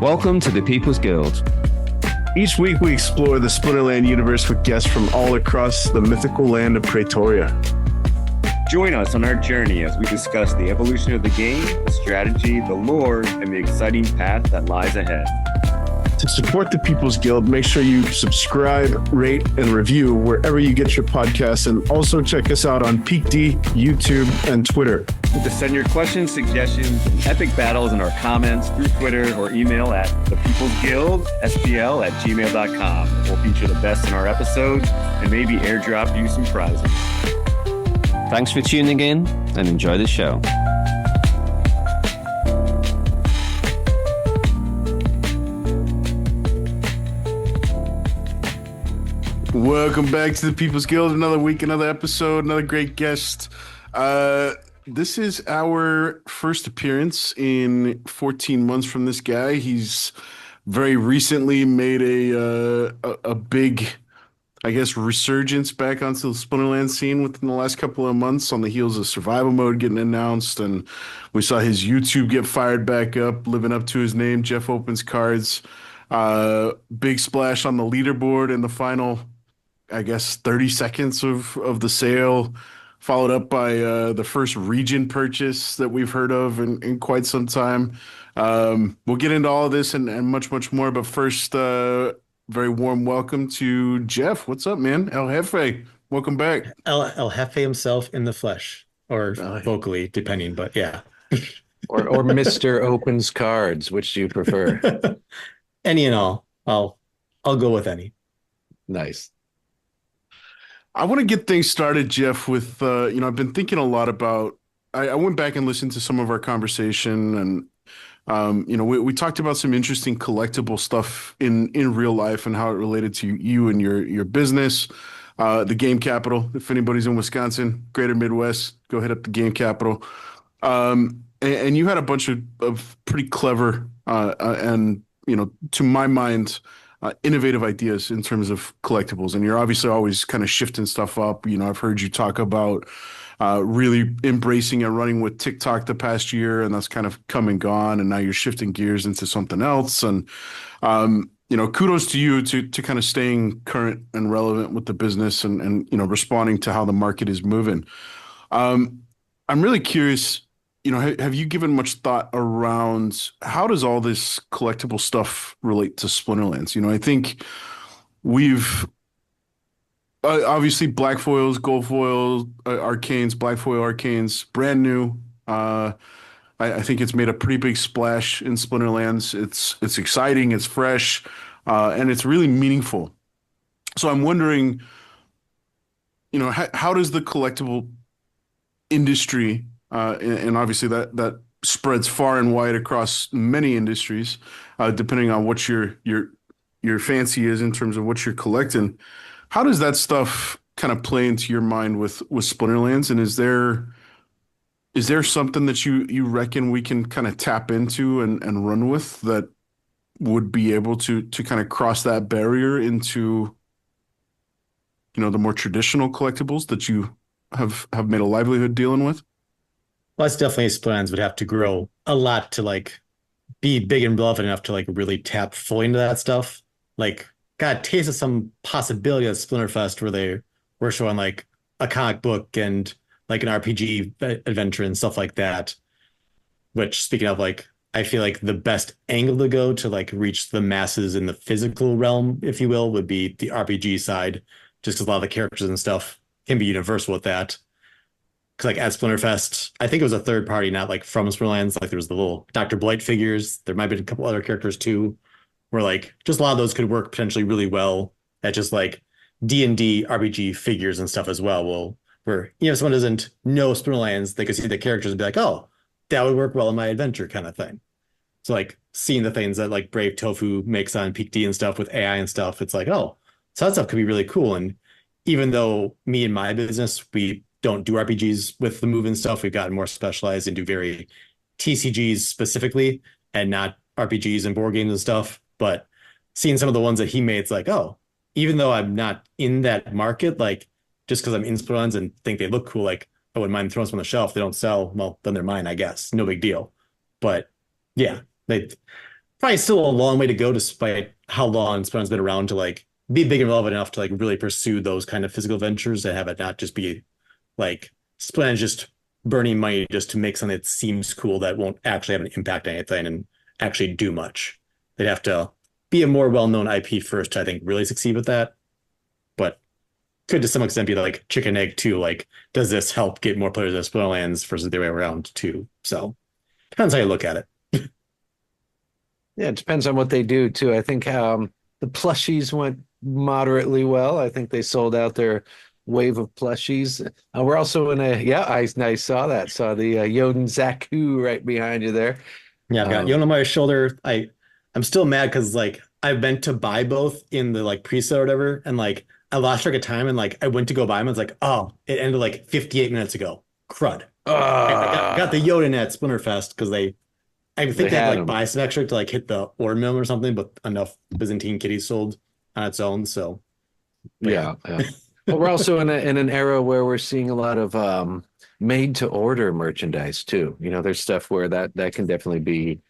Welcome to the People's Guild. Each week we explore the Splinterland universe with guests from all across the mythical land of Praetoria. Join us on our journey as we discuss the evolution of the game, the strategy, the lore, and the exciting path that lies ahead. To support the People's Guild, make sure you subscribe, rate, and review wherever you get your podcasts, and also check us out on PeakD, YouTube, and Twitter. To send your questions, suggestions, and epic battles in our comments through Twitter or email at thepeoplesguildspl@gmail.com. We'll feature the best in our episodes and maybe airdrop you some prizes. Thanks for tuning in and enjoy the show. Welcome back to the People's Guild. Another week, another episode, another great guest. This is our first appearance in 14 months from this guy. He's very recently made a big, I guess, resurgence back onto the Splinterlands scene within the last couple of months on the heels of Survival Mode getting announced, and we saw his YouTube get fired back up, living up to his name, JeffOpensCards. Big splash on the leaderboard in the final, I guess, 30 seconds of the sale, followed up by the first region purchase that we've heard of in quite some time. We'll get into all of this and much, much more. But first, very warm welcome to Jeff. What's up, man? El Jefe, welcome back. El Jefe himself in the flesh, or vocally, depending, but yeah. or Mr. Opens Cards, which do you prefer? Any and all. I'll go with any. Nice. I want to get things started, Jeff, with, I've been thinking a lot about, I went back and listened to some of our conversation, and, we talked about some interesting collectible stuff in real life and how it related to you and your business, the game capital. If anybody's in Wisconsin, greater Midwest, go hit up the game capital. And you had a bunch of pretty clever and, to my mind, innovative ideas in terms of collectibles, and you're obviously always kind of shifting stuff up. I've heard you talk about really embracing and running with TikTok the past year, and that's kind of come and gone, and now you're shifting gears into something else. And kudos to you to kind of staying current and relevant with the business and responding to how the market is moving. I'm really curious. Have you given much thought around how does all this collectible stuff relate to Splinterlands? I think we've obviously black foils, gold foils, arcanes, black foil arcanes, brand new. I think it's made a pretty big splash in Splinterlands. It's exciting, it's fresh, and it's really meaningful. So I'm wondering, how does the collectible industry and obviously that spreads far and wide across many industries, depending on what your fancy is in terms of what you're collecting. How does that stuff kind of play into your mind with Splinterlands? And is there something that you reckon we can kind of tap into and run with that would be able to kind of cross that barrier into, the more traditional collectibles that you have made a livelihood dealing with? Well, that's definitely Splinterlands would have to grow a lot to be big and relevant enough to really tap fully into that stuff. Got a taste of some possibility at Splinterfest where they were showing a comic book and an RPG adventure and stuff like that. Which, speaking of, I feel like the best angle to go to reach the masses in the physical realm, if you will, would be the RPG side, just because a lot of the characters and stuff can be universal with that. Because at Splinterfest, I think it was a third party, not from Splinterlands. There was the little Dr. Blight figures. There might have been a couple other characters too, where just a lot of those could work potentially really well at just D&D RPG figures and stuff as well. Well, where if someone doesn't know Splinterlands, they could see the characters and be oh, that would work well in my adventure kind of thing. So seeing the things that Brave Tofu makes on PeakD and stuff with AI and stuff, it's oh, so that stuff could be really cool. And even though me and my business, we don't do RPGs with the move and stuff. We've gotten more specialized and do very TCGs specifically and not RPGs and board games and stuff. But seeing some of the ones that he made, it's like, oh, even though I'm not in that market, like just because I'm in Splinterlands and think they look cool, like I wouldn't mind throwing some on the shelf. They don't sell, well, then they're mine, I guess. No big deal. But yeah, they probably still a long way to go despite how long Splinterland's been around to like be big and relevant enough to like really pursue those kind of physical ventures and have it not just be like Splinterland's just burning money just to make something that seems cool that won't actually have an impact on anything and actually do much. They'd have to be a more well-known IP first to, I think, really succeed with that. But could to some extent be like chicken egg too. Like, does this help get more players at Splinterlands versus the other way around too? So depends how you look at it. Yeah, it depends on what they do too. I think the plushies went moderately well. I think they sold out their wave of plushies. We're also in a I saw that. Saw the Yoden Zaku right behind you there. Yeah, I've got Yon on my shoulder. I'm still mad because like I meant to buy both in the like pre-sale or whatever, and like I lost track of time and like I went to go buy them. It's like, oh, it ended like 58 minutes ago. Crud. I got the Yoden at Splinterfest because I think they had like buy some extra to like hit the order minimum or something, but enough Byzantine kitties sold on its own. So yeah. But we're also in an era where we're seeing a lot of made to order merchandise too. You know, there's stuff where that can definitely be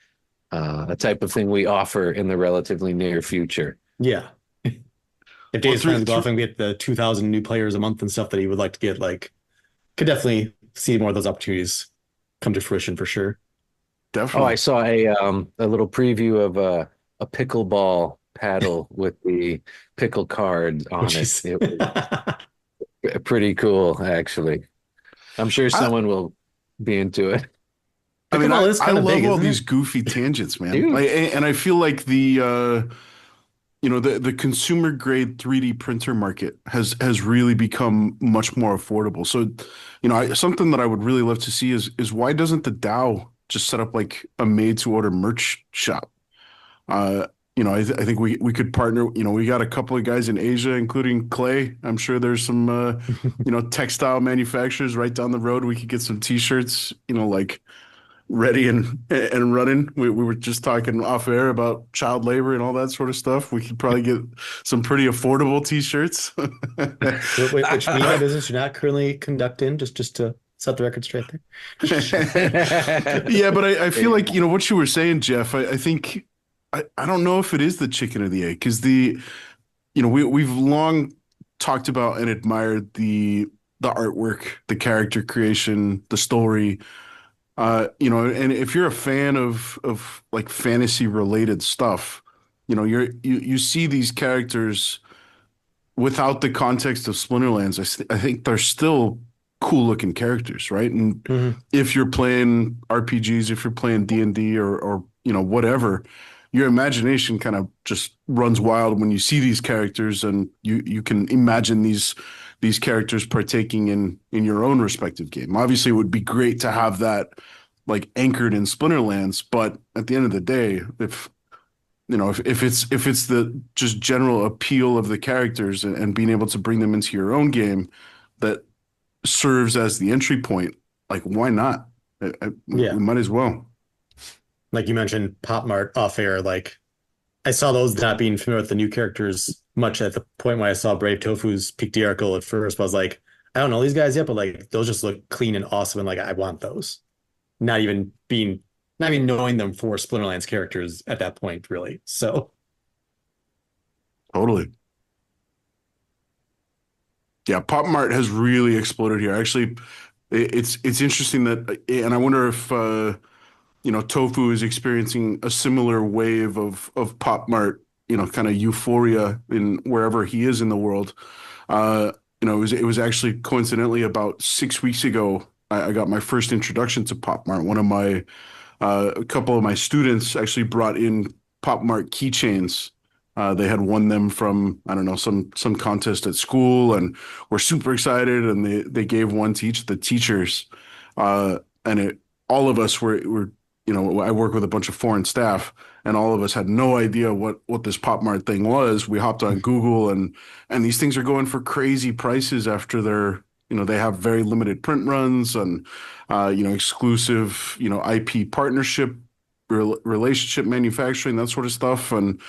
a type of thing we offer in the relatively near future. Yeah. If Dave's trying to go off and get the 2,000 new players a month and stuff that he would like to get, like, could definitely see more of those opportunities come to fruition for sure. Definitely. Oh, I saw a little preview of a pickleball paddle with the pickle card on it. It was pretty cool, actually. I'm sure someone will be into it. I mean, I love all these it? goofy tangents, man. And I feel like the the consumer grade 3D printer market has really become much more affordable. So, something that I would really love to see is why doesn't the DAO just set up like a made to order merch shop? I think we could partner. We got a couple of guys in Asia, including Clay. I'm sure there's some textile manufacturers right down the road. We could get some t-shirts, like ready and running. We were just talking off air about child labor and all that sort of stuff. We could probably get some pretty affordable t-shirts. Which media business you're not currently conducting, just to set the record straight there. Yeah, but I feel like, what you were saying, Jeff, I think I don't know if it is the chicken or the egg, because we've long talked about and admired the artwork, the character creation, the story. And if you're a fan of like fantasy related stuff, you see these characters without the context of Splinterlands. I think they're still cool looking characters, right? And if you're playing RPGs, if you're playing D&D or whatever, your imagination kind of just runs wild when you see these characters, and you can imagine these characters partaking in your own respective game. Obviously, it would be great to have that like anchored in Splinterlands, but at the end of the day, if it's the just general appeal of the characters and being able to bring them into your own game that serves as the entry point, like why not? We might as well. Like you mentioned, Pop Mart off air, like I saw those not being familiar with the new characters much at the point when I saw Brave Tofu's Peak article at first. I was like, I don't know these guys yet, but like those just look clean and awesome, and like I want those. Not even knowing them for Splinterlands characters at that point, really. So totally. Yeah, Pop Mart has really exploded here. Actually, it's interesting that, and I wonder if Tofu is experiencing a similar wave of Pop Mart, kind of euphoria in wherever he is in the world. It was actually coincidentally about 6 weeks ago, I got my first introduction to Pop Mart. One of my, a couple of my students actually brought in Pop Mart keychains. They had won them from, I don't know, some contest at school, and were super excited. And they gave one to each of the teachers. All of us were I work with a bunch of foreign staff, and all of us had no idea what this Pop Mart thing was. We hopped on Google, and these things are going for crazy prices after they have very limited print runs and, exclusive, IP partnership, relationship manufacturing, that sort of stuff. And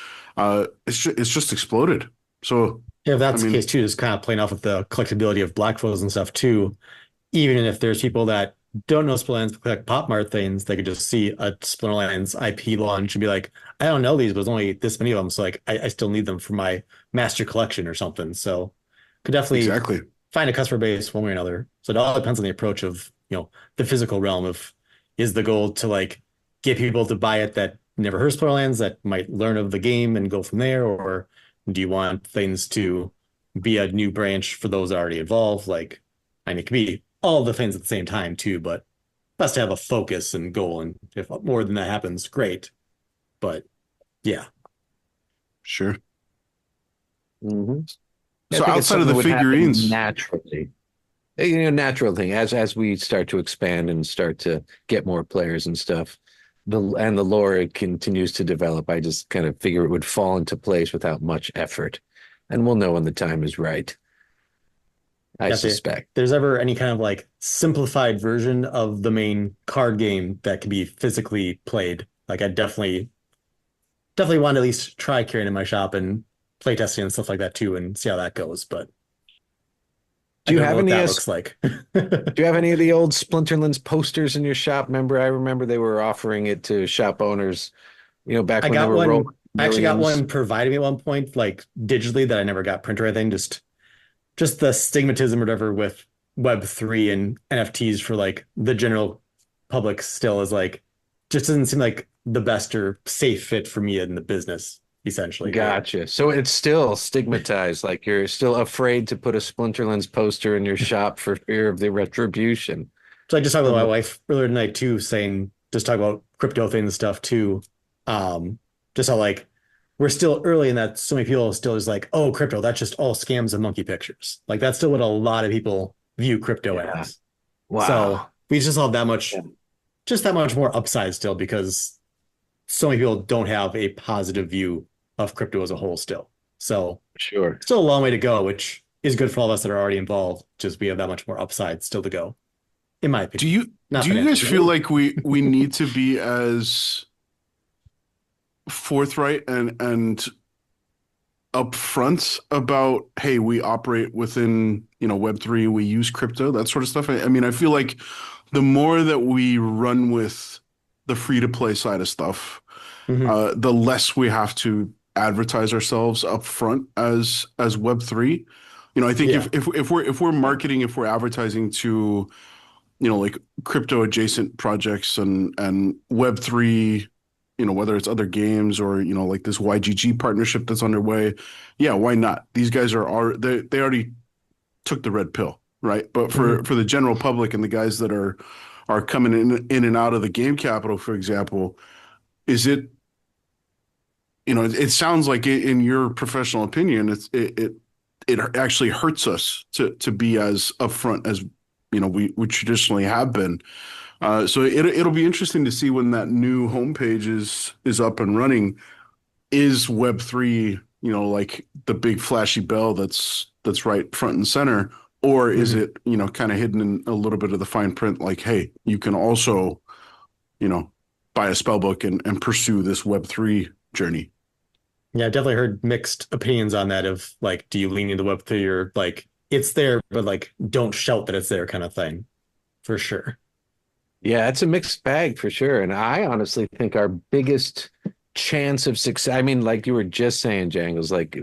It's just exploded. So Yeah, if I that's the mean, case too, just kind of playing off with the collectability of black foils and stuff too. Even if there's people that don't know Splinterlands but collect Pop Mart things, they could just see a Splinterlands IP launch and be like, I don't know these, but there's only this many of them, so like I still need them for my master collection or something. So could definitely exactly. find a customer base one way or another. So it all depends on the approach of, the physical realm of is the goal to like get people to buy it that never heard Splinterlands that might learn of the game and go from there, or do you want things to be a new branch for those already involved? Like, and it can be all the things at the same time too, but best to have a focus and goal. And if more than that happens, great. But yeah. Sure. Mm-hmm. So outside of the figurines, naturally, natural thing as we start to expand and start to get more players and stuff, the lore continues to develop. I just kind of figure it would fall into place without much effort, and we'll know when the time is right. I suspect. If there's ever any kind of like simplified version of the main card game that can be physically played, like I definitely want to at least try carrying in my shop and play testing and stuff like that too, and see how that goes. But do you have any that looks like? Do you have any of the old Splinterlands posters in your shop? I remember they were offering it to shop owners, back when they were one. I actually got one provided me at one point, like digitally, that I never got printed or anything. Just the stigmatism or whatever with Web3 and NFTs for like the general public still is like, just doesn't seem like the best or safe fit for me in the business, essentially. Gotcha. So it's still stigmatized, like you're still afraid to put a Splinterlands poster in your shop for fear of the retribution. So I just talked with my wife earlier tonight too, just talk about crypto things and stuff too. Just how like we're still early in that so many people still is like, oh, crypto, that's just all scams and monkey pictures. Like that's still what a lot of people view crypto as. Wow. So we just have just that much more upside still because so many people don't have a positive view of crypto as a whole still. So sure, still a long way to go, which is good for all of us that are already involved. Just we have that much more upside still to go, in my opinion. Do you guys feel like we need to be as forthright and upfront about, hey, we operate within Web3, we use crypto, that sort of stuff? I mean, I feel like the more that we run with the free to play side of stuff, the less we have to advertise ourselves up front as Web3. I think if we're marketing, if we're advertising to like crypto adjacent projects and Web3, whether it's other games or like this YGG partnership that's underway, yeah, why not? These guys they already took the red pill, right? But for the general public and the guys that are coming in and out of the game capital, for example, is it it sounds like in your professional opinion, it actually hurts us to be as upfront as we traditionally have been. So it'll be interesting to see when that new homepage is up and running. Is Web3 like the big flashy bell that's right front and center, or is it kind of hidden in a little bit of the fine print, like, hey, you can also buy a spell book and pursue this Web3 journey? Yeah, I definitely heard mixed opinions on that of like, do you lean into Web3 or like it's there, but like don't shout that it's there kind of thing, for sure. Yeah, it's a mixed bag for sure. And I honestly think our biggest chance of success, I mean, like you were just saying, Jangles, like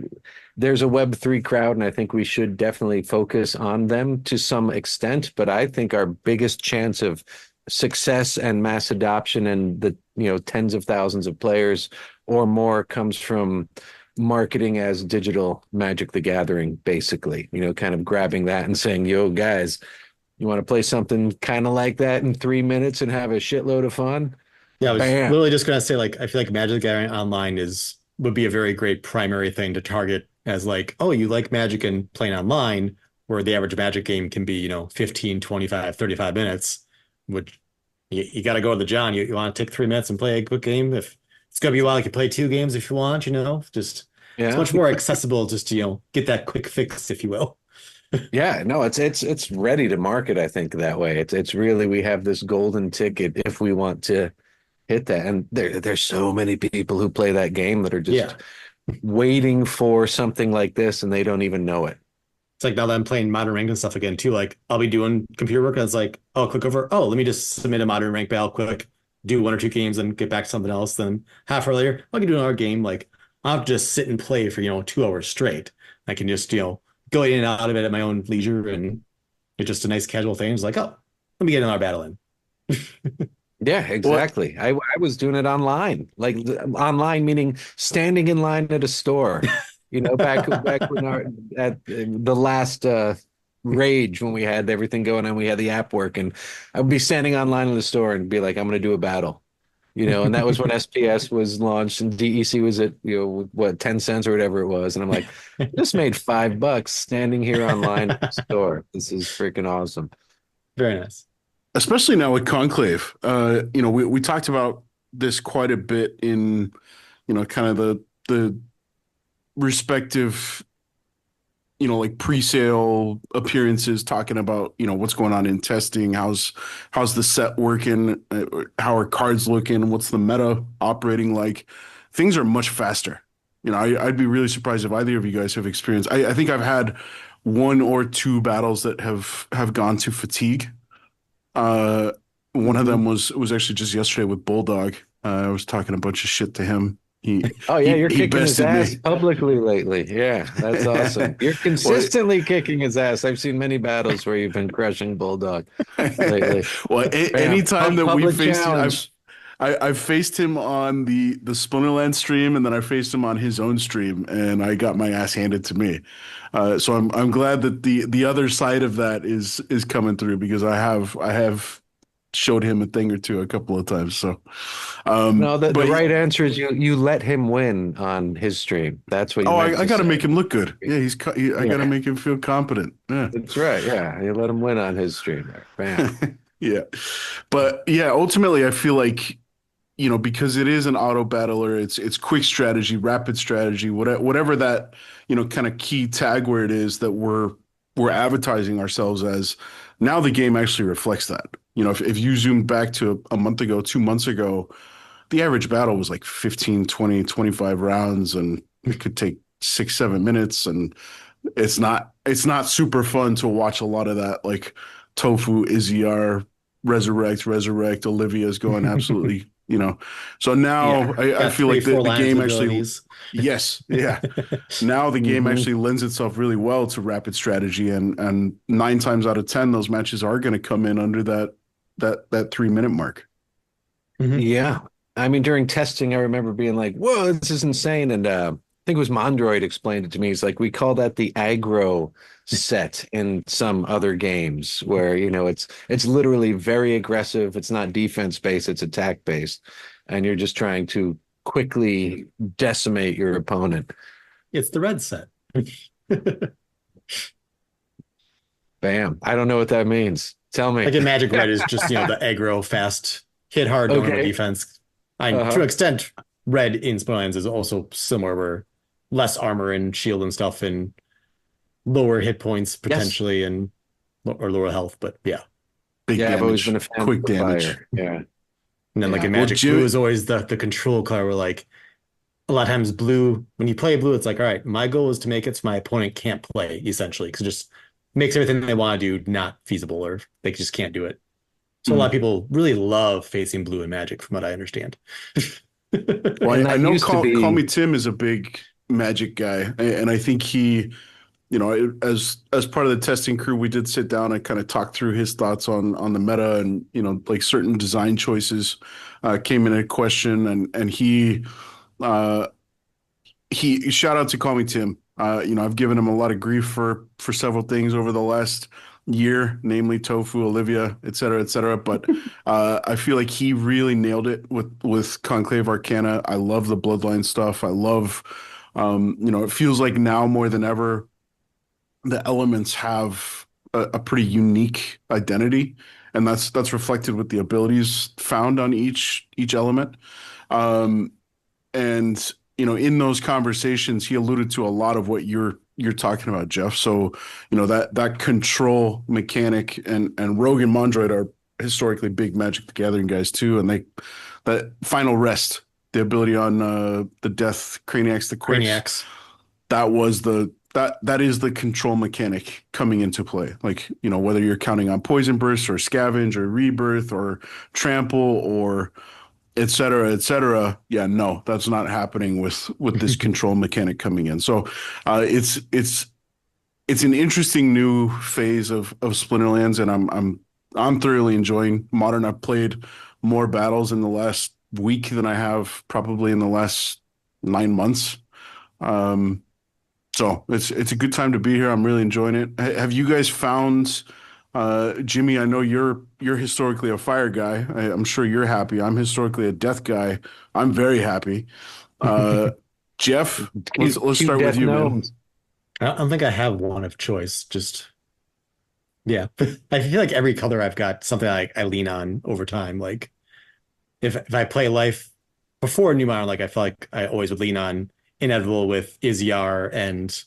there's a Web3 crowd, and I think we should definitely focus on them to some extent. But I think our biggest chance of success and mass adoption and the tens of thousands of players or more comes from marketing as digital Magic the Gathering, basically, kind of grabbing that and saying, yo, guys, you want to play something kind of like that in 3 minutes and have a shitload of fun? Yeah, I was literally just going to say, like, I feel like Magic the Gathering online would be a very great primary thing to target as like, oh, you like Magic and playing online, where the average Magic game can be, 15, 25, 35 minutes, which you got to go to the John. You want to take 3 minutes and play a quick game. If it's going to be a while, you can play 2 games if you want, just it's much more accessible just to, get that quick fix, if you will. Yeah, no, it's ready to market, I think, that way. It's really, we have this golden ticket if we want to hit that. And there's so many people who play that game that are just waiting for something like this and they don't even know it. It's like now that I'm playing modern rank and stuff again too, like I'll be doing computer work and it's like, oh, click over, oh, let me just submit a modern rank battle quick, do 1 or 2 games and get back to something else. Then half hour later, I can do another game. Like I'll have to just sit and play for, 2 hours straight. I can just, go in and out of it at my own leisure, and it's just a nice casual thing. It's like, oh, let me get another battle in. Yeah, exactly. I was doing it online, like online meaning standing in line at a store. Back when at the last rage when we had everything going on, we had the app working. I would be standing online in the store and be like, I'm going to do a battle, and that was when SPS was launched and DEC was at what 10 cents or whatever it was, and I'm like, just made $5 standing here online at the store. This is freaking awesome. Very nice. Especially now with Conclave. We talked about this quite a bit in, kind of the respective, like pre-sale appearances, talking about, what's going on in testing, how's the set working, how are cards looking, what's the meta operating like. Things are much faster. I'd be really surprised if either of you guys have experienced. I think I've had 1 or 2 battles that have gone to fatigue. One of them was actually just yesterday with Bulldog. I was talking a bunch of shit to him. You're kicking his ass publicly lately. Yeah, that's awesome. You're consistently kicking his ass. I've seen many battles where you've been crushing Bulldog lately. Well, anytime that we faced him, I've faced him on the Splinterlands stream, and then I faced him on his own stream, and I got my ass handed to me. So I'm glad that the other side of that is coming through, because I have showed him a thing or two a couple of times. So no, the right answer is you let him win on his stream. That's what you I got to make him look good. Yeah, I got to make him feel competent. Yeah, that's right. Yeah, you let him win on his stream. Bam. Yeah, but yeah, ultimately I feel like, because it is an auto battler, it's quick strategy, rapid strategy, whatever that, kind of key tag word is that we're advertising ourselves as. Now the game actually reflects that. If you zoomed back to a month ago, 2 months ago, the average battle was like 15, 20, 25 rounds, and it could take 6-7 minutes. And it's not super fun to watch a lot of that, like Tofu, Izzyar, Resurrect, Olivia's going absolutely, So now I feel like the game actually, yes, yeah. Now the game actually lends itself really well to rapid strategy, and 9 times out of 10, those matches are going to come in under that 3-minute mark. Yeah. I mean, during testing, I remember being like, whoa, this is insane. And I think it was Mondroid explained it to me. It's like, we call that the aggro set in some other games where, it's literally very aggressive. It's not defense based, it's attack based. And you're just trying to quickly decimate your opponent. It's the red set. Bam. I don't know what that means. Tell me. Like in Magic, Red is just, the aggro, fast, hit hard, don't have defense. To an extent, Red in Splinterlands is also similar, where less armor and shield and stuff, and lower hit points potentially, or lower health. But yeah, big damage, I've always been a fan quick of damage. Fire. Yeah, and then like in Magic, blue is always the control color. Where like a lot of times blue, when you play blue, it's like, all right, my goal is to make it so my opponent can't play, essentially, because it just makes everything they want to do not feasible, or they just can't do it. So a lot of people really love facing blue in Magic, from what I understand. Well, I know Call Me Tim is a big Magic guy, and I think he, as part of the testing crew, we did sit down and kind of talk through his thoughts on the meta, and like certain design choices came in a question, and he shout out to Call Me Tim. I've given him a lot of grief for several things over the last year, namely Tofu, Olivia, et cetera, but I feel like he really nailed it with Conclave Arcana. I love the Bloodline stuff. I love, it feels like now more than ever, the elements have a pretty unique identity, and that's reflected with the abilities found on each element. And in those conversations, he alluded to a lot of what you're talking about, Jeff. So, that control mechanic, and Rogue and Mondroid are historically big Magic the Gathering guys too, and that final rest, the ability on the Death Craniacs the Quicks. Craniacs. That is the control mechanic coming into play. Like, whether you're counting on Poison Burst or Scavenge or Rebirth or Trample or et cetera, et cetera. Yeah, no, that's not happening with this control mechanic coming in. So it's an interesting new phase of Splinterlands, and I'm thoroughly enjoying Modern. I've played more battles in the last week than I have probably in the last 9 months. So it's a good time to be here. I'm really enjoying it. Have you guys found, Jimmy? I know you're historically a fire guy. I'm sure you're happy. I'm historically a death guy. I'm very happy. Jeff, let's start with you, man. I don't think I have one of choice. Just yeah, I feel like every color I've got something I lean on over time. Like if I play life before New Modern, like I feel like I always would lean on Inevitable with Izyar and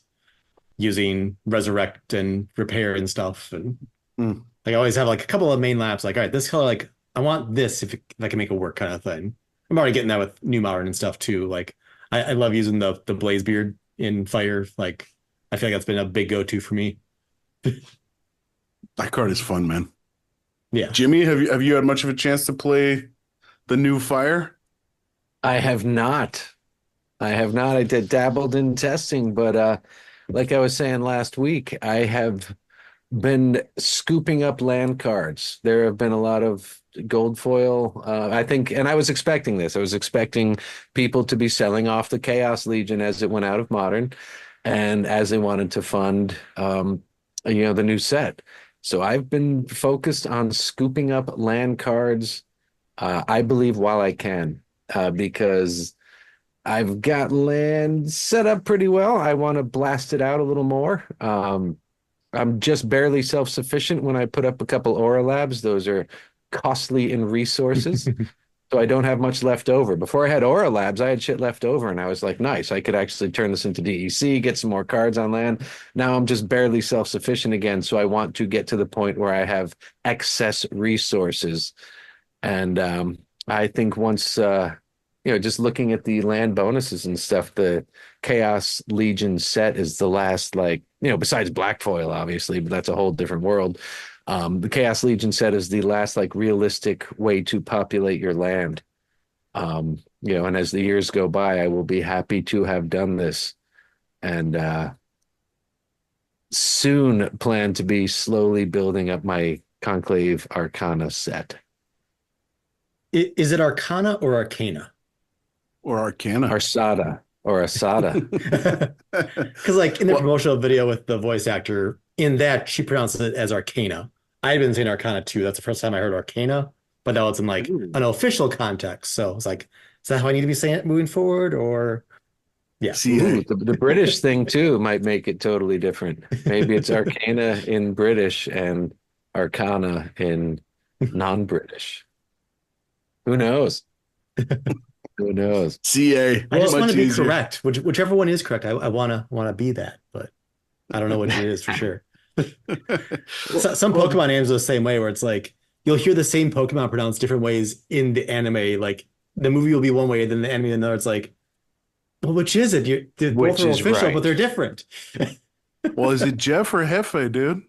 using Resurrect and Repair and stuff. And like I always have like a couple of main laps, like, all right, this color, like I want this if I can make it work kind of thing. I'm already getting that with New Modern and stuff too. Like I love using the Blaze Beard in Fire. Like I feel like that's been a big go-to for me. That card is fun, man. Yeah. Jimmy, have you had much of a chance to play the new Fire? I have not. I did dabbled in testing, but like I was saying last week, I have been scooping up land cards. There have been a lot of gold foil, I think, and I was expecting this. I was expecting people to be selling off the Chaos Legion as it went out of Modern, and as they wanted to fund, the new set. So I've been focused on scooping up land cards, I believe, while I can, because I've got land set up pretty well. I want to blast it out a little more. I'm just barely self-sufficient when I put up a couple Aura Labs. Those are costly in resources. So I don't have much left over. Before I had Aura Labs, I had shit left over, and I was like, nice, I could actually turn this into DEC, get some more cards on land. Now I'm just barely self-sufficient again, so I want to get to the point where I have excess resources. And I think once, just looking at the land bonuses and stuff, the Chaos Legion set is the last, besides Black Foil, obviously, but that's a whole different world. The Chaos Legion set is the last realistic way to populate your land. And as the years go by, I will be happy to have done this, and soon plan to be slowly building up my Conclave Arcana set. Is it Arcana or Arcana? Or Arcana? Arsada or Asada. Because in the promotional video with the voice actor, in that she pronounces it as Arcana. I've been saying Arcana too. That's the first time I heard Arcana, but now it's in an official context. So it's like, is that how I need to be saying it moving forward? Or yeah. Ooh, the British thing too might make it totally different. Maybe it's Arcana in British and Arcana in non-British. Who knows? Who knows? CA. I just want to be correct. Whichever one is correct, I wanna be that, but I don't know what it is for sure. Some Pokemon names are the same way, where it's like you'll hear the same Pokemon pronounced different ways in the anime. Like the movie will be one way, then the anime another. It's like, well, which is it? They're both official, right, but they're different. Well, is it Jeff or Hefe, dude?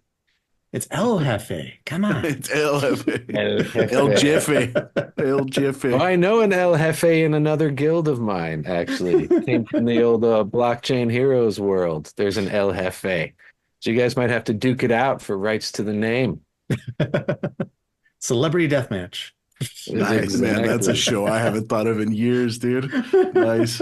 It's El Jefe. Come on. It's El Jefe. El Jefe. El Jefe. Oh, I know an El Jefe in another guild of mine, actually. Came from the old Blockchain Heroes world. There's an El Jefe. So you guys might have to duke it out for rights to the name. Celebrity Deathmatch. Nice, man. That's a show I haven't thought of in years, dude. Nice.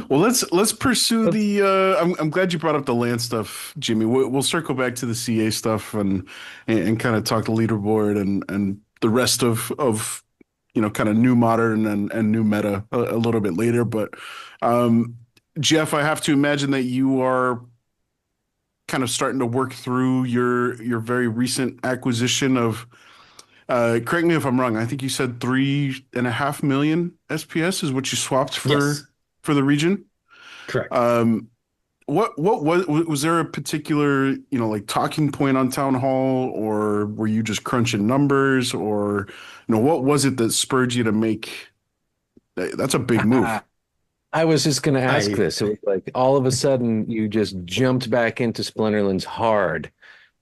Well, let's pursue the. I'm glad you brought up the land stuff, Jimmy. We'll circle back to the CA stuff and kind of talk the leaderboard and the rest of kind of new modern and new meta a little bit later. But Jeff, I have to imagine that you are kind of starting to work through your very recent acquisition of. Correct me if I'm wrong. I think you said 3.5 million SPS is what you swapped for the region. Correct. What was there a particular talking point on Town Hall, or were you just crunching numbers, or what was it that spurred you to make That's a big move. I was just going to ask I this. It was like all of a sudden you just jumped back into Splinterlands hard,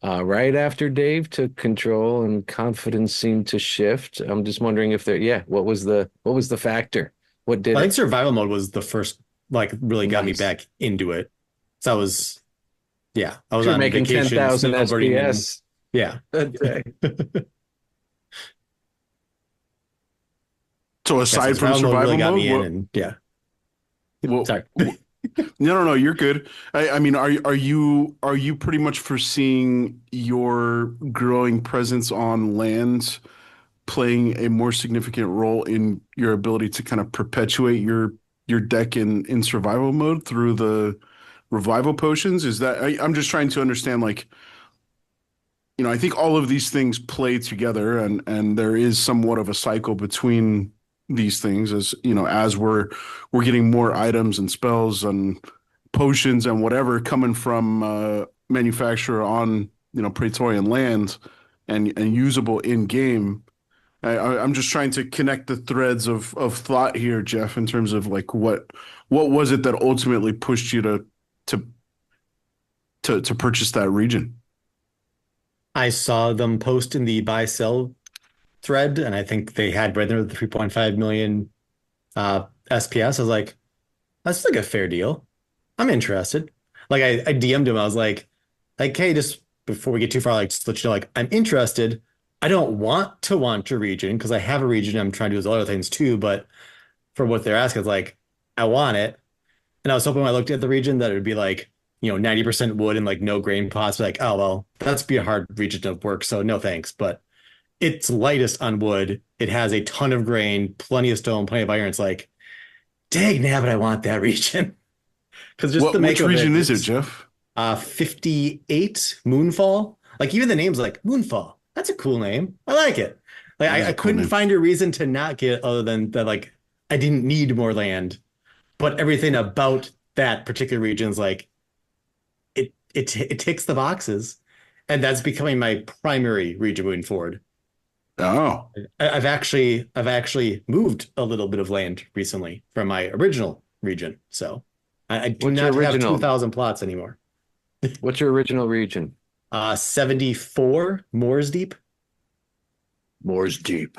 right after Dave took control and confidence seemed to shift. I'm just wondering if yeah, what was the factor? What did I think it? survival mode was the first like really got me Nice. back into it. So I was You're on making vacation 10,000 snowboarding and SPS yeah. a day. So Yeah, so aside from survival mode really survival got mode, me in and yeah. what, Sorry. no, you're good. I mean, are you pretty much foreseeing your growing presence on land playing a more significant role in your ability to kind of perpetuate your deck in survival mode through the revival potions? Is that I'm just trying to understand, like, I think all of these things play together, and there is somewhat of a cycle between these things, as as we're getting more items and spells and potions and whatever coming from manufacturer on Praetorian land and usable in game. I'm just trying to connect the threads of thought here, Jeff, in terms of like what was it that ultimately pushed you to to purchase that region? I saw them post in the buy sell thread, and I think they had right there the 3.5 million SPS. I was like, that's like a fair deal. I'm interested. Like I DM'd him. I was like, hey, just before we get too far, like just let you know, like I'm interested. I don't want a region because I have a region. I'm trying to do those other things too, but for what they're asking, it's like I want it. And I was hoping when I looked at the region that it would be like, 90% wood and like no grain plots. Like, oh well, that's be a hard region to work. So no thanks. But it's lightest on wood. It has a ton of grain, plenty of stone, plenty of iron. It's like, dang nabbit, I want that region. Because just the make Which of region it, is it, it's Jeff? 58 Moonfall. Like even the name's like Moonfall. That's a cool name. I like it. Like That is I a cool couldn't name. find a reason to not get it other than that like I didn't need more land. But everything about that particular region is like it ticks the boxes. And that's becoming my primary region moving forward. Oh, I've actually moved a little bit of land recently from my original region. So I do What's your not have original? 2,000 plots anymore. What's your original region? 74 Moors Deep. More's Deep.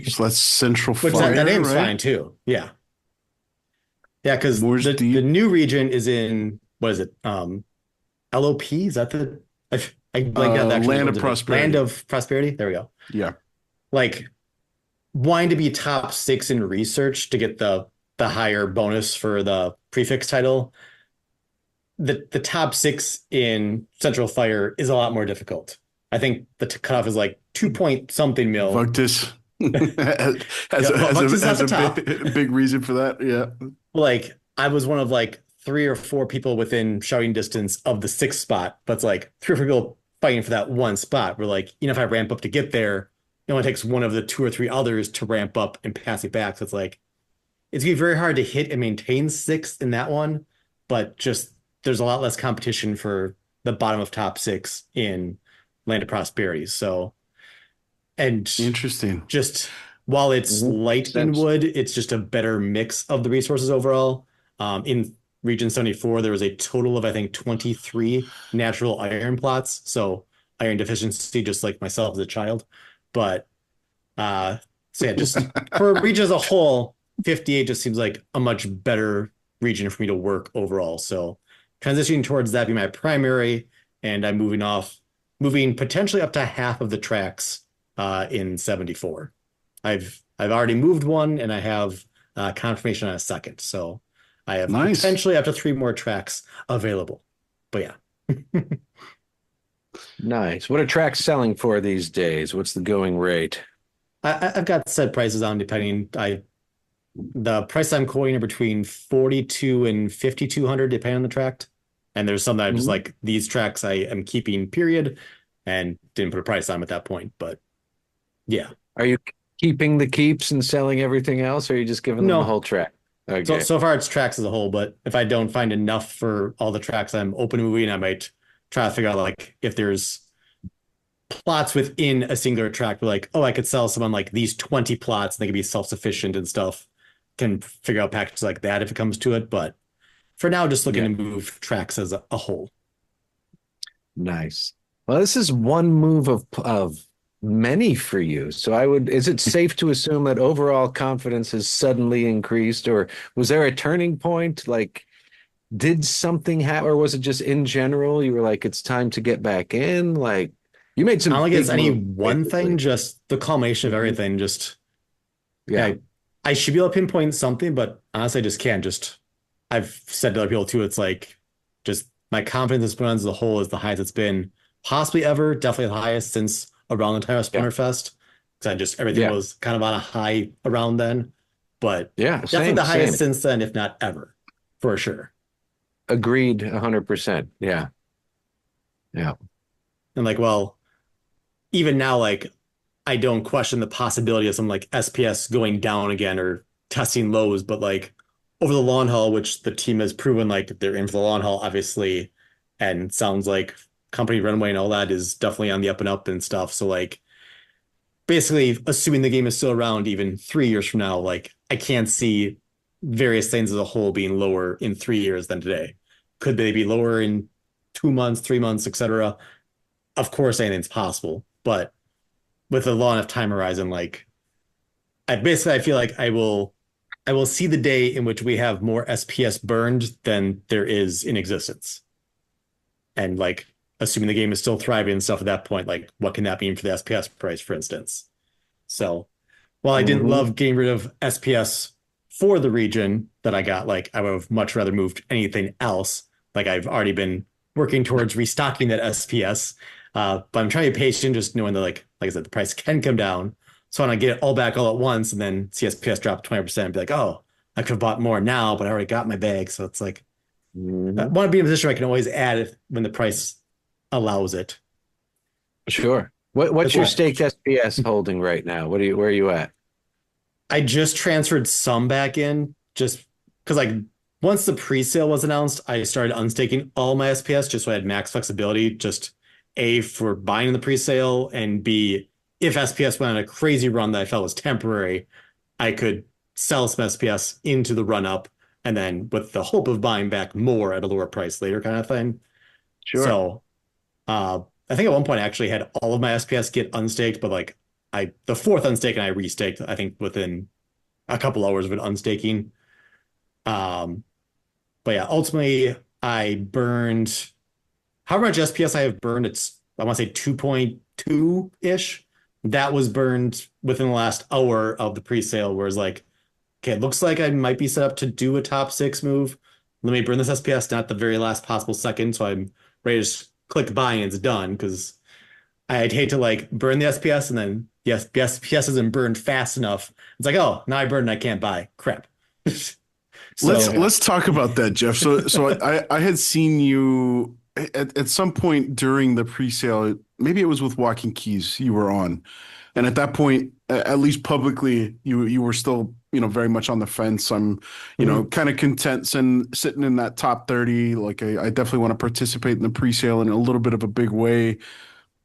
so that's Central Which Fire, that name's right? fine too. Yeah. Yeah, because Moors the Deep. new region is in what is it? LOP? Is that I blanked out the actual Land of words of it. Land Prosperity. of Prosperity. There we go. Yeah. Like wanting to be top 6 in research to get the higher bonus for the prefix title. The top 6 in Central Fire is a lot more difficult. I think the cutoff is like 2 point something mil. Vunctus Yeah, Vux is at has the a top. big reason for that. Yeah. Like I was one of like 3 or 4 people within shouting distance of the 6th spot, but it's like 3 or 4 people fighting for that one spot. We're like, if I ramp up to get there, it only takes one of the 2 or 3 others to ramp up and pass it back. So it's like it's gonna be very hard to hit and maintain 6th in that one, but just there's a lot less competition for the bottom of top 6 in Land of Prosperity. So and Interesting. just while it's Mhm. light in Sense. wood, it's just a better mix of the resources overall. In Region 74, there was a total of, I think, 23 natural iron plots. So iron deficiency, just like myself as a child. But so yeah, just for a region as a whole, 58 just seems like a much better region for me to work overall. So transitioning towards that be my primary, and I'm moving potentially up to half of the tracks in 74. I've already moved one, and I have confirmation on a second. So I have Nice. potentially up to 3 more tracks available. But yeah. Nice. What are tracks selling for these days? What's the going rate? I've got set prices on depending. The price I'm quoting are between 42 and 5,200 depending on the tract. And there's some that I'm just Mhm. like these tracks I am keeping period and didn't put a price on them at that point. But yeah, Are you keeping the keeps and selling everything else, or are you just giving them the no. whole track? So Okay. so far it's tracks as a whole. But if I don't find enough for all the tracks I'm open to moving, I might try to figure out like if there's plots within a singular tract. Like, oh, I could sell someone like these 20 plots and they could be self-sufficient and stuff. can figure out packages like that if it comes to it. But for now, just looking Yeah. to move tracks as a whole. Nice. Well, this is one move of many for you. So is it safe to assume that overall confidence has suddenly increased, or was there a turning point? Like, did something happen, or was it just in general you were like, it's time to get back in? Like, you made I some don't think big it's any moves, one thing, basically. just the culmination of Mhm. everything. Just Yeah. I should be able to pinpoint something, but honestly, I just can't. Just I've said to other people too, it's like just my confidence in Splinterlands as a whole is the highest it's been possibly ever, definitely the highest since around the time of Yeah. Splinterfest. Because I just everything Yeah. was kind of on a high around then. But Yeah. definitely the Same. highest since then, if not ever, for sure. Agreed 100%. Yeah. Yeah. And like, well, even now, like I don't question the possibility of some like SPS going down again or testing lows, but like over the long haul, which the team has proven like they're in for the long haul, obviously, and sounds like company runway and all that is definitely on the up and up and stuff. So like basically assuming the game is still around even 3 years from now, like I can't see various things as a whole being lower in 3 years than today. Could they be lower in 2 months, 3 months, etc.? Of course anything's possible, but with a long enough time horizon, like I feel like I will see the day in which we have more SPS burned than there is in existence. And like assuming the game is still thriving and stuff at that point, like what can that mean for the SPS price, for instance? So while I didn't Hmm. love getting rid of SPS for the region that I got, like I would have much rather moved anything else. Like I've already been working towards restocking that SPS. But I'm trying to be patient, just knowing that like I said, the price can come down. So I want to get it all back all at once and then see SPS drop 20% and be like, oh, I could have bought more now, but I already got my bag. So it's like I Hmm. want to be in a position where I can always add it when the price allows it. Sure. What's That's your why staked SPS holding right now? Where are you at? I just transferred some back in just because like once the pre-sale was announced, I started unstaking all my SPS just so I had max flexibility, just A for buying in the pre-sale and B, if SPS went on a crazy run that I felt was temporary, I could sell some SPS into the run up and then with the hope of buying back more at a lower price later kind of thing. Sure. So I think at one point I actually had all of my SPS get unstaked, but like the fourth unstake and I restaked, I think within a couple hours of it unstaking. Um, but yeah, ultimately I burned however much SPS I have burned. It's I want to say 2.2 ish. That was burned within the last hour of the pre-sale, whereas like, okay, it looks like I might be set up to do a top six move. Let me burn this SPS, not the very last possible second. So I'm ready to just click buy and it's done because I'd hate to like burn the SPS and then yes, the SPS isn't burned fast enough. It's like, oh, now I burned and I can't buy. Crap. Let's So let's talk about that, Jeff. So I had seen you at some point during the pre-sale, maybe it was with Walking Keys you were on. And at that point, at least publicly, you were still, very much on the fence. I'm, mhm. kind of content sitting in that top 30. Like I definitely want to participate in the pre-sale in a little bit of a big way,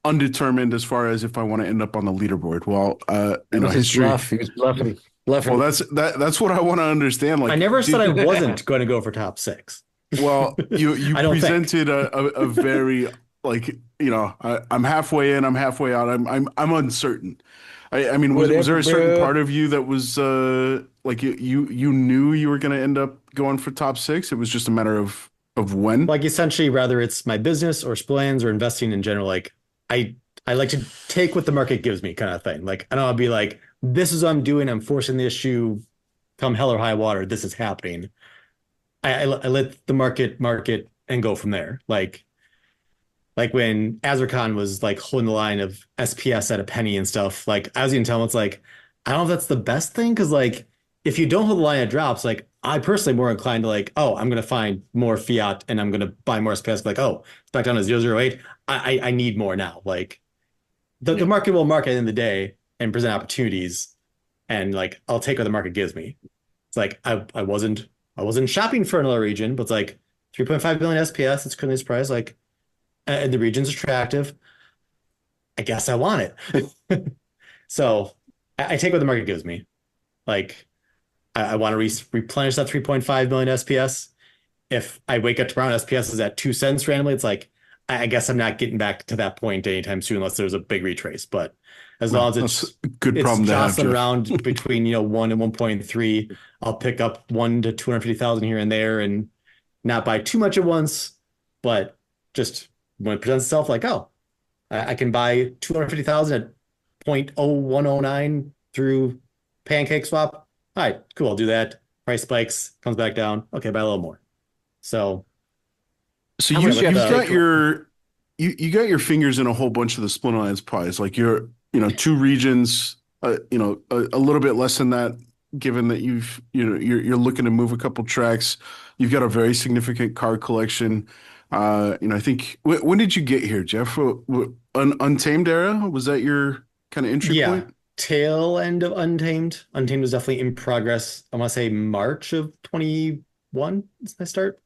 undetermined as far as if I want to end up on the leaderboard. Well, That was his history. bluff. He was bluffing. Well, Bluffing. that's what I want to understand. I Like, never said I wasn't going to go for top six. well, you I don't think. presented a very like I'm halfway in, I'm halfway out. I'm uncertain. I mean, was there Whatever, a certain bro. part of you that was like you knew you were going to end up going for top six? It was just a matter of when. Like essentially, whether it's my business or plans or investing in general, like I I like to take what the market gives me, kind of thing. Like I don't want to be like, this is what I'm doing. I'm forcing the issue. Come hell or high water, this is happening. I let the market and go from there. Like when Azarcon was like holding the line of SPS at a penny and stuff, like I was even telling him it's like, I don't know if that's the best thing because like if you don't hold the line, it drops. Like I personally more inclined to like, oh, I'm gonna find more fiat and I'm gonna buy more SPS. Like, oh, it's back down to 0.008. I need more now. Like the Yeah. market will market in the day and present opportunities, and like I'll take what the market gives me. It's like I wasn't shopping for another region, but it's like 3.5 billion SPS. It's currently its price. Like and the region's attractive. I guess I want it. So I take what the market gives me. Like I want to replenish that 3.5 million SPS. If I wake up tomorrow and SPS is at 2 cents randomly, it's like, I guess I'm not getting back to that point anytime soon unless there's a big retrace. But as long as That's a good problem it's to have, jostling Jeff. around between 1 and 1.3, I'll pick up 1 to 250,000 here and there and not buy too much at once, but just when it presents itself, like, oh, I can buy 250,000 at 0.0109 through pancake swap. All right, cool. I'll do that. Price spikes, comes back down. Okay, buy a little more. So you've got your fingers in a whole bunch of the Splinterlands pies. Like you're, 2 regions, a little bit less than that, given that you're looking to move a couple tracks. You've got a very significant card collection. I think when did you get here, Jeff? Untamed era? Was that your kind of entry point? Tail end of Untamed. Untamed was definitely in progress. I want to say March of 21 is my start.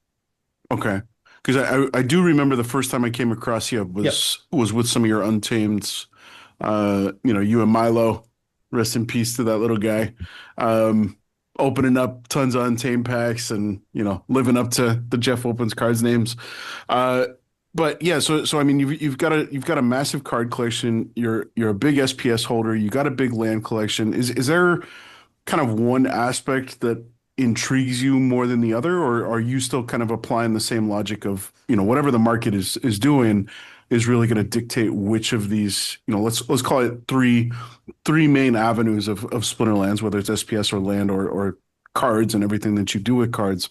Okay. Because I do remember the first time I came across you was with some of your Untameds. You and Milo, rest in peace to that little guy. Opening up tons of Untamed packs and, living up to the Jeff Opens Cards names. But yeah, so I mean, you've got a massive card collection. You're a big SPS holder. You got a big land collection. Is there kind of one aspect that intrigues you more than the other, or are you still kind of applying the same logic of whatever the market is doing is really going to dictate which of these let's call it three main avenues of Splinterlands, whether it's SPS or land or cards and everything that you do with cards.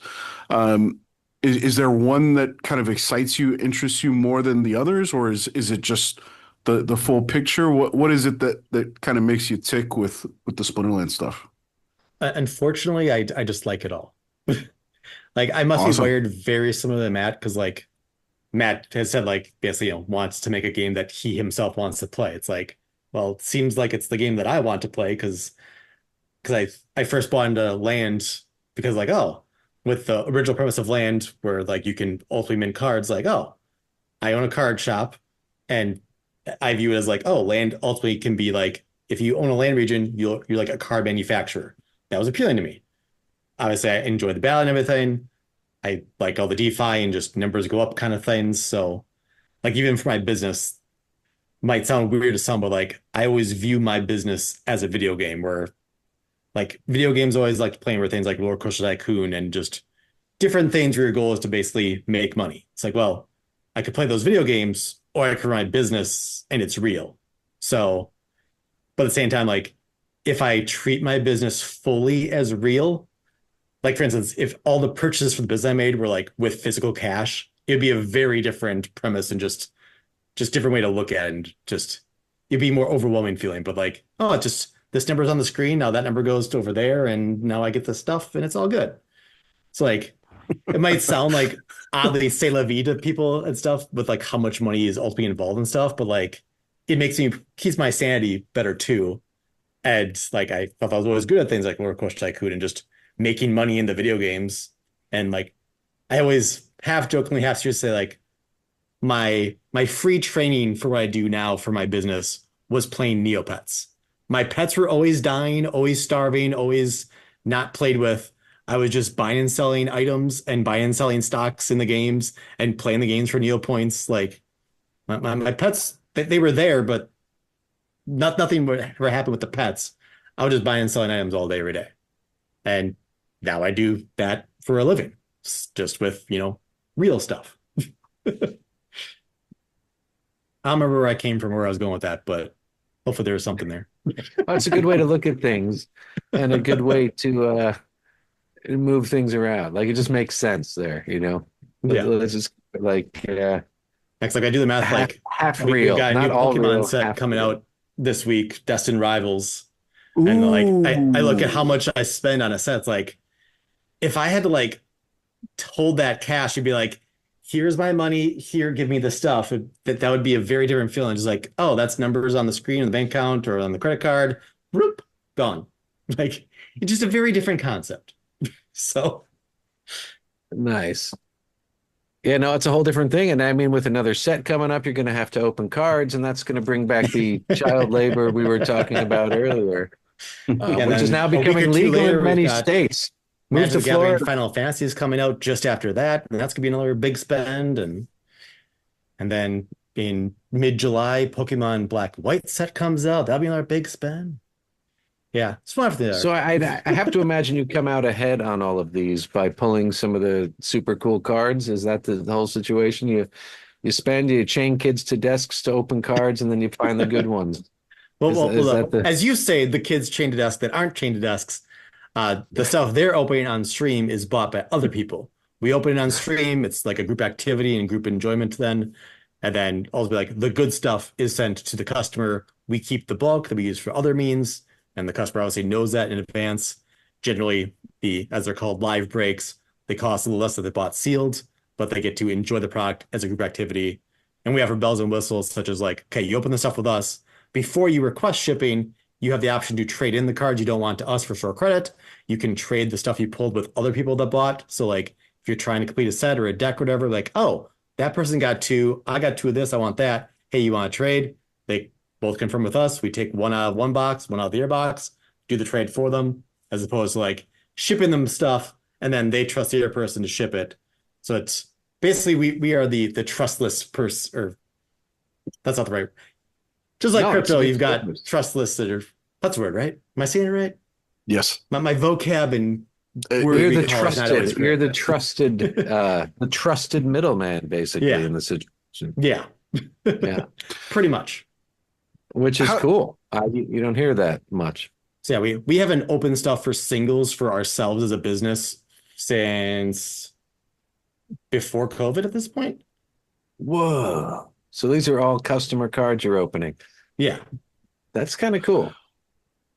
Is there one that kind of excites you, interests you more than the others, or is it just the full picture? What is it that kind of makes you tick with the Splinterlands stuff? Unfortunately, I just like it all. Like I must be wired very similar to Matt, because like Matt has said, like basically wants to make a game that he himself wants to play. It's like, well, it seems like it's the game that I want to play because I first bought into land because like, oh, with the original premise of land where like you can ultimately mint cards, like, oh, I own a card shop, and I view it as like, oh, land ultimately can be like, if you own a land region, you're like a card manufacturer. That was appealing to me. Obviously, I enjoy the ballot and everything. I like all the DeFi and just numbers go up kind of things. So like even for my business, might sound weird to some, but like I always view my business as a video game, where like video games always like playing with things like Roller Coaster Tycoon and just different things where your goal is to basically make money. It's like, well, I could play those video games or I could run my business and it's real. So, but at the same time, like if I treat my business fully as real, like for instance, if all the purchases for the business I made were like with physical cash, it'd be a very different premise and just different way to look at it, and just it'd be more overwhelming feeling. But like, oh, it's just this number's on the screen, now that number goes to over there, and now I get the stuff and it's all good. It's like it might sound like oddly say la vie to people and stuff with like how much money is ultimately involved and stuff, but like it keeps my sanity better too. And like I thought I was always good at things like Roller Coaster Tycoon and just making money in the video games. And like I always half jokingly, half seriously say like my free training for what I do now for my business was playing Neopets. My pets were always dying, always starving, always not played with. I was just buying and selling items and buying and selling stocks in the games and playing the games for Neopoints. Like my pets, they were there, but nothing would ever happen with the pets. I was just buying and selling items all day, every day. And now I do that for a living, just with, real stuff. I don't remember where I came from, where I was going with that, but hopefully there was something there. Oh, it's a good way to look at things and a good way to move things around. Like it just makes sense there, Yeah. It's just like, yeah. Next, like I do the math, like half we've real, got a not new all Pokemon real, set half coming real. out this week, Destined Rivals. And like I look at how much I spend on a set. It's like if I had to like hold that cash, you'd be like, here's my money, here, give me the stuff. That would be a very different feeling. Just like, oh, that's numbers on the screen, on the bank account, or on the credit card. Whoop, gone. Like it's just a very different concept. So Nice. Yeah, no, it's a whole different thing. And I mean, with another set coming up, you're going to have to open cards, and that's going to bring back the child labor we were talking about earlier. And which is then now a week or becoming two legal later, in we've many got states. Move Magic to the Gathering Florida. Final Fantasy is coming out just after that, and that's gonna be another big spend. And then in mid-July, Pokemon Black White set comes out. That'll be another big spend. Yeah, it's fun for So there. I have to imagine you come out ahead on all of these by pulling some of the super cool cards. Is that the whole situation? You chain kids to desks to open cards, and then you find the good ones. Is that Look, the as you say, the kids chained to desks that aren't chained to desks, the stuff they're opening on stream is bought by other people. We open it on stream. It's like a group activity and group enjoyment then. And then also like the good stuff is sent to the customer. We keep the bulk that we use for other means. And the customer obviously knows that in advance. Generally, as they're called, live breaks, they cost a little less than they bought sealed, but they get to enjoy the product as a group activity. And we offer bells and whistles, such as like, okay, you open the stuff with us. Before you request shipping, you have the option to trade in the cards you don't want to us for store credit. You can trade the stuff you pulled with other people that bought. So like if you're trying to complete a set or a deck or whatever, like, oh, that person got two, I got two of this, I want that. Hey, you want to trade? They both confirm with us. We take one out of one box, one out of the other box, do the trade for them, as opposed to like shipping them stuff and then they trust the other person to ship it. So it's basically we are the trustless person, or that's not the right. Just like No, crypto, it's you've got goodness. trustless that are that's the word, right? Am I saying it right? Yes. My vocab and word You're the recall is not always trusted. You're correct. the trusted middleman, basically, Yeah. in the situation. Yeah, Yeah, pretty much. which is How- cool. You don't hear that much. So yeah, we haven't opened stuff for singles for ourselves as a business since before COVID at this point. Whoa! So these are all customer cards you're opening. Yeah. That's kind of cool.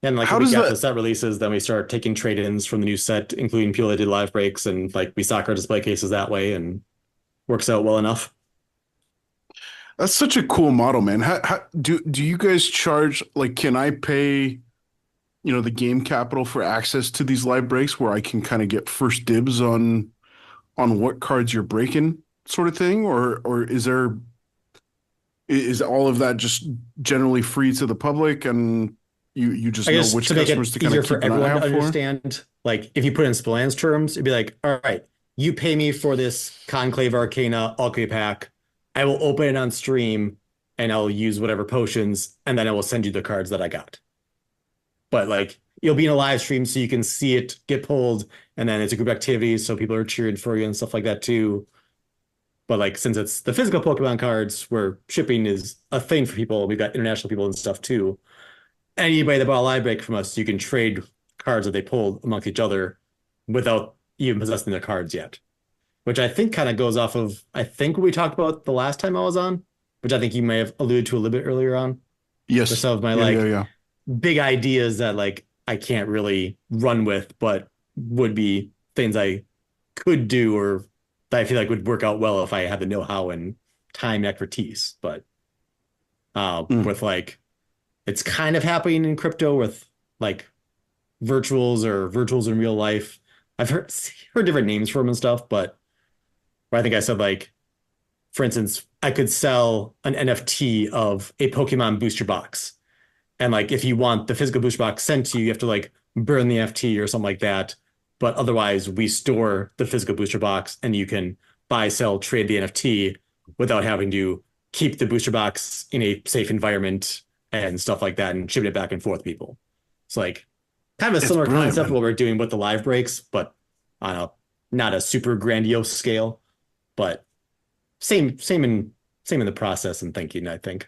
And like How if we does got that- the set releases, then we start taking trade-ins from the new set, including people that did live breaks, and like we stock our display cases that way and works out well enough. That's such a cool model, man. How do you guys charge, like, can I pay, the game capital for access to these live breaks where I can kind of get first dibs on what cards you're breaking sort of thing? Or is all of that just generally free to the public and you just I know guess which to make customers it to kind easier of for keep an eye everyone out to for? understand, like if you put in Splinterlands terms, it'd be like, all right, you pay me for this Conclave Arcana Alchemy pack. I will open it on stream and I'll use whatever potions, and then I will send you the cards that I got. But like you'll be in a live stream so you can see it get pulled, and then it's a group activity, so people are cheering for you and stuff like that too. But like since it's the physical Pokemon cards where shipping is a thing for people, we've got international people and stuff too. Anybody that bought a live break from us, you can trade cards that they pulled amongst each other without even possessing the cards yet. Which I think kind of goes off of, I think what we talked about the last time I was on, which I think you may have alluded to a little bit earlier on. Yes. For some of my Yeah. big ideas that like I can't really run with, but would be things I could do or that I feel like would work out well if I had the know-how and time and expertise. But with like, it's kind of happening in crypto with like virtuals in real life. I've heard different names for them and stuff, but where I think I said like, for instance, I could sell an NFT of a Pokemon booster box. And like if you want the physical booster box sent to you, you have to like burn the NFT or something like that. But otherwise, we store the physical booster box and you can buy, sell, trade the NFT without having to keep the booster box in a safe environment and stuff like that and shipping it back and forth to people. It's like kind of a similar brilliant, concept man. what we're doing with the live breaks, but on a not a super grandiose scale, but same in the process and thinking, I think.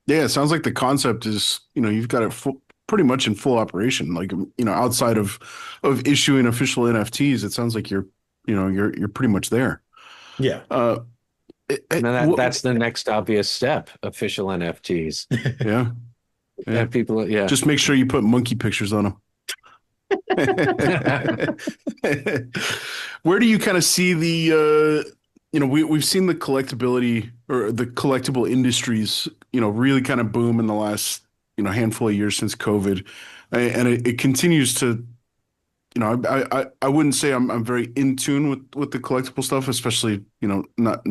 Yeah, it sounds like the concept is, you've got it pretty much in full operation. Like, outside of issuing official NFTs, it sounds like you're pretty much there. Yeah. And then that's the next obvious step: official NFTs. Yeah. Yeah, people. Yeah, Just make sure you put monkey pictures on them. Where do you kind of see the we've seen the collectability or the collectible industries really kind of boom in the last handful of years since COVID, and it continues to. I wouldn't say I'm very in tune with the collectible stuff, especially not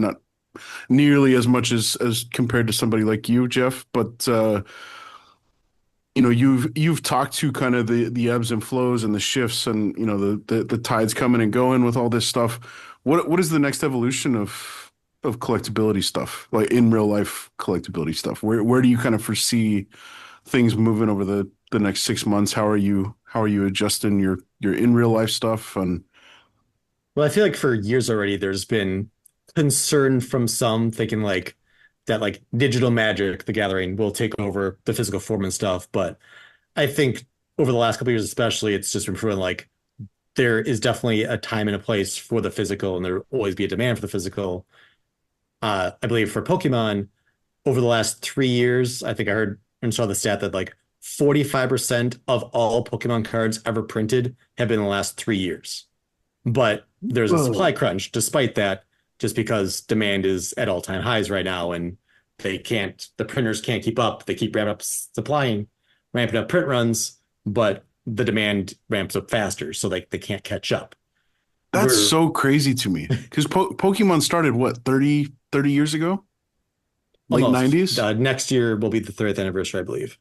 nearly as much as compared to somebody like you, Jeff, but you've talked to kind of the ebbs and flows and the shifts and the tides coming and going with all this stuff. What is the next evolution of collectability stuff, like in real life collectability stuff? Where do you kind of foresee things moving over the next 6 months? How are you adjusting your in real life stuff? And Well, I feel like for years already, there's been concern from some thinking like that, like digital magic, the gathering will take over the physical form and stuff. But I think over the last couple of years, especially, it's just been proven like there is definitely a time and a place for the physical, and there will always be a demand for the physical. I believe for Pokemon, over the last 3 years, I think I heard and saw the stat that like 45% of all Pokemon cards ever printed have been in the last 3 years. But there's a Whoa. supply crunch despite that, just because demand is at all-time highs right now, and the printers can't keep up. They keep ramping up print runs, but the demand ramps up faster, so they can't catch up. that's We're so crazy to me because Pokemon started what 30 years ago, late almost 90s. next year will be the 30th anniversary, I believe.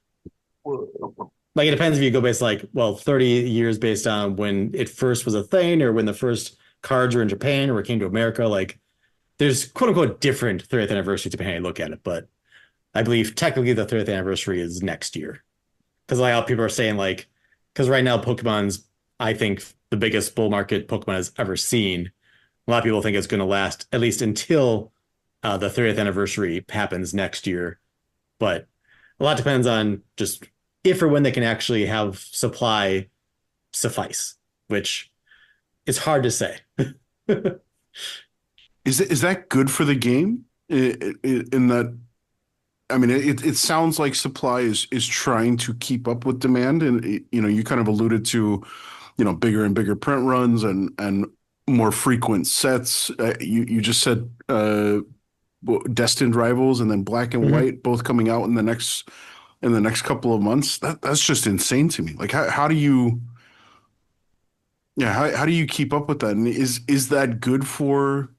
Like it depends if you go based like, well, 30 years based on when it first was a thing or when the first cards were in Japan or it came to America. Like there's quote unquote different 30th anniversary depending how you look at it. But I believe technically the 30th anniversary is next year. Because like how people are saying like, because right now Pokemon's, I think, the biggest bull market Pokemon has ever seen. A lot of people think it's going to last at least until the 30th anniversary happens next year. But a lot depends on just if or when they can actually have supply suffice, which is hard to say. Is that good for the game? In that, I mean, it sounds like supply is trying to keep up with demand, and you kind of alluded to, bigger and bigger print runs and more frequent sets. You just said Destined Rivals and then Black and White both coming out in the next couple of months. That's just insane to me. Like how do you how do you keep up with that? And is that good for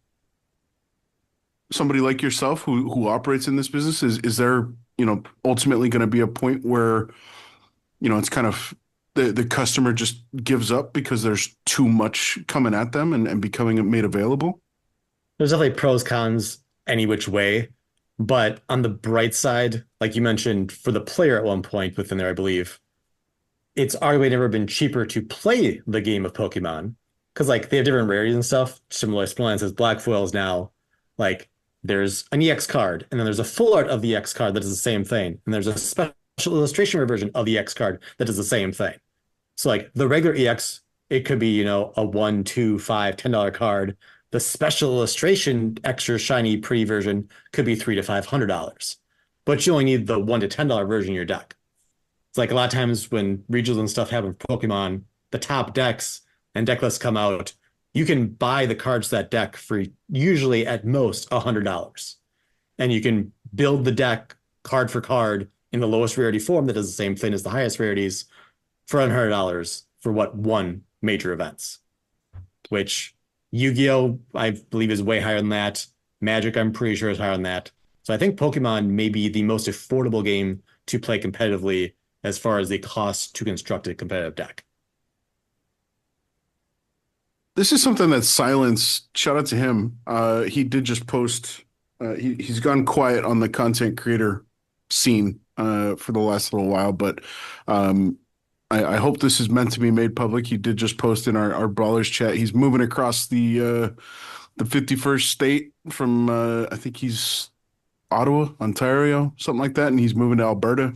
somebody like yourself who operates in this business? Is there, ultimately going to be a point where, it's kind of the customer just gives up because there's too much coming at them and becoming made available? There's definitely pros, cons, any which way. But on the bright side, like you mentioned, for the player at one point within there, I believe, it's arguably never been cheaper to play the game of Pokemon. Because like they have different rarities and stuff. Similar to Splinterlands has black foils now. Like there's an EX card, and then there's a full art of the EX card that does the same thing. And there's a special illustration version of the EX card that does the same thing. So like the regular EX, it could be, a $1, $2, $5, $10 card. The special illustration extra shiny pretty version could be $300 to $500. But you only need the $1 to $10 version of your deck. It's like a lot of times when regionals and stuff happen for Pokemon, the top decks and deck lists come out, you can buy the cards to that deck for usually at most $100. And you can build the deck card for card in the lowest rarity form that does the same thing as the highest rarities for $100 for one major events, which Yu-Gi-Oh! I believe is way higher than that. Magic, I'm pretty sure is higher than that. So I think Pokemon may be the most affordable game to play competitively as far as the cost to construct a competitive deck. This is something that Silence, shout out to him. He did just post. He's gone quiet on the content creator scene for the last little while, but I hope this is meant to be made public. He did just post in our Brawlers chat. He's moving across the 51st state from I think he's Ottawa, Ontario, something like that, and he's moving to Alberta.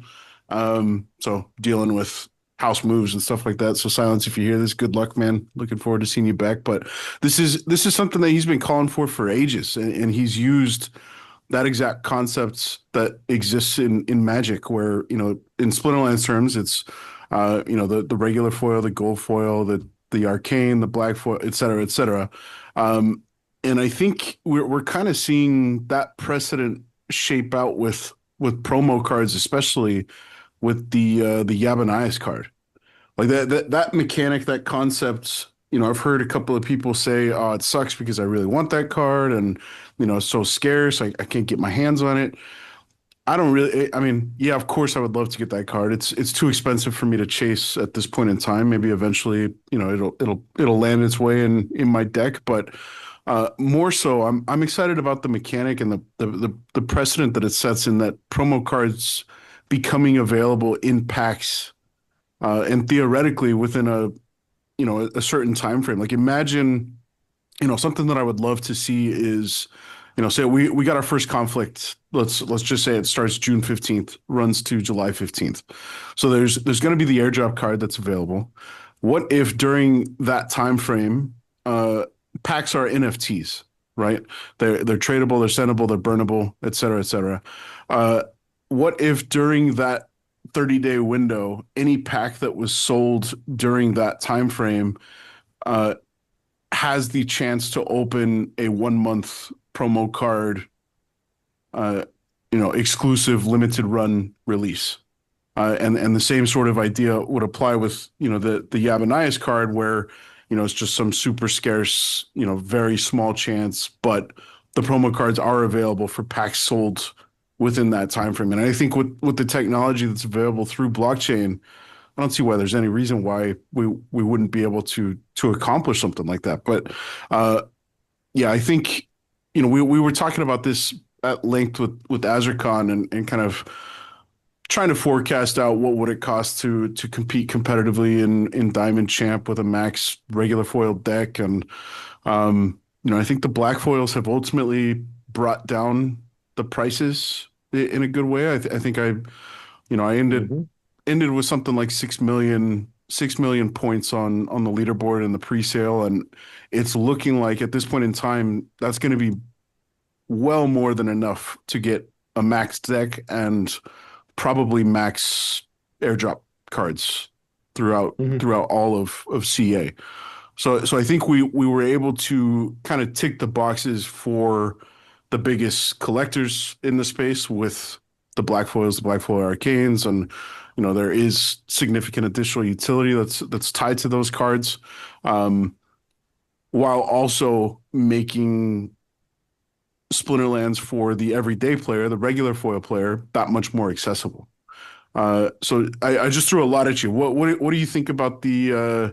So dealing with house moves and stuff like that. So Silence, if you hear this, good luck, man. Looking forward to seeing you back. But this is something that he's been calling for ages, and he's used that exact concepts that exists in Magic, where in Splinterlands terms, it's the regular foil, the gold foil, the arcane, the black foil, et cetera, et cetera. And I think we're kind of seeing that precedent shape out with promo cards, especially with the Yabanias card. Like that mechanic, that concept, I've heard a couple of people say, oh, it sucks because I really want that card and, it's so scarce. I can't get my hands on it. I don't really. I mean, yeah, of course, I would love to get that card. It's too expensive for me to chase at this point in time. Maybe eventually, it'll land its way in my deck, but more so, I'm excited about the mechanic and the precedent that it sets in that promo cards becoming available in packs, and theoretically within a certain time frame. Like imagine, something that I would love to see is, say we got our first conflict. Let's just say it starts June 15th, runs to July 15th. So there's going to be the airdrop card that's available. What if during that time frame, packs are NFTs, right? They're tradable, they're sendable, they're burnable, et cetera, et cetera. What if during that 30-day window, any pack that was sold during that time frame has the chance to open a 1 month promo card, exclusive limited run release. And the same sort of idea would apply with, the Yabanias card where, it's just some super scarce, very small chance, but the promo cards are available for packs sold within that time frame. And I think with the technology that's available through blockchain, I don't see why there's any reason why we wouldn't be able to accomplish something like that. But yeah, I think we were talking about this at length with Azurcon and kind of trying to forecast out what would it cost to compete competitively in Diamond Champ with a max regular foil deck. And I think the black foils have ultimately brought down the prices in a good way. I think I ended with something like 6 million points on the leaderboard in the pre-sale, and it's looking like at this point in time that's going to be well more than enough to get a max deck and probably max airdrop cards throughout all of CA. So I think we were able to kind of tick the boxes for the biggest collectors in the space with the black foils, the black foil arcanes, and there is significant additional utility that's tied to those cards, while also making Splinterlands for the everyday player, the regular foil player, that much more accessible. So I just threw a lot at you. What do you think about the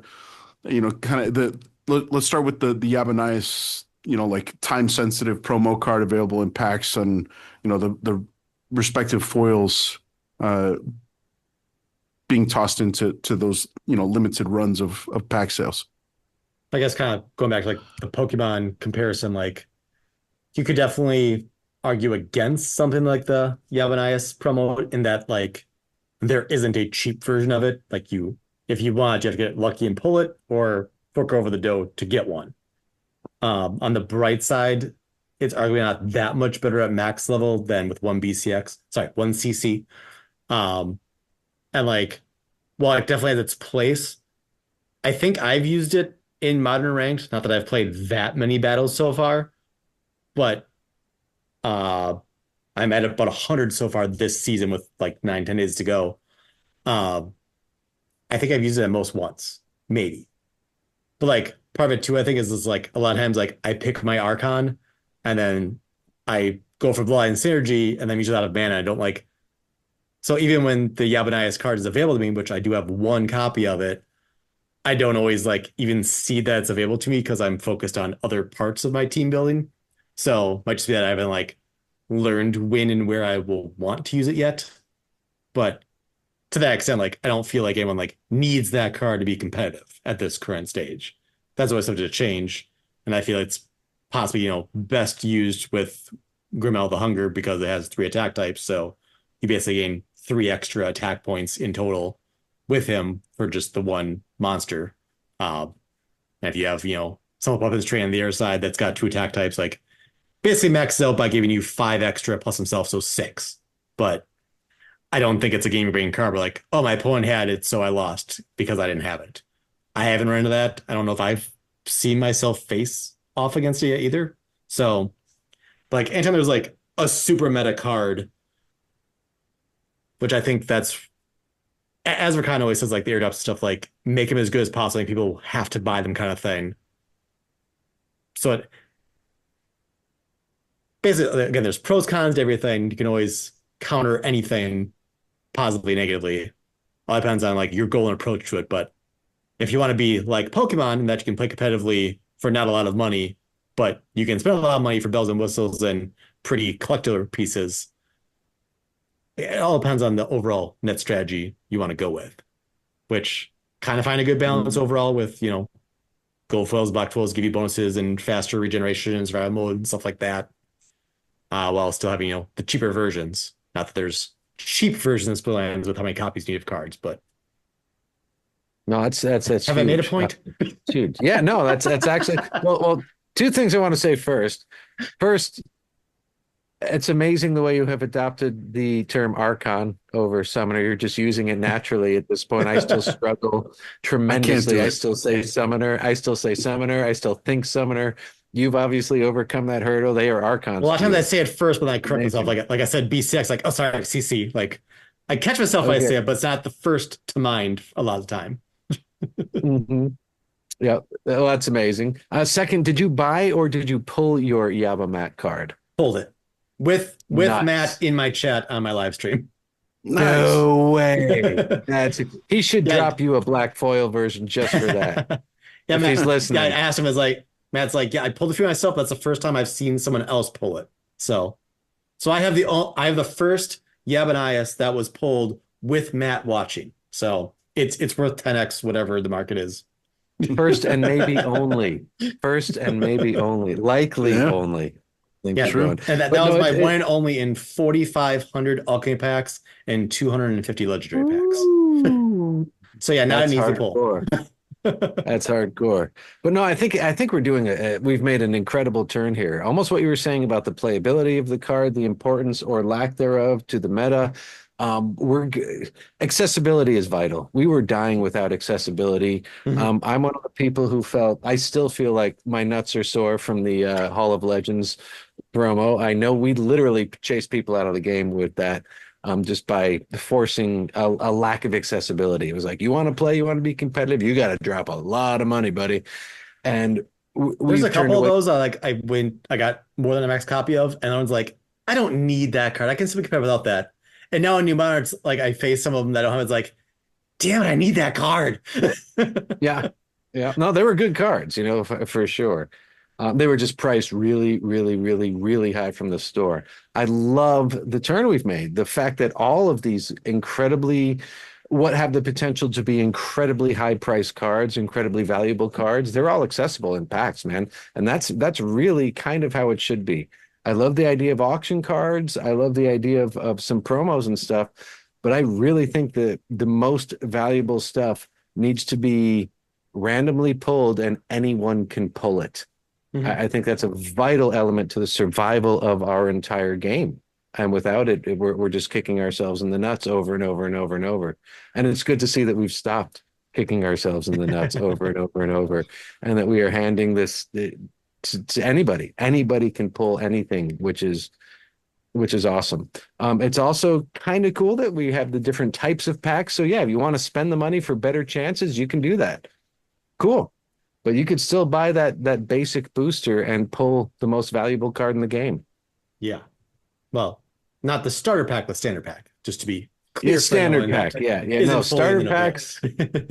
kind of let's start with the Yabanias, like time sensitive promo card available in packs and the respective foils being tossed into those limited runs of pack sales. I guess kind of going back to like the Pokemon comparison, like you could definitely argue against something like the Yabanias promo in that like there isn't a cheap version of it. Like if you want, you have to get lucky and pull it or fork over the dough to get one. On the bright side, it's arguably not that much better at max level than with one CC. And like, while it definitely has its place, I think I've used it in Modern Ranked. Not that I've played that many battles so far, but I'm at about 100 so far this season with like 9-10 days to go. I think I've used it at most once, maybe. But like part of it too, I think is like a lot of times like I pick my Archon and then I go for Bloodline Synergy and then use it out of mana. I don't like. So even when the Yabanias card is available to me, which I do have one copy of it, I don't always like even see that it's available to me because I'm focused on other parts of my team building. So it might just be that I haven't like learned when and where I will want to use it yet. But to that extent, like I don't feel like anyone like needs that card to be competitive at this current stage. That's always subject to change. And I feel it's possibly, best used with Grimel the Hunger because it has 3 attack types. So you basically gain 3 extra attack points in total with him for just the one monster. And if you have, some weapons train on the air side that's got 2 attack types, like basically maxes out by giving you 5 extra plus himself, so 6. But I don't think it's a game of brain card where like, oh, my opponent had it, so I lost because I didn't have it. I haven't run into that. I don't know if I've seen myself face off against it yet either. So, like, anytime there's like a super meta card, which I think that's, as Rakan always says, like the airdrop stuff, like make them as good as possible and people have to buy them kind of thing. So basically, again, there's pros, cons to everything. You can always counter anything positively, negatively. All depends on like your goal and approach to it. But if you want to be like Pokemon and that you can play competitively for not a lot of money, but you can spend a lot of money for bells and whistles and pretty collectible pieces, it all depends on the overall net strategy you want to go with, which kind of find a good balance overall with, gold foils, black foils give you bonuses and faster regeneration and survival mode and stuff like that, while still having, the cheaper versions. Not that there's cheap versions of Splinterlands with how many copies you need of cards, but No, that's have huge. I made a point? Huge. Yeah, no, that's actually well, two things I want to say first. First, it's amazing the way you have adopted the term Archon over Summoner. You're just using it naturally at this point. I still struggle tremendously. I still say Summoner. I still say Summoner. I still think Summoner. You've obviously overcome that hurdle. They are Archons. Well, a lot of times I say it first, but then I correct myself. Like I said, BCX, like, oh, sorry, CC. Like, I catch myself when I say it, but it's not the first to mind a lot of the time. Mm-hmm. Yeah, well, that's amazing. Second, did you buy or did you pull your Yabba card? Pulled it with Nice. Matt in my chat on my live stream. No way. He should drop you a black foil version just for that. Yeah, if Matt, he's listening. Yeah, I asked him, Matt's like, yeah, I pulled a few myself. That's the first time I've seen someone else pull it. So I have the first Yabanias that was pulled with Matt watching. So it's worth 10x whatever the market is. First and maybe only. First and maybe only. Likely only. Yeah, true. And that was my one and only in 4,500 alchemy packs and 250 legendary packs. So yeah, not an easy pull. That's hardcore. But no, I think we're we've made an incredible turn here. Almost what you were saying about the playability of the card, the importance or lack thereof to the meta. Accessibility is vital. We were dying without accessibility. I'm one of the people who I still feel like my nuts are sore from the Hall of Legends promo. I know we literally chased people out of the game with that. Just by forcing a lack of accessibility. It was like, you want to play, you want to be competitive, you got to drop a lot of money, buddy. And there's a couple of those I got more than a max copy of, and I was like, I don't need that card. I can still be competitive without that. And now in New Monarchs, like I face some of them that I don't have. It's like, damn it, I need that card. Yeah. No, they were good cards, for sure. They were just priced really, really, really, really high from the store. I love the turn we've made. The fact that all of these what have the potential to be incredibly high priced cards, incredibly valuable cards, they're all accessible in packs, man. And that's really kind of how it should be. I love the idea of auction cards. I love the idea of some promos and stuff. But I really think that the most valuable stuff needs to be randomly pulled and anyone can pull it. I think that's a vital element to the survival of our entire game. And without it, we're just kicking ourselves in the nuts over and over and over and over. And it's good to see that we've stopped kicking ourselves in the nuts over and over and over, and that we are handing this to anybody. Anybody can pull anything, which is awesome. It's also kind of cool that we have the different types of packs. So yeah, if you want to spend the money for better chances, you can do that. Cool. But you could still buy that basic booster and pull the most valuable card in the game. Yeah. Well, not the starter pack, the standard pack, just to be clear. Standard pack. Yeah. No, starter packs.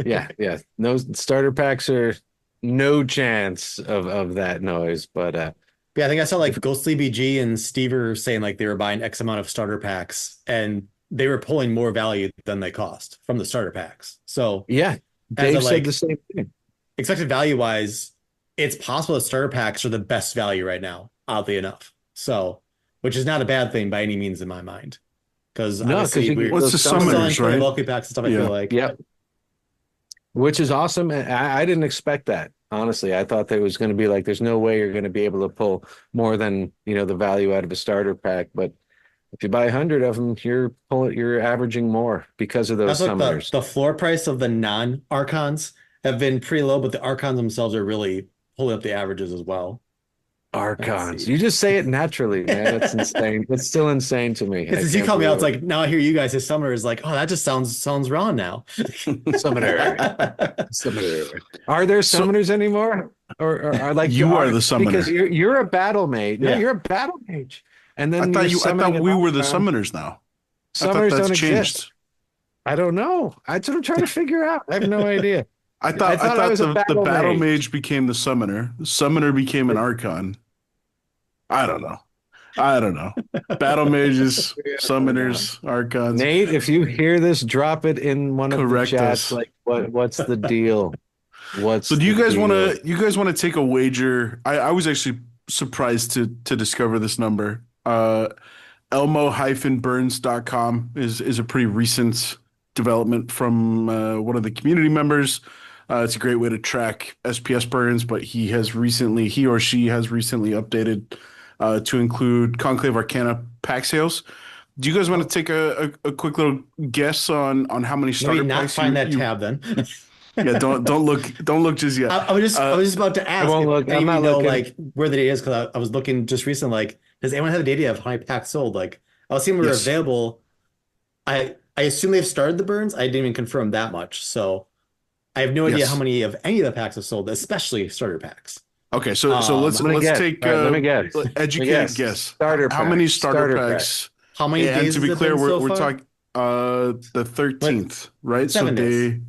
Yeah. No, starter packs are no chance of that noise. But yeah, I think I saw like Ghostly BG and Steve were saying like they were buying X amount of starter packs and they were pulling more value than they cost from the starter packs. So yeah, Dave said the same thing. Expected value wise, it's possible that starter packs are the best value right now, oddly enough. So, which is not a bad thing by any means in my mind. Because obviously what's the summoners, right? Local packs and stuff, I feel like. Yep. Which is awesome. And I didn't expect that. Honestly, I thought there was going to be like, there's no way you're going to be able to pull more than, the value out of a starter pack. But if you buy 100 of them, you're averaging more because of those summoners. The floor price of the non-Archons have been pretty low, but the Archons themselves are really pulling up the averages as well. Archons. You just say it naturally, man. That's insane. It's still insane to me. As you call me out, it's like, now I hear you guys as summoner is like, oh, that just sounds wrong now. Summoner. Are there summoners anymore? Or are like you are the summoner? Because you're a battle mage. No, you're a battle mage. And then I thought we were the summoners now. I thought Summoners that's don't changed. exist. I don't know. That's what I'm trying to figure out. I have no idea. I thought I was a the battle mage. mage became the summoner. The summoner became an archon. I don't know. I don't know. Battle mages, summoners, archons. Nate, if you hear this, drop it in one of the Correct chats. us. Like, what's the deal? What's So do you the guys want deal? to take a wager? I was actually surprised to discover this number. Elmo-burns.com is a pretty recent development from one of the community members. It's a great way to track SPS burns, but he or she has recently updated to include Conclave Arcana pack sales. Do you guys want to take a quick little guess on how many starter Maybe not packs find that tab then. Yeah, don't look just yet. I was just about to ask. won't look. If any I'm of you not know looking. like where the data is, because I was looking just recently. Like, does anyone have a data of how many packs sold? Like, I was seeing we were Yes. available. I assume they've started the burns. I didn't even confirm that much, so I have no idea Yes. how many of any of the packs have sold, especially starter packs. Okay, so I'm let's gonna guess. take All right, let me guess. educated guess. Starter How many packs. starter Starter packs? How many And days to has be it clear, been so we're far? talking the 13th, right? 7 days.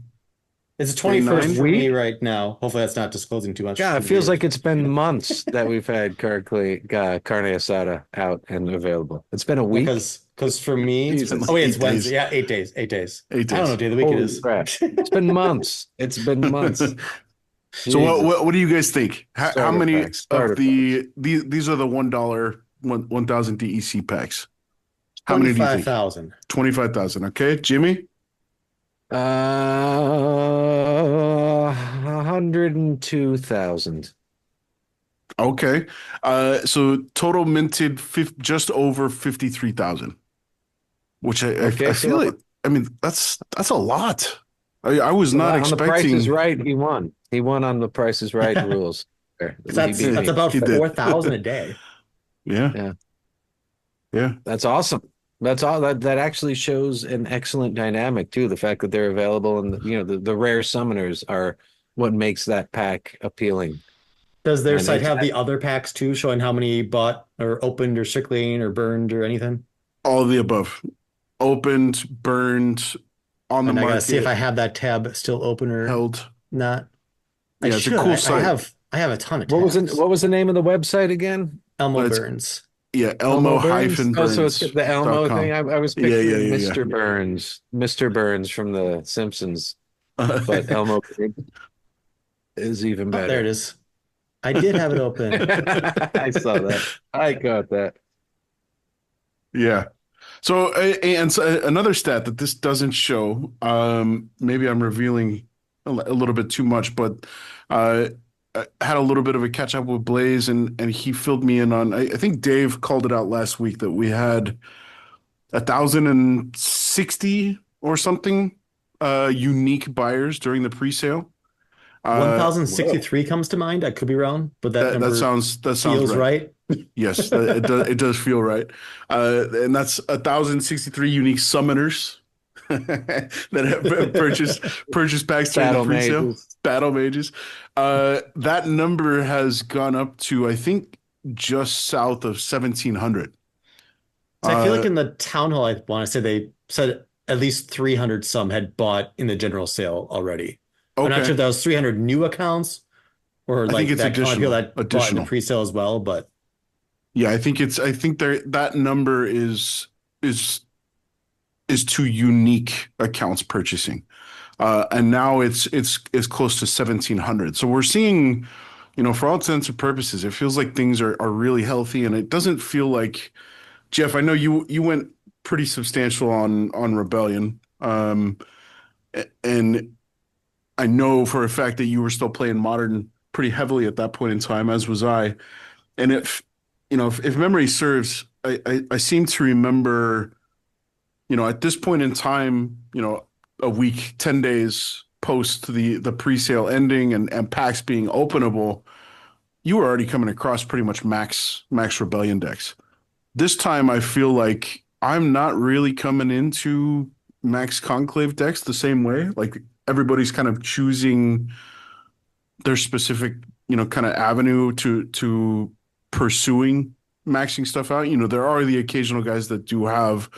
It's the 21st Day for 9? me right now. Hopefully that's not disclosing too much. Yeah, it feels like it's been months that we've had carne asada out and available. It's been a week. Because for me, Jesus. oh wait, it's 8 days. Wednesday. Yeah, 8 days. 8 days. 8 days. I don't know what day of the week it Holy is. crap. It's been months. It's been months. So what do you guys think? How Starter many packs, starter of these are the $1 1,000 DEC packs? How many do you think? 25,000. 25,000. Okay, Jimmy. 102,000. Okay. So total minted just over 53,000, which I Okay, feel so- like, I mean, that's a lot. I was not On the Price is expecting. Right, he won. He won on the Price is Right rules. That's He beat me. about He did. 4,000 a day. Yeah. That's awesome. That's all that actually shows an excellent dynamic too. The fact that they're available and the rare summoners are what makes that pack appealing. Does their And site it's- have the other packs too, showing how many bought or opened or circulating or burned or anything? All of the above. Opened, burned, on the And I gotta market, see if I have that tab still open or held. not. I Yeah, it's a should. cool I site. have a ton of What was tabs. what was the name of the website again? Elmo It's- Burns. Yeah, Elmo-Burns. Oh, so it's the Elmo thing. I was Yeah, picturing yeah. Mr. Burns, Mr. Burns from The Simpsons, but Elmo is even Oh, better. there it is. I did have it open. I saw that. I got that. Yeah. So, another stat that this doesn't show, maybe I'm revealing a little bit too much, but I had a little bit of a catch up with Blaze, and he filled me in on. I think Dave called it out last week that we had 1,060 or something unique buyers during the pre-sale. 1,063 comes to mind. I could be wrong, but that number sounds feels right. Yes, it does feel right. And that's 1,063 unique summoners that have purchased packs during the pre-sale. Battle mages. That number has gone up to, I think, just south of 1,700. So I feel like in the town hall, I want to say they said at least 300 some had bought in the general sale already. I'm not sure if that was 300 new accounts or I like think it's that kind of people that bought in additional. the pre-sale as well, but Yeah, I think that number is to unique accounts purchasing. And now it's close to 1,700. So we're seeing, for all intents and purposes, it feels like things are really healthy, and it doesn't feel like, Jeff, I know you went pretty substantial on Rebellion. And I know for a fact that you were still playing Modern pretty heavily at that point in time, as was I. And if memory serves, I seem to remember, at this point in time, a week, 10 days post the pre-sale ending and packs being openable, you were already coming across pretty much max Rebellion decks. This time I feel like I'm not really coming into max Conclave decks the same way. Like everybody's kind of choosing their specific, kind of avenue to pursuing maxing stuff out. There are the occasional guys that do have,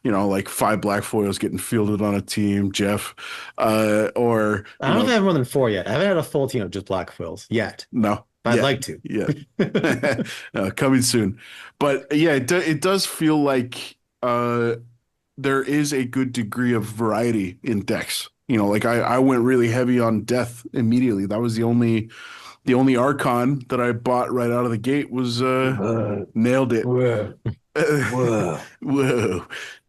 like 5 black foils getting fielded on a team, Jeff, or I don't know if I have more than 4 yet. I haven't had a full team of just black foils yet, no, but I'd yeah, like to. yeah, coming soon. But yeah, it does feel like there is a good degree of variety in decks. Like I went really heavy on death immediately. That was the only Archon that I bought right out of the gate was nailed it. Whoa. Whoa. Whoa.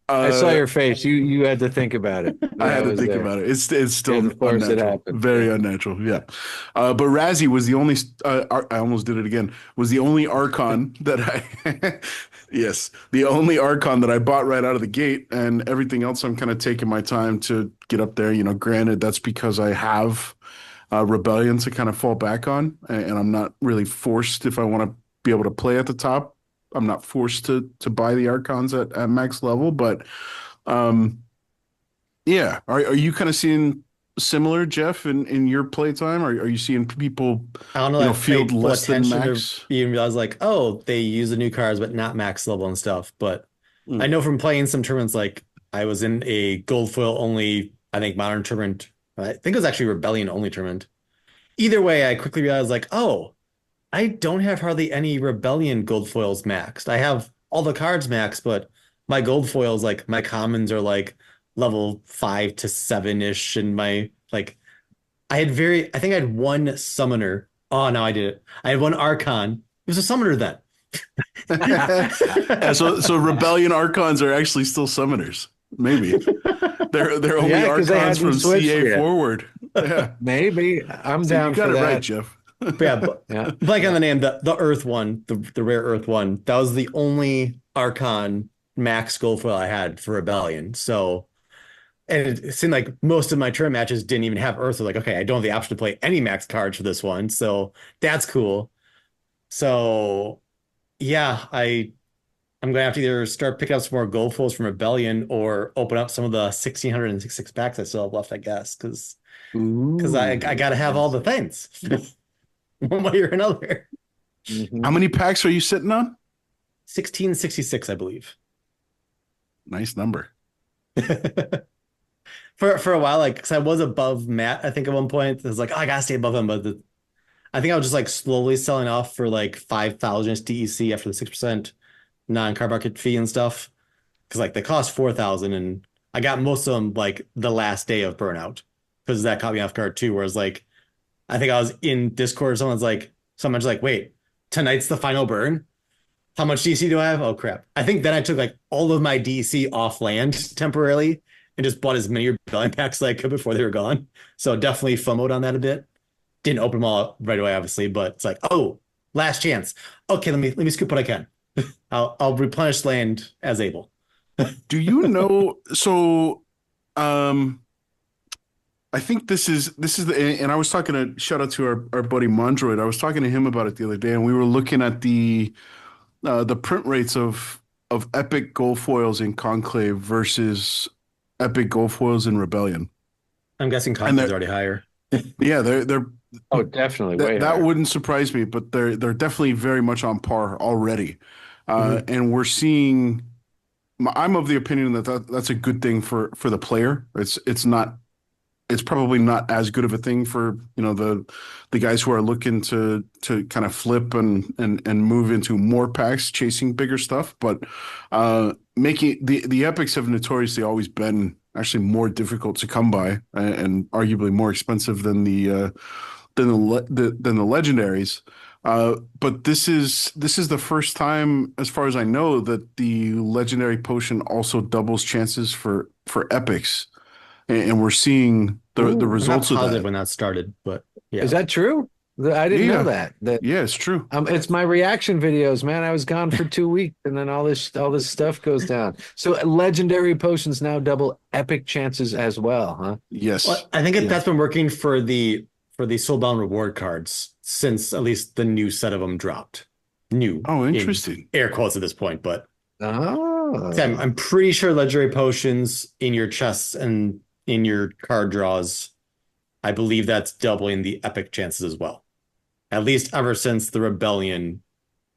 I saw your face. You had to think about it. I had Yeah, to think there. about it. It's still Yeah, of course it unnatural, happened. very Yeah. unnatural. Yeah, but Razzie was the only. I almost did it again. Was the only Archon that I. Yes, the only Archon that I bought right out of the gate, and everything else I'm kind of taking my time to get up there. Granted, that's because I have Rebellion to kind of fall back on, and I'm not really forced if I want to be able to play at the top. I'm not forced to buy the Archons at max level, but. Yeah. Are you kind of seeing similar, Jeff, in your playtime? Are you seeing people, I don't know. I've field paid full less than attention max? to even realize like, oh, they use the new cards, but not max level and stuff. But I Mm. know from playing some tournaments, like I was in a gold foil only, I think modern tournament. I think it was actually Rebellion only tournament. Either way, I quickly realized like, oh, I don't have hardly any Rebellion gold foils maxed. I have all the cards maxed, but my gold foils, like my commons are like level 5 to 7-ish, and my like I think I had one summoner. Oh no, I did it. I had one Archon. It was a summoner then. Yeah, so Rebellion Archons are actually still summoners. Maybe they're only Yeah, 'cause they Archons hadn't from switched CA yet. forward. Yeah, Maybe I'm so down you got for it that. right, Jeff. But yeah, Yeah. blank on the name, the Earth one, the rare Earth one. That was the only Archon max gold foil I had for Rebellion. So, and it seemed like most of my turn matches didn't even have Earth. So like, okay, I don't have the option to play any max cards for this one. So that's cool. So yeah, I'm gonna have to either start picking up some more gold foils from Rebellion or open up some of the 1666 packs I still have left, I guess, because I gotta have all the things one way or another. How many packs are you sitting on? 1666, I believe. Nice number. For a while, like, because I was above Matt, I think at one point, I was like, oh, I gotta stay above him, but I think I was just like slowly selling off for like 5,000 DEC after the 6% non-card market fee and stuff, because like they cost 4,000, and I got most of them like the last day of burnout, because that caught me off guard too. Whereas like I think I was in Discord, someone's like, wait, tonight's the final burn. How much DC do I have? Oh crap. I think then I took like all of my DC off land temporarily and just bought as many rebellion packs as I could before they were gone. So definitely FOMO'd on that a bit. Didn't open them all up right away, obviously, but it's like, oh, last chance. Okay, let me scoop what I can. I'll replenish land as able. Do you know? So, I think this is and I was talking to shout out to our buddy Mondroid. I was talking to him about it the other day, and we were looking at the print rates of epic gold foils in Conclave versus epic gold foils in Rebellion. I'm guessing Conclave's already higher. Yeah, they're Oh, definitely. Way that higher. wouldn't surprise me, but they're definitely very much on par already. And we're seeing. I'm of the opinion that's a good thing for the player. It's probably not as good of a thing for the guys who are looking to kind of flip and move into more packs, chasing bigger stuff. But making the epics have notoriously always been actually more difficult to come by and arguably more expensive than the legendaries. But this is the first time, as far as I know, that the legendary potion also doubles chances for epics, and we're seeing the I'm not results of positive that. when that started, but yeah. Is that true? I didn't Yeah. know that. Yeah, it's true. It's my reaction videos, man. I was gone for 2 weeks, and then all this stuff goes down. So legendary potions now double epic chances as well, huh? Yes. Well, I think that's been working for the soulbound reward cards since at least the new set of them dropped. New. Oh, in interesting. air quotes at this point, but Oh, I'm pretty sure legendary potions in your chests and in your card draws, I believe that's doubling the epic chances as well. At least ever since the Rebellion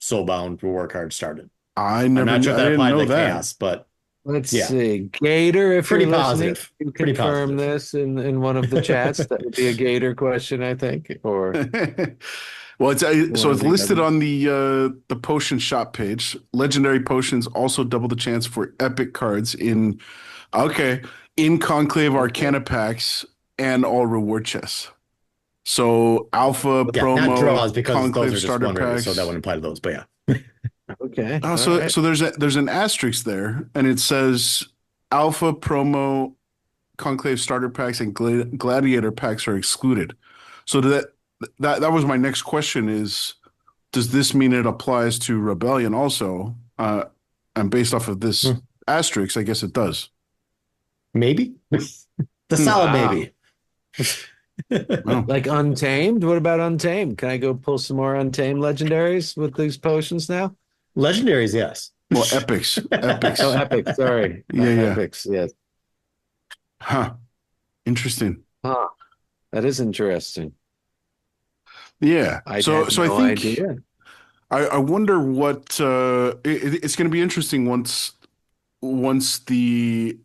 soulbound reward card started. I I'm not sure if that didn't applied know to that. Chaos, but Let's Yeah. see. Gator, if Pretty you're listening, positive. you Pretty confirm positive. this in one of the chats. That would be a Gator question, I think, or Well, one so of it's the listed others. on the potion shop page. Legendary potions also double the chance for epic cards in Conclave Okay. Arcana packs and all reward chests. So Alpha, Yeah, not Promo, draws because those Conclave are just starter one rarity, so that packs. wouldn't apply to those. But yeah. Okay. All So right. so there's an asterisk there, and it says Alpha, Promo, Conclave starter packs, and Gladiator packs are excluded. So that was my next question: is does this mean it applies to Rebellion also? And based off of this Hmm. asterisk, I guess it does. Maybe. The Hmm. solid Wow. maybe. Wow. Like Untamed? What about Untamed? Can I go pull some more Untamed legendaries with these potions now? Legendaries, yes. Well, epics, Oh, epics. epics. Sorry. Yeah. Epics. Yes. Huh. Interesting. Huh. That is interesting. Yeah. I So had so I no think idea. I wonder what it's going to be interesting once the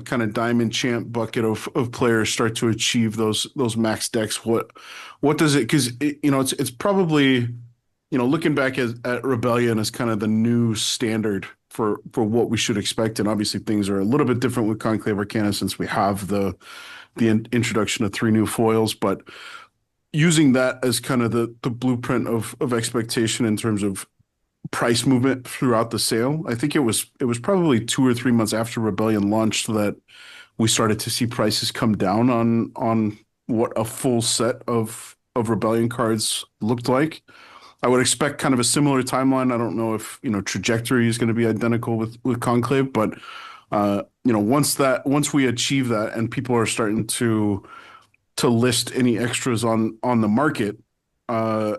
kind of diamond champ bucket of players start to achieve those max decks. What does it? Because it's probably looking back at Rebellion as kind of the new standard for what we should expect, and obviously things are a little bit different with Conclave Arcana since we have the introduction of 3 new foils, but using that as kind of the blueprint of expectation in terms of price movement throughout the sale. I think it was probably 2 or 3 months after Rebellion launched that we started to see prices come down on what a full set of Rebellion cards looked like. I would expect kind of a similar timeline. I don't know if trajectory is going to be identical with Conclave, but once we achieve that and people are starting to list any extras on the market, I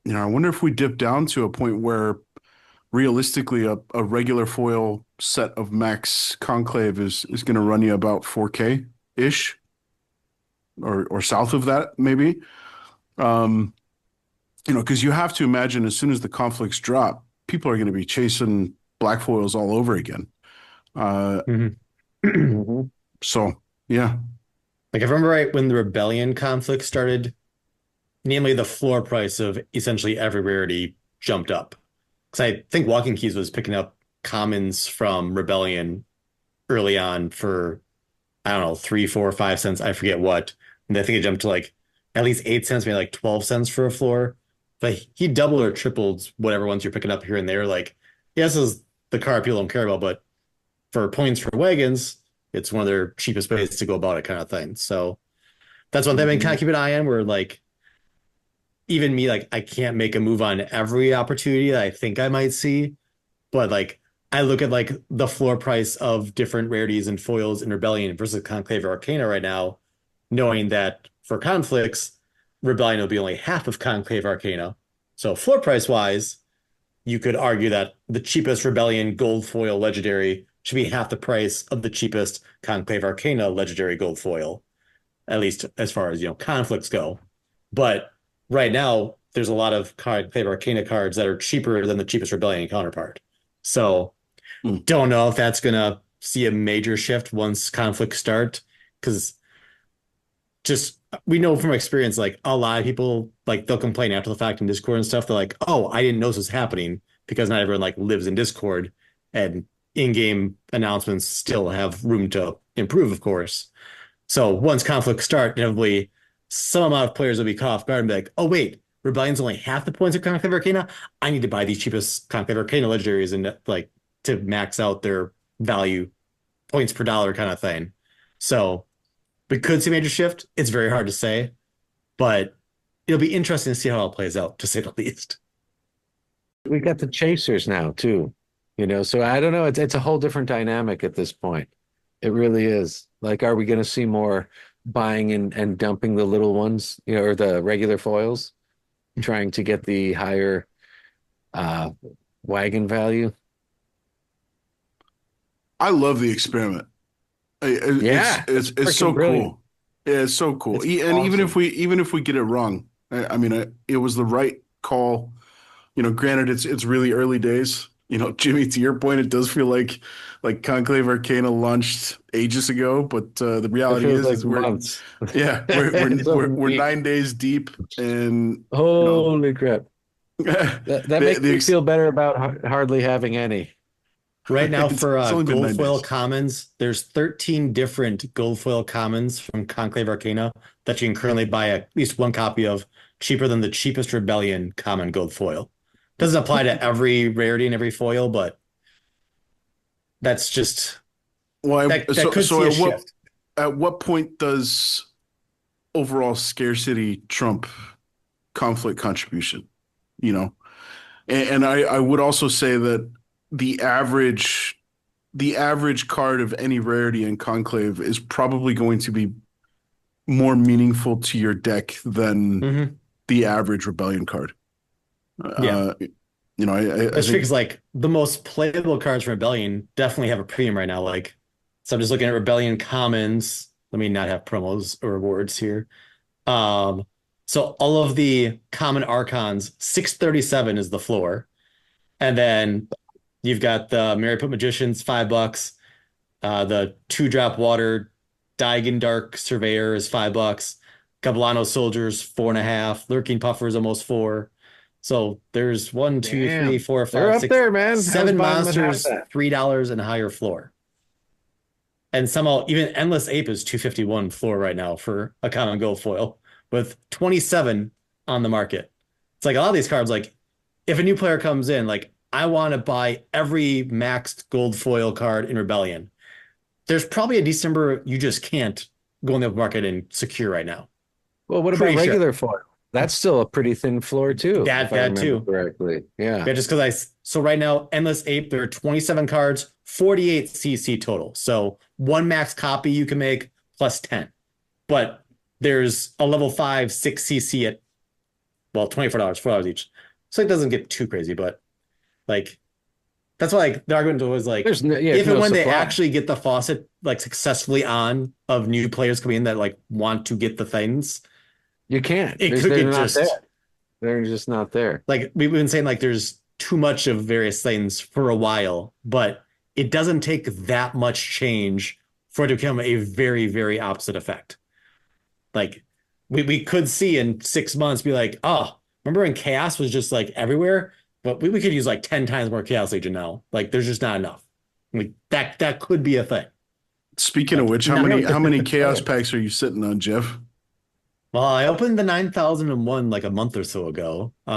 wonder if we dip down to a point where realistically a regular foil set of max Conclave is going to run you about 4K ish or south of that maybe. Um, because you have to imagine as soon as the conflicts drop, people are going to be chasing black foils all over again. Mhm. Mhm. So yeah. Like, if I remember right, when the Rebellion conflict started, namely the floor price of essentially every rarity jumped up. Because I think Walking Keys was picking up commons from Rebellion early on for, I don't know, 3, 4, 5 cents. I forget what. And I think it jumped to like at least 8 cents, maybe like 12 cents for a floor. But he doubled or tripled whatever ones you're picking up here and there. Like, yes, this is the car people don't care about, but for points for wagons, it's one of their cheapest ways to go about it, kind of thing. So that's one thing I've been kind of keep an eye on, where like even me, like I can't make a move on every opportunity that I think I might see, but like I look at like the floor price of different rarities and foils in Rebellion versus Conclave or Arcana right now, knowing that for conflicts, Rebellion will be only half of Conclave Arcana. So floor price wise, you could argue that the cheapest Rebellion gold foil legendary should be half the price of the cheapest Conclave Arcana legendary gold foil, at least as far as conflicts go. But right now, there's a lot of Conclave Arcana cards that are cheaper than the cheapest Rebellion counterpart. So Mm. don't know if that's gonna see a major shift once conflicts start, because just we know from experience, like a lot of people, like they'll complain after the fact in Discord and stuff. They're like, "Oh, I didn't know this was happening," because not everyone like lives in Discord, and in-game announcements still have room to improve, of course. So once conflicts start, inevitably some amount of players will be caught off guard and be like, "Oh wait, Rebellion's only half the points of Conclave Arcana. I need to buy these cheapest Conclave Arcana legendaries and like to max out their value, points per dollar kind of thing." So we could see a major shift. It's very hard to say, but it'll be interesting to see how it plays out, to say the least. We got the chasers now too, so I don't know. It's a whole different dynamic at this point. It really is. Like, are we going to see more buying and dumping the little ones, or the regular foils, trying to get the higher uh wagon value? I love the experiment. It's Yeah, it's it's it's so freaking brilliant. cool. Yeah, it's so cool. It's And awesome. even if we get it wrong, I mean, it was the right call. Granted, it's really early days. Jimmy, to your point, it does feel like Conclave Arcana launched ages ago, but the It reality feels is, like is we're months. yeah It's a we're week. 9 days deep, and Holy crap. That the, makes the me ex- feel better about hardly having any. Right now for it's only been gold 9 foil days. commons, there's 13 different gold foil commons from Conclave Arcana that you can currently buy at least one copy of, cheaper than the cheapest Rebellion common gold foil. Doesn't apply to every rarity and every foil, but that's just Well, that could see a shift. at what point does overall scarcity trump conflict contribution? You know, and I would also say that the average the average card of any rarity in Conclave is probably going to be more meaningful to your deck than Mhm. the average Rebellion card. Yeah. I That's think because like the most playable cards from Rebellion definitely have a premium right now. Like, so I'm just looking at Rebellion commons. Let me not have promos or rewards here. Um, so all of the common Archons, 637 is the floor. And then you've got the Mary Put Magicians, $5. The 2-drop water Daigen Dark Surveyor is $5. Gablano Soldiers, 4.5. Lurking Puffer is almost 4. So there's one, two, three, Damn. four, They're five, up six, there, man. I was seven buying them at half monsters, that. $3 and higher floor. And somehow even Endless Ape is 251 floor right now for a common gold foil with 27 on the market. It's like a lot of these cards, like if a new player comes in, like I want to buy every maxed gold foil card in Rebellion. There's probably a December you just can't go in the open market and secure right now. Well, what about Pretty sure. regular foil? That's still a pretty thin floor too, if I That remember too. correctly. Yeah. Yeah, just because so right now, Endless Ape, there are 27 cards, 48 CC total. So one max copy you can make plus 10. But there's a level 5, 6 CC at, well, $24, $4 each. So it doesn't get too crazy, but like, that's why like the argument was like, There's no, if and no when they supply. actually get the faucet like successfully on of new players coming in that like want to get the things, You can't. it There's- could they're get not just there. They're just not there. like we've been saying like there's too much of various things for a while, but it doesn't take that much change for it to become a very, very opposite effect. Like we could see in 6 months be like, oh, remember when chaos was just like everywhere? But we could use like 10 times more chaos agent now. Like there's just not enough. Like that could be a thing. speaking of Like, which, not- how many chaos packs are you sitting on, Jeff? Well, I opened the 9,001 like a month or so ago. 4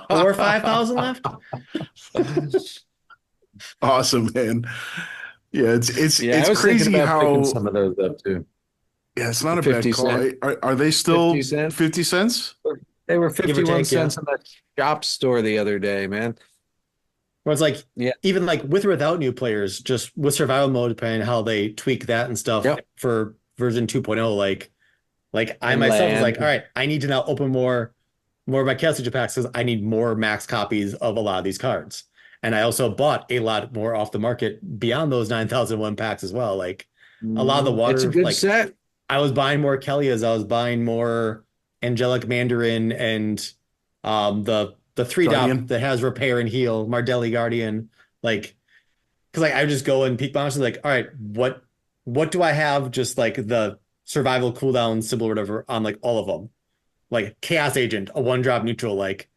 or 5,000 left. Awesome, man. Yeah, it's Yeah, I it's was thinking crazy about picking how some of those up too. yeah, it's not a 50 bad call. cent. Are they still 50 cent? 50 cents? They were Give or 51 take, cents in the shop store the other day, man. Where it's like, Yeah. even like with or without new players, just with survival mode, depending on how they tweak that and stuff Yep. for version 2.0, like I And myself was land. like, all right, I need to now open more of my Chaos Agent packs because I need more max copies of a lot of these cards. And I also bought a lot more off the market beyond those 9,001 packs as well. Like a lot of the water, It's a good like set. I was buying more Kellyas, I was buying more Angelic Mandarin and the 3-drop Guardian. that has repair and heal, Mardelli Guardian, like because like I would just go and peek bounce and like, all right, what do I have just like the survival cooldown symbol or whatever on like all of them? Like Chaos Agent, a 1-drop neutral, like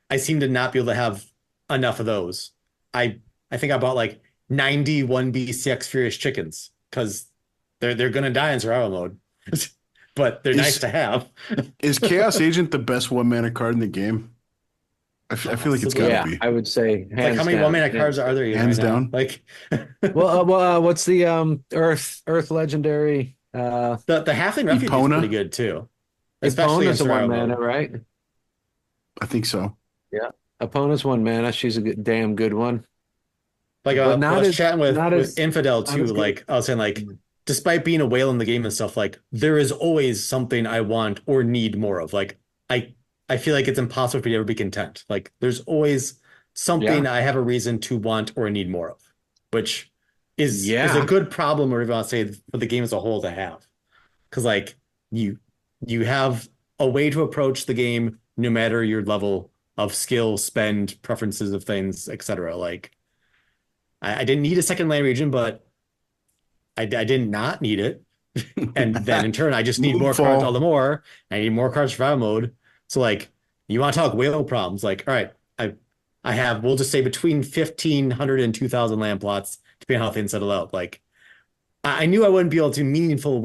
I seem to not be able to have enough of those. I think I bought like 91 BCX Furious Chickens because they're gonna die in survival mode. But they're nice to have. Is Chaos Agent the best 1-mana card in the game? I feel like it's got to Yeah, be. I would say Like how hands many down. 1-mana cards are there even Hands right now? down. Like What's the Earth Legendary? the Halfling Refuge is Epona? pretty good too. Especially in Epona's a survival 1 mana, mode. right? I think so. Epona's 1 mana. She's a damn good one. Like But I not was as- chatting with not as- Infidel not too. as good. Like I was saying, like despite being a whale in the game and stuff, like there is always something I want or need more of. Like I feel like it's impossible for me to ever be content. Like there's always something I have a reason to want or need more of, which is a good problem, or even I'll say for the game as a whole to have. Because like you have a way to approach the game no matter your level of skill, spend, preferences of things, etc. Like I didn't need a second land region, but I did not need it. And then in turn, I just need more cards all the more. I need more cards for survival mode. So like, you want to talk whale problems? Like, all right, I have, we'll just say between 1,500 and 2,000 land plots, depending on how things settle out. Like, I knew I wouldn't be able to meaningfully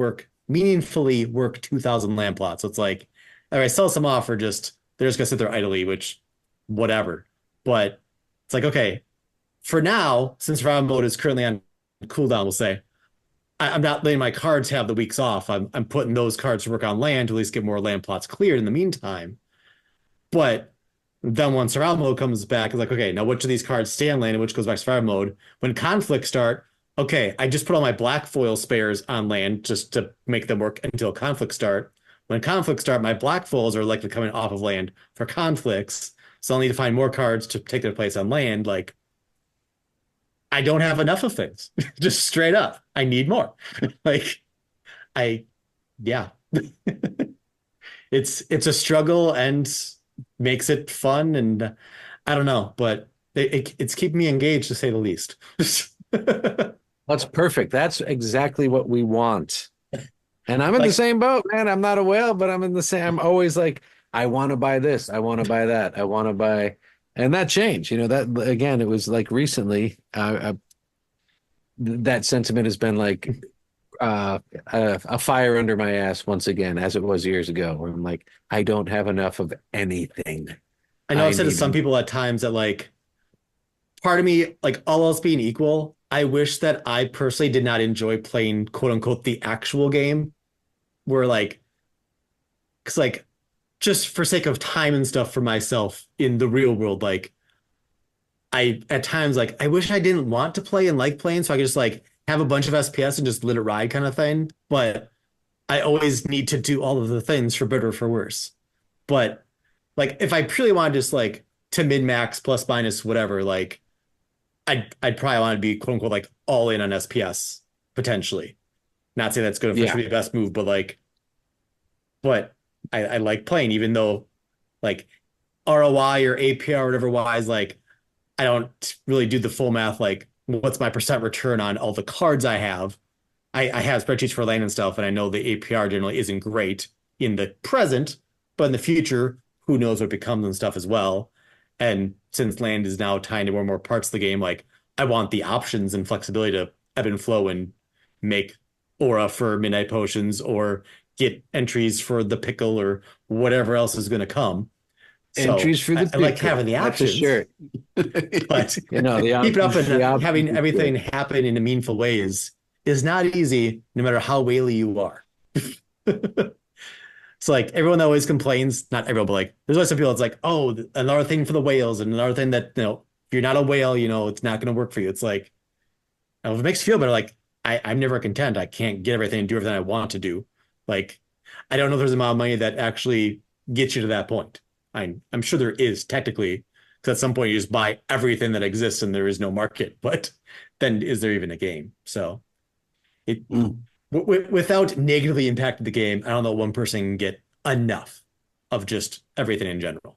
work 2,000 land plots. So it's like, all right, sell some off, or just they're just gonna sit there idly, which whatever. But it's like, okay, for now, since survival mode is currently on cooldown, we'll say I'm not letting my cards have the weeks off. I'm putting those cards to work on land to at least get more land plots cleared in the meantime. But then once survival mode comes back, it's like, okay, now which of these cards stay on land and which goes back to survival mode? When conflicts start, okay, I just put all my black foil spares on land just to make them work until conflicts start. When conflicts start, my black foils are likely coming off of land for conflicts. So I'll need to find more cards to take their place on land. Like, I don't have enough of things. Just straight up. I need more. Like, yeah. It's a struggle and makes it fun, and I don't know, but it's keeping me engaged, to say the least. That's perfect. That's exactly what we want. And I'm in the same boat, man. I'm not a whale, but I'm in the same. I'm always like, I want to buy this. I want to buy that. I want to buy. And that changed. You know, that again, it was like recently, that sentiment has been like a fire under my ass once again, as it was years ago, where I'm like, I don't have enough of anything. I know I've said to some people at times that, like, part of me, like, all else being equal, I wish that I personally did not enjoy playing, quote unquote, the actual game, where like, because like, just for sake of time and stuff for myself in the real world, like, I at times, like, I wish I didn't want to play and like playing, so I could just like have a bunch of SPS and just let it ride kind of thing. But I always need to do all of the things for better or for worse. But like, if I purely want to just like to min max plus minus whatever, like I'd probably want to be, quote unquote, like all in on SPS potentially. Not saying that's going to be the best move, but like, but I like playing, even though like ROI or APR or whatever wise, like, I don't really do the full math, like what's my percent return on all the cards I have. I have spreadsheets for land and stuff, and I know the APR generally isn't great in the present, but in the future, who knows what becomes and stuff as well. And since land is now tying to more and more parts of the game, like, I want the options and flexibility to ebb and flow and make aura for midnight potions or get entries for the pickle or whatever else is going to come. Entries for the I like having the options. Sure. But you know, keep it up and having everything happen in a meaningful way is not easy, no matter how whaley you are. It's like everyone always complains, not everyone, but like there's always some people that's like, oh, another thing for the whales, and another thing that, you know, if you're not a whale, you know, it's not going to work for you. It's like, if it makes you feel better, like I'm never content. I can't get everything and do everything I want to do. Like, I don't know if there's an amount of money that actually gets you to that point. I'm sure there is technically, because at some point you just buy everything that exists and there is no market. But then is there even a game? So without negatively impacting the game, I don't know one person can get enough of just everything in general.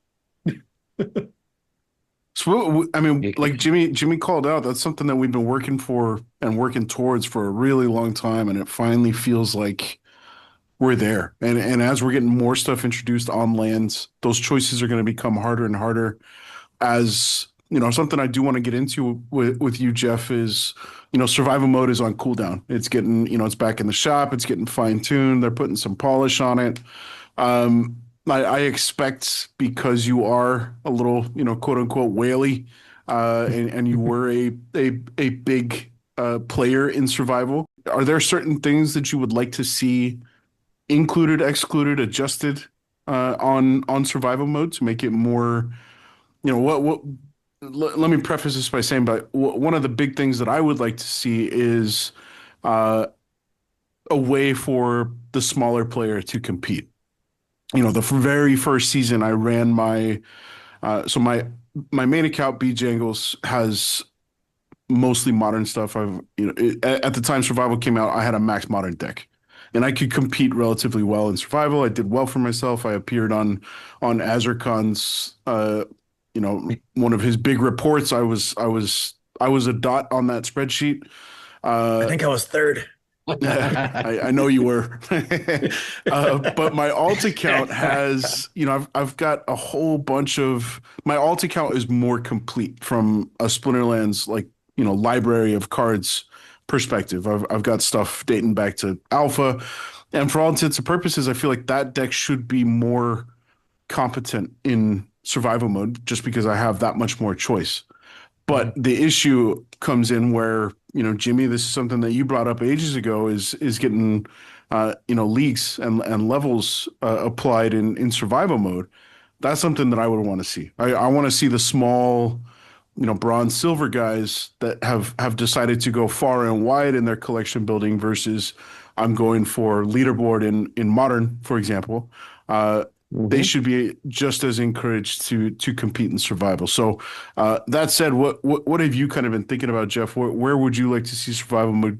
So, I mean, like Jimmy called out, that's something that we've been working for and working towards for a really long time, and it finally feels like we're there. And as we're getting more stuff introduced on lands, those choices are going to become harder and harder. As you know, something I do want to get into with you, Jeff, is, you know, survival mode is on cooldown. It's getting, you know, it's back in the shop. It's getting fine tuned. They're putting some polish on it. I expect, because you are a little, you know, quote unquote whaley, and you were a big player in survival. Are there certain things that you would like to see included, excluded, adjusted on survival mode to make it more, you know, let me preface this by saying, but one of the big things that I would like to see is a way for the smaller player to compete. You know, the very first season I ran my main account, B Jangles, has mostly modern stuff. At the time Survival came out, I had a max modern deck, and I could compete relatively well in Survival. I did well for myself. I appeared on Azurcon's one of his big reports. I was a dot on that spreadsheet. I think I was third. I know you were. But my alt account has, I've got a whole bunch of my alt account is more complete from a Splinterlands library of cards perspective. I've got stuff dating back to alpha, and for all intents and purposes, I feel like that deck should be more competent in survival mode just because I have that much more choice. But the issue comes in where, Jimmy, this is something that you brought up ages ago is getting, leagues and levels applied in survival mode. That's something that I would want to see. I want to see the small, bronze, silver guys that have decided to go far and wide in their collection building versus I'm going for leaderboard in modern, for example. They should be just as encouraged to compete in survival. So that said, what have you kind of been thinking about, Jeff? Where would you like to see survival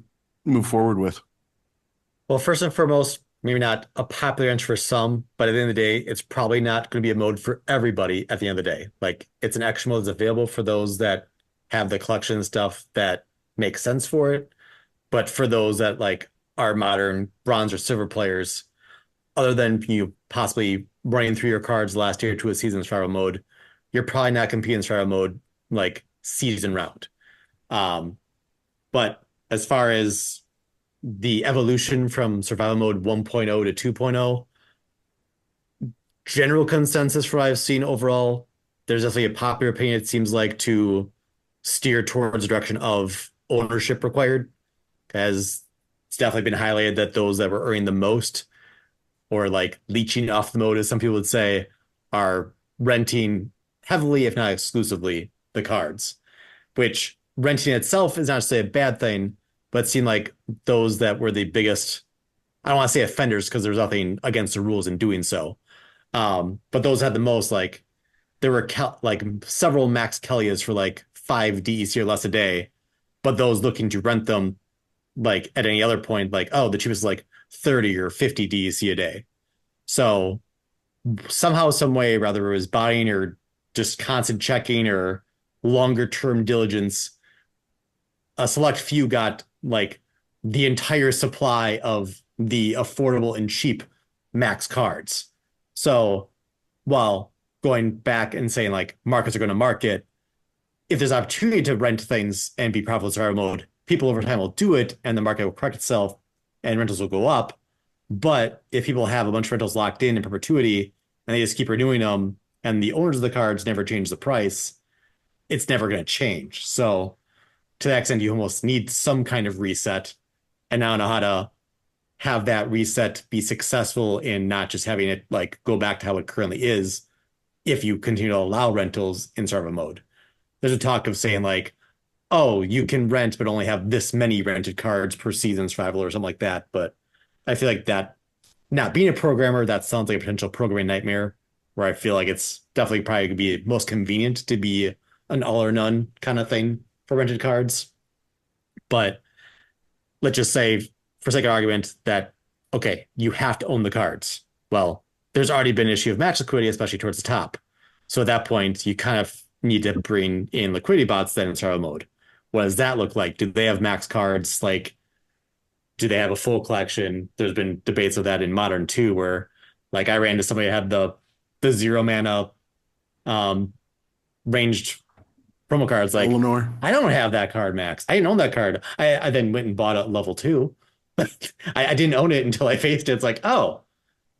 move forward with? Well, first and foremost, maybe not a popular answer for some, but at the end of the day, it's probably not going to be a mode for everybody at the end of the day. Like, it's an extra mode that's available for those that have the collection stuff that makes sense for it. But for those that are modern bronze or silver players, other than you possibly running through your cards last year to a season survival mode, you're probably not competing in survival mode season round. But as far as the evolution from survival mode 1.0 to 2.0, general consensus for what I've seen overall, there's definitely a popular opinion, it seems like, to steer towards the direction of ownership required, as it's definitely been highlighted that those that were earning the most or leeching off the mode, as some people would say, are renting heavily, if not exclusively, the cards, which renting itself is not necessarily a bad thing, but it seemed like those that were the biggest, I don't want to say offenders because there's nothing against the rules in doing so. But those had the most, there were several max Kellyas for 5 DEC or less a day, but those looking to rent them at any other point, the cheapest is 30 or 50 DEC a day. So somehow, some way, whether it was buying or just constant checking or longer term diligence, a select few got the entire supply of the affordable and cheap max cards. So while going back and saying markets are going to market, if there's opportunity to rent things and be profitable in survival mode, people over time will do it and the market will correct itself and rentals will go up. But if people have a bunch of rentals locked in perpetuity and they just keep renewing them and the owners of the cards never change the price, it's never going to change. So to that extent, you almost need some kind of reset, and now know how to have that reset be successful in not just having it go back to how it currently is if you continue to allow rentals in survival mode. There's a talk of saying oh, you can rent but only have this many rented cards per season survival or something like that. But I feel like that, not being a programmer, that sounds like a potential programming nightmare, where I feel like it's definitely probably going to be most convenient to be an all or none kind of thing for rented cards. But let's just say, for sake of argument, that, okay, you have to own the cards. Well, there's already been an issue of max liquidity, especially towards the top. So at that point, you kind of need to bring in liquidity bots then in survival mode. What does that look like? Do they have max cards? Do they have a full collection? There's been debates of that in modern too, where I ran into somebody who had the 0 mana ranged promo cards. Eleanor. I don't have that card max. I didn't own that card. I then went and bought it at level 2. I didn't own it until I faced it. It's oh,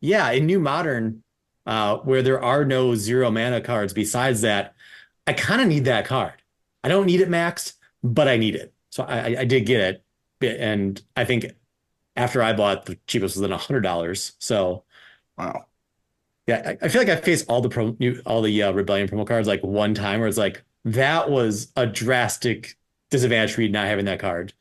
yeah, in new modern, where there are no 0 mana cards besides that, I kind of need that card. I don't need it maxed, but I need it. So I did get it. And I think after I bought, the cheapest was than $100. So, wow. Yeah, I feel like I faced all the Rebellion promo cards one time where it's that was a drastic disadvantage for you not having that card.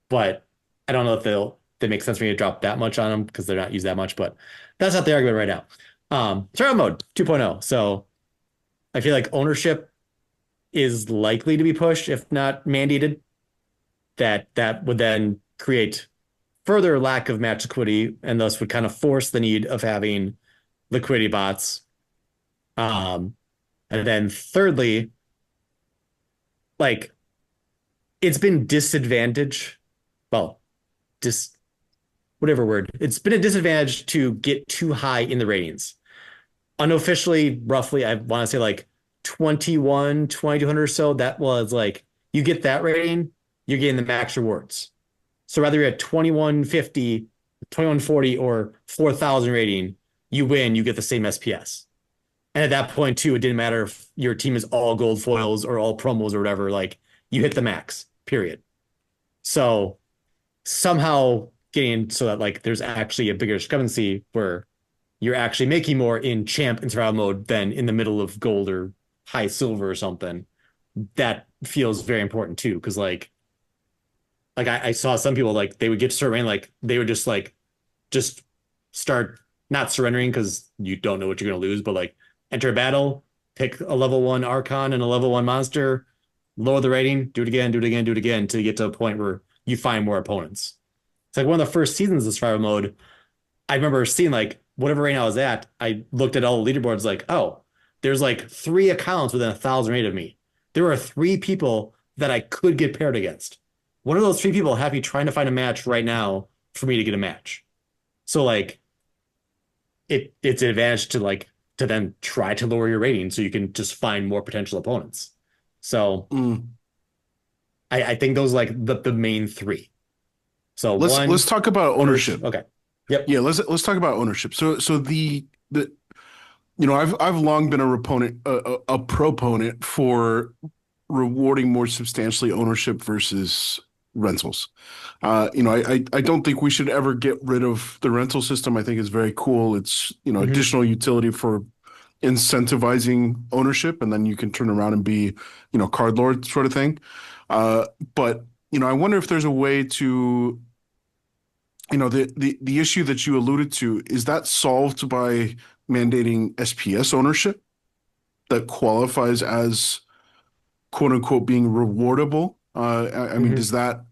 But I don't know if they make sense for me to drop that much on them because they're not used that much. But that's not the argument right now. Survival mode 2.0. So I feel like ownership is likely to be pushed, if not mandated. That would then create further lack of match liquidity and thus would kind of force the need of having liquidity bots. And And then thirdly, like it's been disadvantage. Well, whatever word. It's been a disadvantage to get too high in the ratings. Unofficially, roughly, I want to say like 2200 or so. That was like you get that rating, you're getting the max rewards. So whether you're at 2150, 2140, or 4000 rating, you win, you get the same SPS. And at that point, too, it didn't matter if your team is all gold foils or all promos or whatever, like you hit the max, period. So somehow getting so that like there's actually a bigger discrepancy where you're actually making more in champ and survival mode than in the middle of gold or high silver or something. That feels very important too, because like I saw some people like they would get to certain rank, like they would just start not surrendering because you don't know what you're gonna lose, but like enter a battle, pick a level 1 Archon and a level 1 monster, lower the rating, do it again, do it again, do it again, until you get to a point where you find more opponents. It's like one of the first seasons of survival mode. I remember seeing like whatever rank I was at, I looked at all the leaderboards like, oh, there's like 3 accounts within 1,000 rate of me. There are 3 people that I could get paired against. One of those 3 people have me trying to find a match right now for me to get a match. So like it's an advantage to then try to lower your rating so you can just find more potential opponents. So I think those are like the main 3. So let's talk about ownership. Okay. Yep. Yeah, let's talk about ownership. So the I've long been a proponent for rewarding more substantially ownership versus rentals. I don't think we should ever get rid of the rental system. I think it's very cool. It's additional utility for incentivizing ownership, and then you can turn around and be card lord sort of thing. But I wonder if there's a way to the issue that you alluded to, is that solved by mandating SPS ownership that qualifies as quote unquote being rewardable? I mean, is that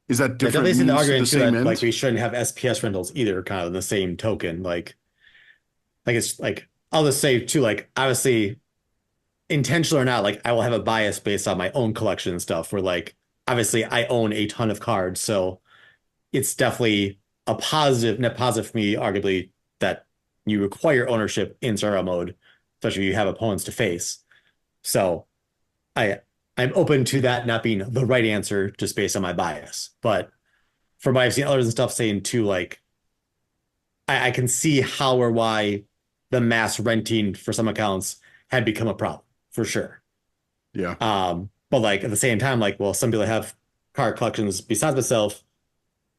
different means the to argument the too same that end? like we shouldn't have SPS rentals either, kind of in the same token. Like it's like I'll just say too, like obviously intentional or not, like I will have a bias based on my own collection and stuff where like obviously I own a ton of cards, so it's definitely a positive, net positive for me, arguably, that you require ownership in survival mode, especially if you have opponents to face. So I'm open to that not being the right answer just based on my bias. But from what I've seen others and stuff saying too, like I can see how or why the mass renting for some accounts had become a problem for sure. Yeah. But like at the same time, like, well, some people have card collections besides myself.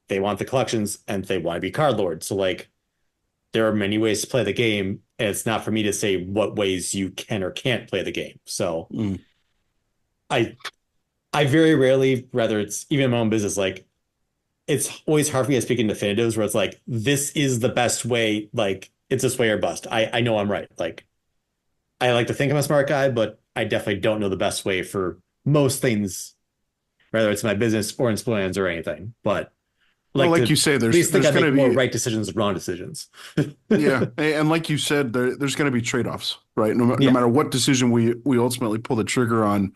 They want the collections and they want to be card lords. So like there are many ways to play the game, and it's not for me to say what ways you can or can't play the game. So I very rarely, whether it's even in my own business, like it's always hard for me to speak in definitives where it's like, this is the best way, like it's this way or bust. I know I'm right. Like I like to think I'm a smart guy, but I definitely don't know the best way for most things, whether it's my business or in Splinterlands or anything. But like you say, there's going to be more right decisions than wrong decisions. yeah, and like you said, there's going to be trade-offs, right? No matter what decision we ultimately pull the trigger on,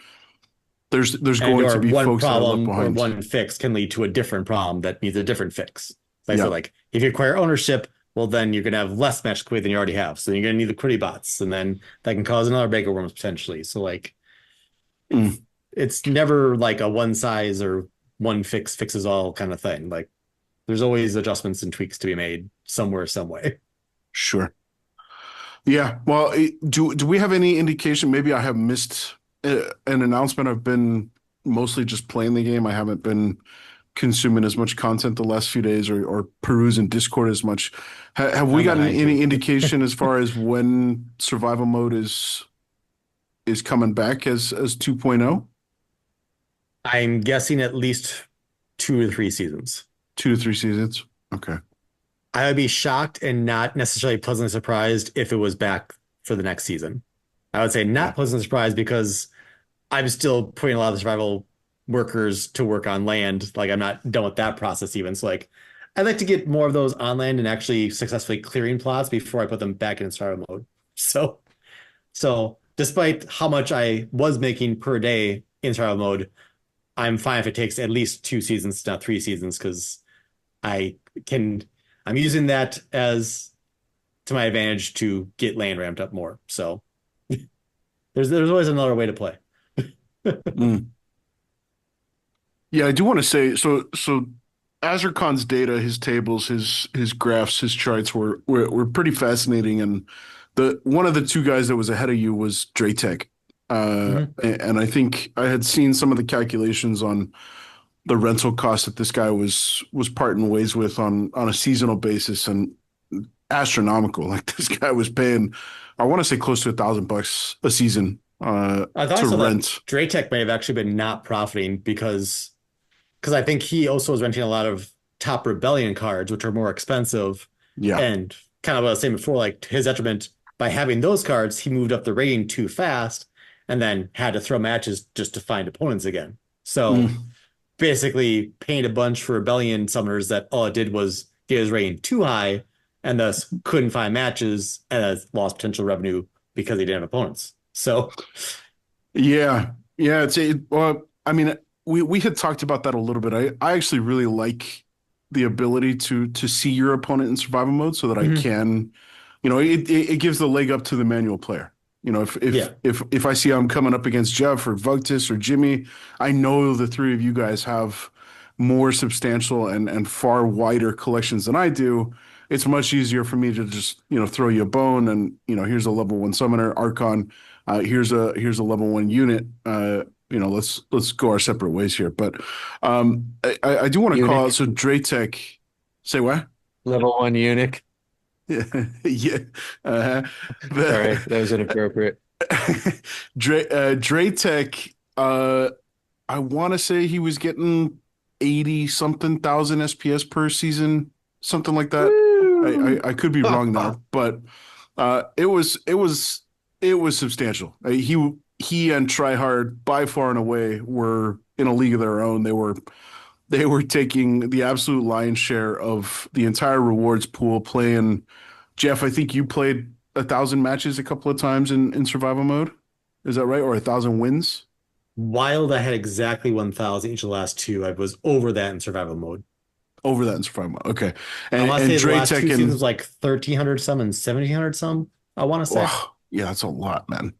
there's going to be one folks that are left problem or behind. one fix can lead to a different problem that needs a different fix. Like, so like if you acquire ownership, well, then you're going to have less match liquidity than you already have. So you're going to need liquidity bots, and then that can cause another bigger worms potentially. So like, it's never like a one size or one fix fixes all kind of thing. Like there's always adjustments and tweaks to be made somewhere, some way. Sure. Yeah. Well, do we have any indication? Maybe I have missed an announcement. I've been mostly just playing the game. I haven't been consuming as much content the last few days or perusing Discord as much. Have we gotten any indication as far as when survival mode is coming back as 2.0? I'm guessing at least 2 or 3 seasons. 2 to 3 seasons. Okay. I would be shocked and not necessarily pleasantly surprised if it was back for the next season. I would say not pleasantly surprised because I'm still putting a lot of the survival workers to work on land. Like I'm not done with that process even. So like I'd like to get more of those on land and actually successfully clearing plots before I put them back in survival mode. So despite how much I was making per day in survival mode, I'm fine if it takes at least 2 seasons, not 3 seasons, because I can I'm using that as to my advantage to get land ramped up more. So there's always another way to play. Mm. Yeah, I do want to say so Azurcon's data, his tables, his graphs, his charts were pretty fascinating. And the one of the two guys that was ahead of you was Draytech. And I think I had seen some of the calculations on the rental cost that this guy was parting ways with on a seasonal basis, and astronomical. Like this guy was paying, I want to say close to $1,000 a season I thought I to saw rent. that Draytech may have actually been not profiting because I think he also was renting a lot of top Rebellion cards, which are more expensive. Yeah. And kind of what I was saying before, like to his detriment, by having those cards, he moved up the rating too fast and then had to throw matches just to find opponents again. So basically paying a bunch for Rebellion summoners that all it did was get his rating too high and thus couldn't find matches and has lost potential revenue because he didn't have opponents. So Yeah. Well, I mean, we had talked about that a little bit. I actually really like the ability to see your opponent in survival mode so that I can, it gives the leg up to the manual player. If I see I'm coming up against Jeff or Vugtis or Jimmy, I know the three of you guys have more substantial and far wider collections than I do. It's much easier for me to just, throw you a bone and, here's a level 1 summoner, Archon. Here's a level 1 unit. Let's go our separate ways here. But I do want to call out, so Draytech, say what? Level 1 eunuch. Yeah. Yeah. Sorry, that was inappropriate. Draytech, I want to say he was getting 80 something thousand SPS per season, something like that. I could be wrong there, but it was substantial. He and Tryhard by far and away were in a league of their own. They were taking the absolute lion's share of the entire rewards pool. Playing, Jeff, I think you played 1,000 matches a couple of times in survival mode. Is that right? Or 1,000 wins? Wild, I had exactly 1,000 each of the last two. I was over that in survival mode. Over that in survival mode. Okay. And I want to say the last two Draytech seasons like 1,300 some and 1,700 some. I want to say. Oh, yeah, that's a lot, man.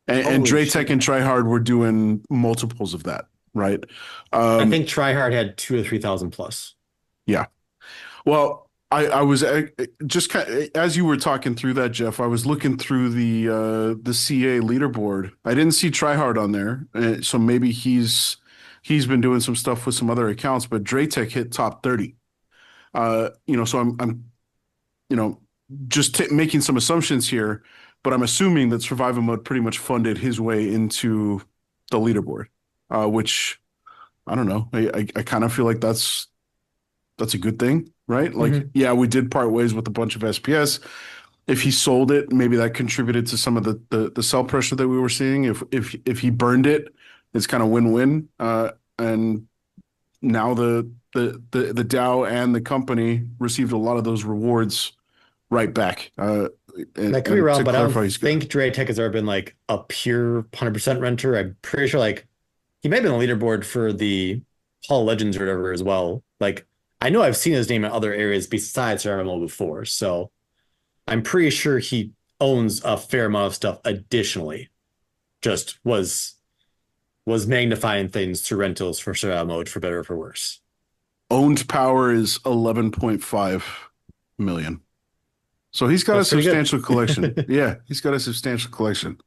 And Draytech and Tryhard were doing multiples of that, right? I think Tryhard had 2,000 or 3,000 plus. Yeah. Well, I was just as you were talking through that, Jeff, I was looking through the CA leaderboard. I didn't see Tryhard on there, so maybe he's been doing some stuff with some other accounts. But Draytech hit top 30. So I'm just making some assumptions here, but I'm assuming that survival mode pretty much funded his way into the leaderboard, which I don't know. I kind of feel like that's a good thing, right? Like, yeah, we did part ways with a bunch of SPS. If he sold it, maybe that contributed to some of the sell pressure that we were seeing. If he burned it, it's kind of win-win. And now the DAO and the company received a lot of those rewards right back. I could be wrong, but I don't think Draytech has ever been like a pure 100% renter. I'm pretty sure like he may have been on the leaderboard for the Hall of Legends or whatever as well. Like I know I've seen his name in other areas besides survival before, so I'm pretty sure he owns a fair amount of stuff additionally. Just was magnifying things through rentals for survival mode, for better or for worse. Owned power is 11.5 million. So he's got a substantial collection. Yeah, he's got a substantial collection.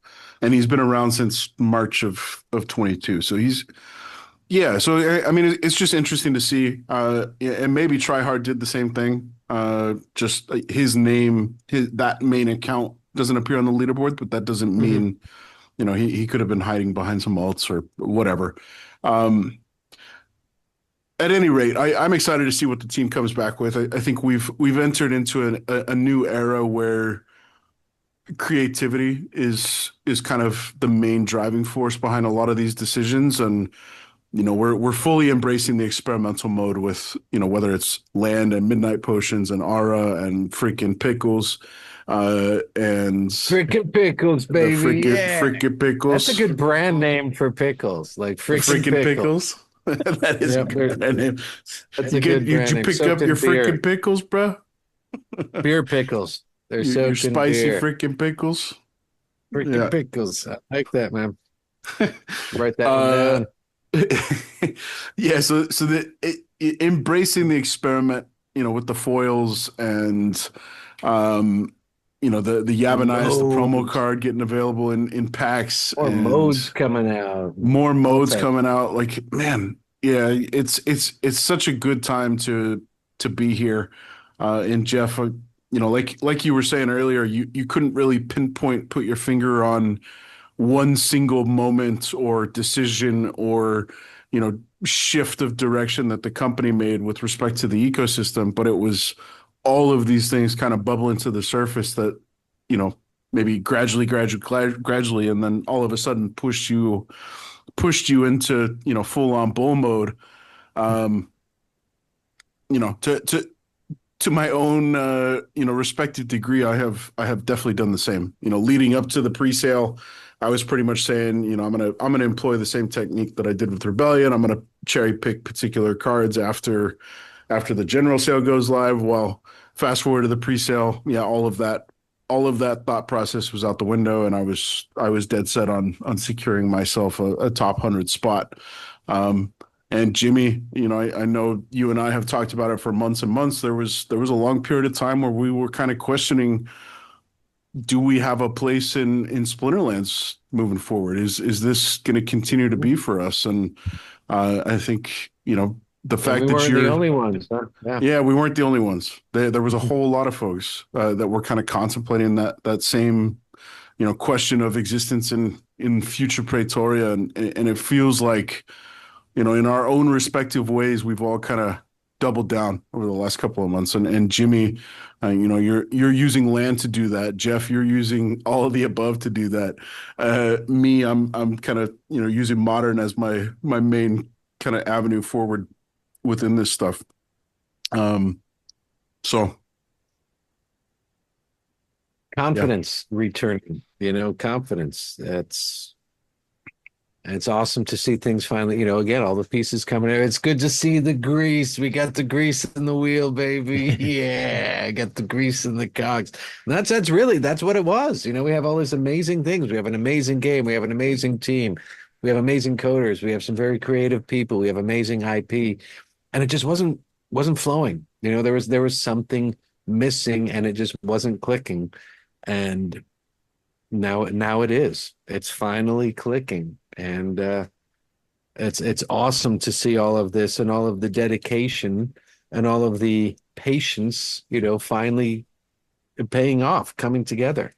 And he's been around since March of 22. So so I mean, it's just interesting to see. And maybe Tryhard did the same thing. Just his name, that main account doesn't appear on the leaderboard, but that doesn't mean, he could have been hiding behind some alts or whatever. At any rate, I'm excited to see what the team comes back with. I think we've entered into a new era where creativity is kind of the main driving force behind a lot of these decisions. And we're fully embracing the experimental mode with, whether it's land and midnight potions and aura and freaking pickles, and Frickin' pickles, the baby. Yeah. freaking That's a pickles, good brand name for pickles. Like the frickin' freaking pickles. pickles. That is a Yep, good brand name. that's a good Did brand you name. pick Soaked up in your beer. freaking pickles, bro? Beer pickles. They're Your soaked in spicy beer. freaking pickles. Frickin' Yeah. pickles. I like that, man. Write that one Uh, down. yeah. So embracing the experiment, with the foils and, the The Yabanize, the promo modes. card getting available in packs More and modes coming out. more All modes types. coming out. Like, man, yeah, it's such a good time to be here. And Jeff, like you were saying earlier, you couldn't really put your finger on one single moment or decision or shift of direction that the company made with respect to the ecosystem, but it was all of these things kind of bubbling to the surface that maybe gradually, and then all of a sudden pushed you into full on bull mode. um to my own respective degree, I have definitely done the same. Leading up to the pre-sale, I was pretty much saying, I'm gonna employ the same technique that I did with Rebellion. I'm gonna cherry pick particular cards after the general sale goes live. Well, fast forward to the pre-sale, yeah, all of that thought process was out the window, and I was dead set on securing myself a top 100 spot. And Jimmy, I know you and I have talked about it for months and months. There was a long period of time where we were kind of questioning, do we have a place in Splinterlands moving forward? Is this going to continue to be for us? And I think the And fact we that weren't the only ones, huh? Yeah. yeah, we weren't the only ones. There was a whole lot of folks that were kind of contemplating that same question of existence in future Praetoria, and it feels like in our own respective ways, we've all kind of doubled down over the last couple of months. And Jimmy, you're using land to do that. Jeff, you're using all of the above to do that. Me, I'm kind of using modern as my main kind of avenue forward within this stuff. So Confidence returning, confidence. It's awesome to see things finally, again, all the pieces coming in. It's good to see the grease. We got the grease in the wheel, baby. Yeah, got the grease in the cogs. And that's what it was. We have all these amazing things. We have an amazing game. We have an amazing team. We have amazing coders. We have some very creative people. We have amazing IP. And it just wasn't flowing. There was something missing, and it just wasn't clicking. And now it is. It's finally clicking. And it's awesome to see all of this and all of the dedication and all of the patience, finally paying off, coming together.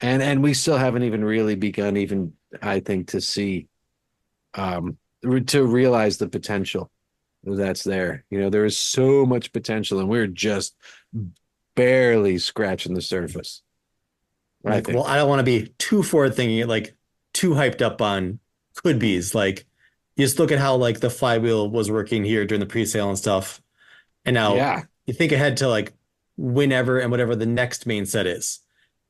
And we still haven't even really begun, I think, to see to realize the potential that's there. There is so much potential, and we're just barely scratching the surface. Well, I don't want to be too forward thinking, like too hyped up on could be's. Like, you just look at how like the flywheel was working here during the pre-sale and stuff, and now Yeah. you think ahead to like whenever and whatever the next main set is,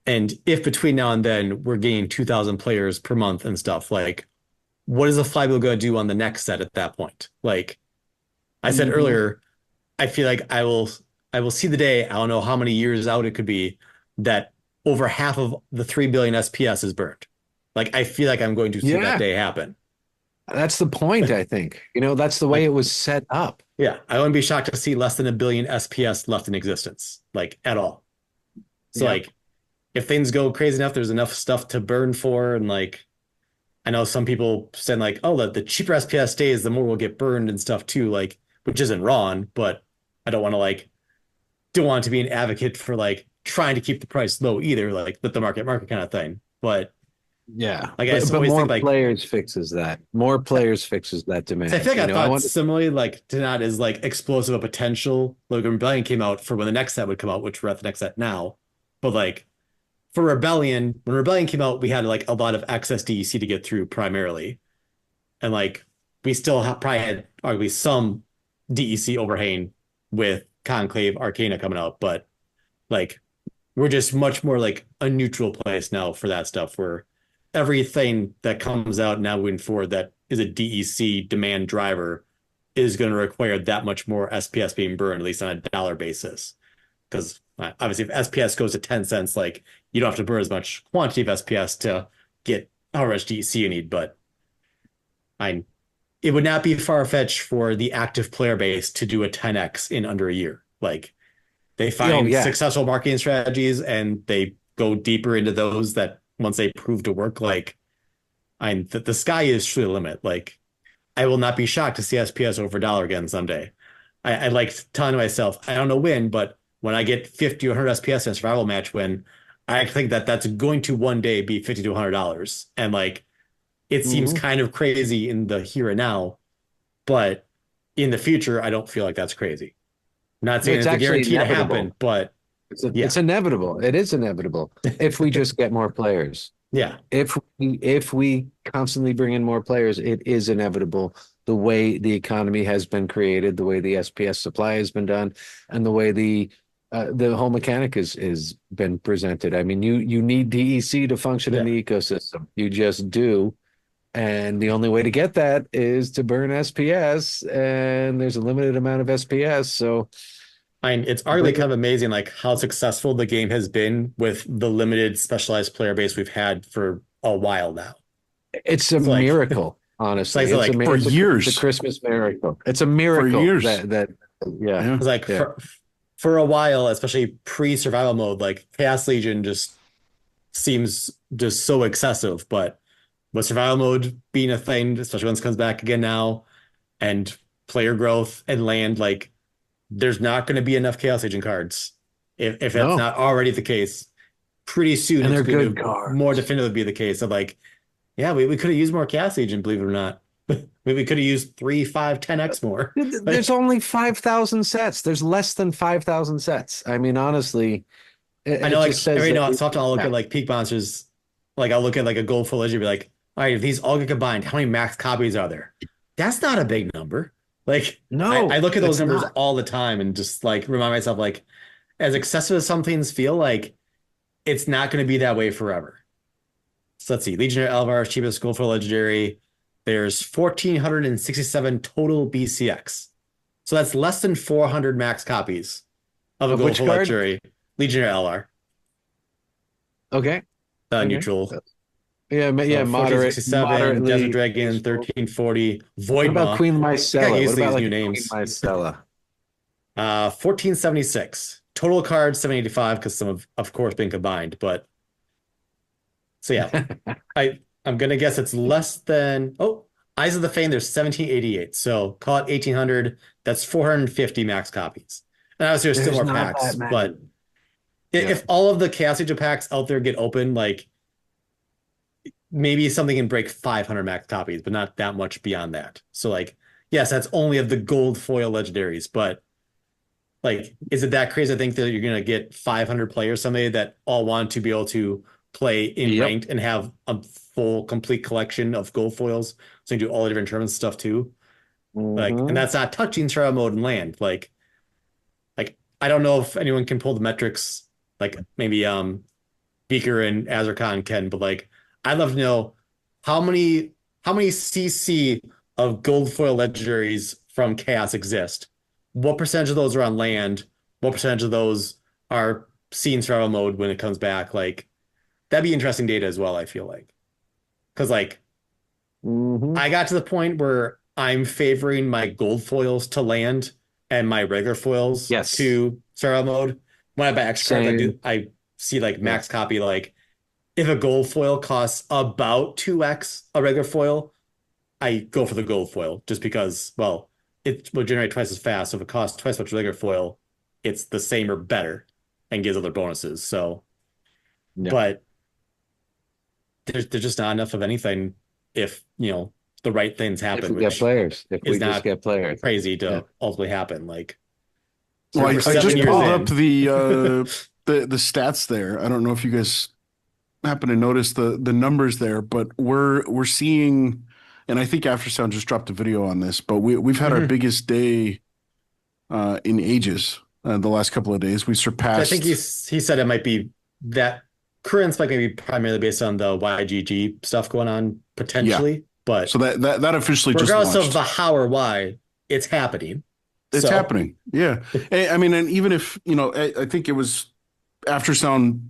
and if between now and then we're gaining 2,000 players per month and stuff, like what is the flywheel going to do on the next set at that point? Like I said earlier, I feel like I will see the day. I don't know how many years out it could be that over half of the 3 billion SPS is burned. Like, I feel like I'm going to see that day happen. That's the point, I think. That's the way it was set up. Yeah, I wouldn't be shocked to see less than 1 billion SPS left in existence, like at all. So like, if things go crazy enough, there's enough stuff to burn for, and like, I know some people saying like, oh, the cheaper SPS stays, the more will get burned and stuff too, like, which isn't wrong, but I don't want to be an advocate for like trying to keep the price low either, like let the market kind of thing. But yeah, like I but always more think like players fixes that. More players fixes that demand. I feel like I thought similarly, like to not as like explosive a potential. Like when Rebellion came out for when the next set would come out, which we're at the next set now. But like for Rebellion, when Rebellion came out, we had like a lot of excess DEC to get through primarily. And like we still probably had arguably some DEC overhang with Conclave Arcana coming out, but like we're just much more like a neutral place now for that stuff, where everything that comes out now moving forward that is a DEC demand driver is going to require that much more SPS being burned, at least on a dollar basis. Because obviously, if SPS goes to 10 cents, like you don't have to burn as much quantity of SPS to get however much DEC you need. But it would not be far-fetched for the active player base to do a 10x in under a year. Like they find successful marketing strategies and they go deeper into those that once they prove to work, like the sky is truly the limit. Like I will not be shocked to see SPS over $1 again someday. I like telling myself, I don't know when, but when I get 50 or 100 SPS in a survival match win, I think that that's going to one day be $50 to $100. And like, it seems kind of crazy in the here and now, but in the future, I don't feel like that's crazy. Not saying it's a guarantee to happen, but it's inevitable. It is inevitable if we just get more players. Yeah. If we constantly bring in more players, it is inevitable. The way the economy has been created, the way the SPS supply has been done, and the way the whole mechanic is been presented. I mean, you need DEC to function in the ecosystem. You just do. And the only way to get that is to burn SPS, and there's a limited amount of SPS. So it's arguably kind of amazing like how successful the game has been with the limited specialized player base we've had for a while now. It's a miracle, honestly. It's for years. It's a Christmas miracle. It's a miracle. For years. It's like for a while, especially pre-survival mode, like Chaos Legion just seems just so excessive, but with survival mode being a thing, especially once it comes back again now, and player growth and land, like there's not going to be enough Chaos Agent cards. If that's not already the case, pretty soon and it's going to more definitively be the case of like, yeah, we could have used more Chaos Agent, believe it or not. We could have used 3, 5, 10x more. There's only 5,000 sets. There's less than 5,000 sets. I mean, honestly, I know, like every now and often I'll look at like peak monsters, like I'll look at like a gold full ledger and be like, all right, if these all get combined, how many max copies are there? That's not a big number. Like, no, I look at those numbers all the time and just like remind myself, like, as excessive as some things feel, like it's not going to be that way forever. So let's see, Legionnaire Elvar's cheapest gold for legendary. There's 1,467 total BCX. So that's less than 400 max copies of a gold for legendary Legionnaire Elvar. Okay. Neutral. Yeah, moderate. Desert Dragon, 1340. Void. What about Queen Mycella? What about like new names? Queen Mycella? 1476. Total cards 785 because some of course been combined, but so yeah. I'm gonna guess it's less than Eyes of the Fane, there's 1788. So call it 1800. That's 450 max copies. And obviously there's still more packs, but if all of the Chaos Agent packs out there get open, like maybe something can break 500 max copies, but not that much beyond that. So like, yes, that's only of the gold foil legendaries, but like, is it that crazy to think that you're going to get 500 players someday that all want to be able to play in ranked and have a full complete collection of gold foils? So you can do all the different tournament stuff too. Like, and that's not touching survival mode and land. Like, I don't know if anyone can pull the metrics, like maybe Beaker and Azarkon can, but like, I'd love to know how many CC of gold foil legendaries from Chaos exist. What percentage of those are on land? What percentage of those are seen survival mode when it comes back? Like, that'd be interesting data as well, I feel like. Because like, I got to the point where I'm favoring my gold foils to land and my regular foils to survival mode. When I buy extra cards, I see like max copy, like if a gold foil costs about 2x a regular foil, I go for the gold foil just because, well, it will generate twice as fast. So if it costs twice as much regular foil, it's the same or better and gives other bonuses. So, but there's just not enough of anything if, the right things happen. If we get players. If we just get players. Crazy to ultimately happen. Like, well, I just pulled up the stats there. I don't know if you guys happen to notice the numbers there, but we're seeing and I think Aftersound just dropped a video on this, but we've had our Mhm. biggest day in ages the last couple of days. We So I surpassed. think he said it might be that current spike may be primarily based on the YGG stuff going on potentially, but So that officially just regardless launched. of the how or why, it's happening. It's So- happening. Yeah. I mean, and even if, I think it was Aftersound,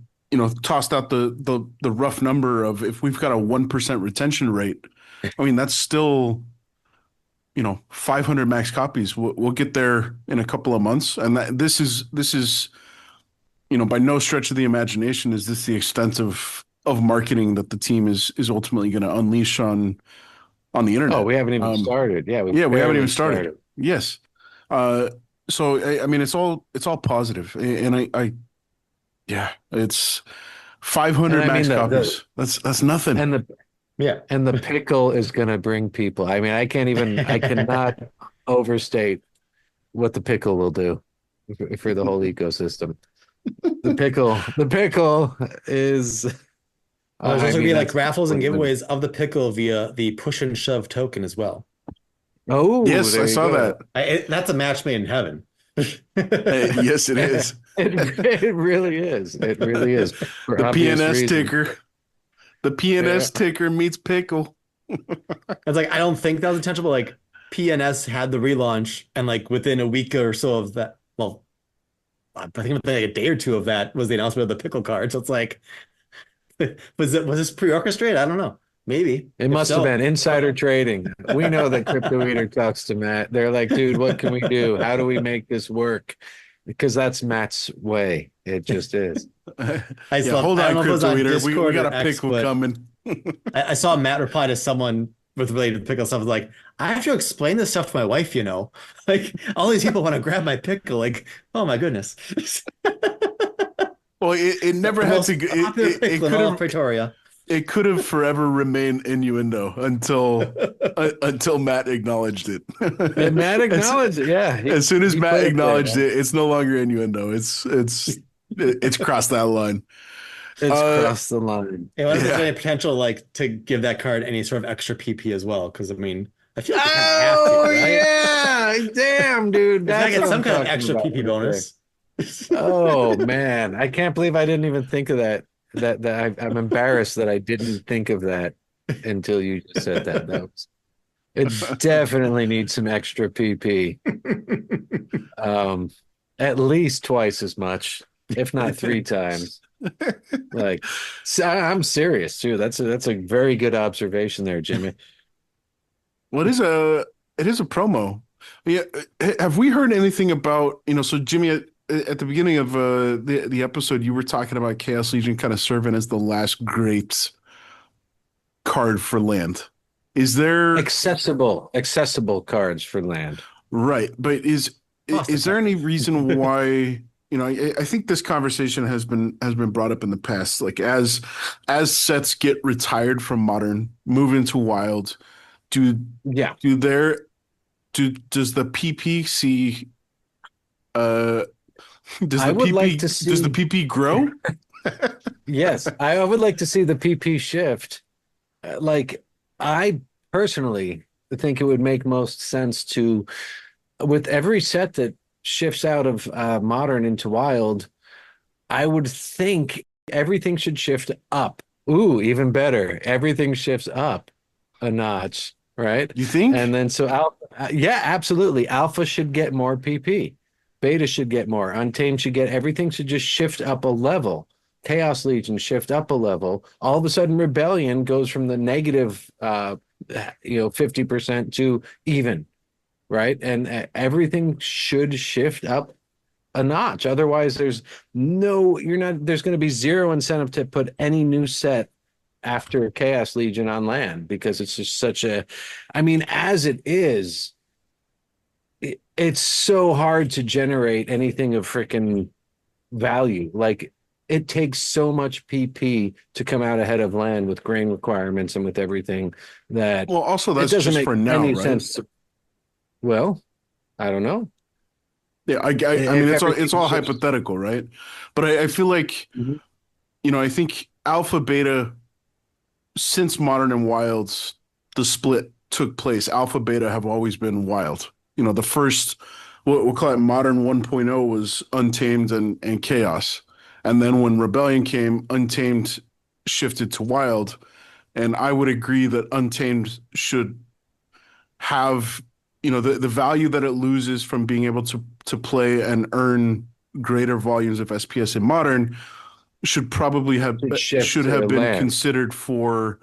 tossed out the rough number of if we've got a 1% retention rate, I mean, that's still, 500 max copies. We'll get there in a couple of months. And this is, by no stretch of the imagination, is this the extent of marketing that the team is ultimately going to unleash on the internet. Oh, we haven't even started. Yeah, we haven't barely even started. Yes. So I mean, it's all positive, and it's 500 And I max mean, copies. That's nothing. And the pickle is going to bring people. I mean, I cannot overstate what the pickle will do for the whole ecosystem. The pickle is. There's also going to be like raffles and what- giveaways of the pickle via the push and shove token as well. Oh, yes, there I you saw go. that. That's a match made in heaven. Yes, it is. It really is. It really is. For The obvious PNS reasons. ticker. The PNS ticker meets pickle. It's like, I don't think that was intentional, but like PNS had the relaunch, and like within a week or so of that, well, I think within like a day or two of that was the announcement of the pickle card. So it's like, was this pre-orchestrated? I don't know. Maybe. It If must have so, been insider trading. We know that Crypto Eater talks to Matt. They're like, dude, what can we do? How do we make this work? Because that's Matt's way. It just is. Hold I don't on, know if it was Crypto on Eater. We Discord got or a X, pickle but coming. I saw Matt reply to someone with related to pickle stuff. Like, I have to explain this stuff to my wife, like all these people want to grab my pickle. Like, oh my goodness. Well, it never The had most to. popular It pickle in could all of have. Pretoria. It could have forever remained innuendo until Matt acknowledged it. And Matt acknowledged it. Yeah. As soon as he Matt put it acknowledged there. it, it's no longer innuendo. It's crossed that line. It's crossed the line. What if there's Yeah. any potential like to give that card any sort of extra PP as well? Because I mean, I feel like you kind of have to, right? yeah. Damn, dude. It's gotta That's get what some I'm kind of talking extra about PP right bonus. there. Oh man. I can't believe I didn't even think of that. I'm embarrassed that I didn't think of that until you just said that. It definitely needs some extra PP. At least twice as much, if not 3 times. Like, I'm serious too. That's a very good observation there, Jimmy. It is a promo. Yeah. Have we heard anything about, so Jimmy, at the beginning of the episode, you were talking about Chaos Legion kind of serving as the last great card for land. Is there Accessible cards for land. right? But is there any reason why, I think this conversation has been brought up in the past, like as sets get retired from Modern, move into Wild, does the PP see does I the would PP like to does the see- PP grow? Yes, I would like to see the PP shift. Like, I personally think it would make most sense to, with every set that shifts out of Modern into Wild, I would think everything should shift up. Ooh, even better. Everything shifts up a notch, right? You think? And then yeah, absolutely. Alpha should get more PP. Beta should get more. Untamed should get, everything should just shift up a level. Chaos Legion shift up a level. All of a sudden, Rebellion goes from the negative 50% to even, right? And everything should shift up a notch. Otherwise, there's going to be zero incentive to put any new set after Chaos Legion on land, because it's just as it is, it's so hard to generate anything of freaking value. Like, it takes so much PP to come out ahead of land with grain requirements and with everything that. Well, also it that's doesn't just make for now, any right? sense. Well, I don't know. Yeah, I mean, it's all hypothetical, right? But I feel like, Mhm. I think Alpha Beta, since Modern and Wilds, the split took place, alpha beta have always been wild. You know, the first, we'll call it modern 1.0 was Untamed and Chaos. And then when Rebellion came, Untamed shifted to Wild. And I would agree that Untamed should have, you know, the value that it loses from being able to play and earn greater volumes of SPS in Modern should probably have Shift to been land. considered for,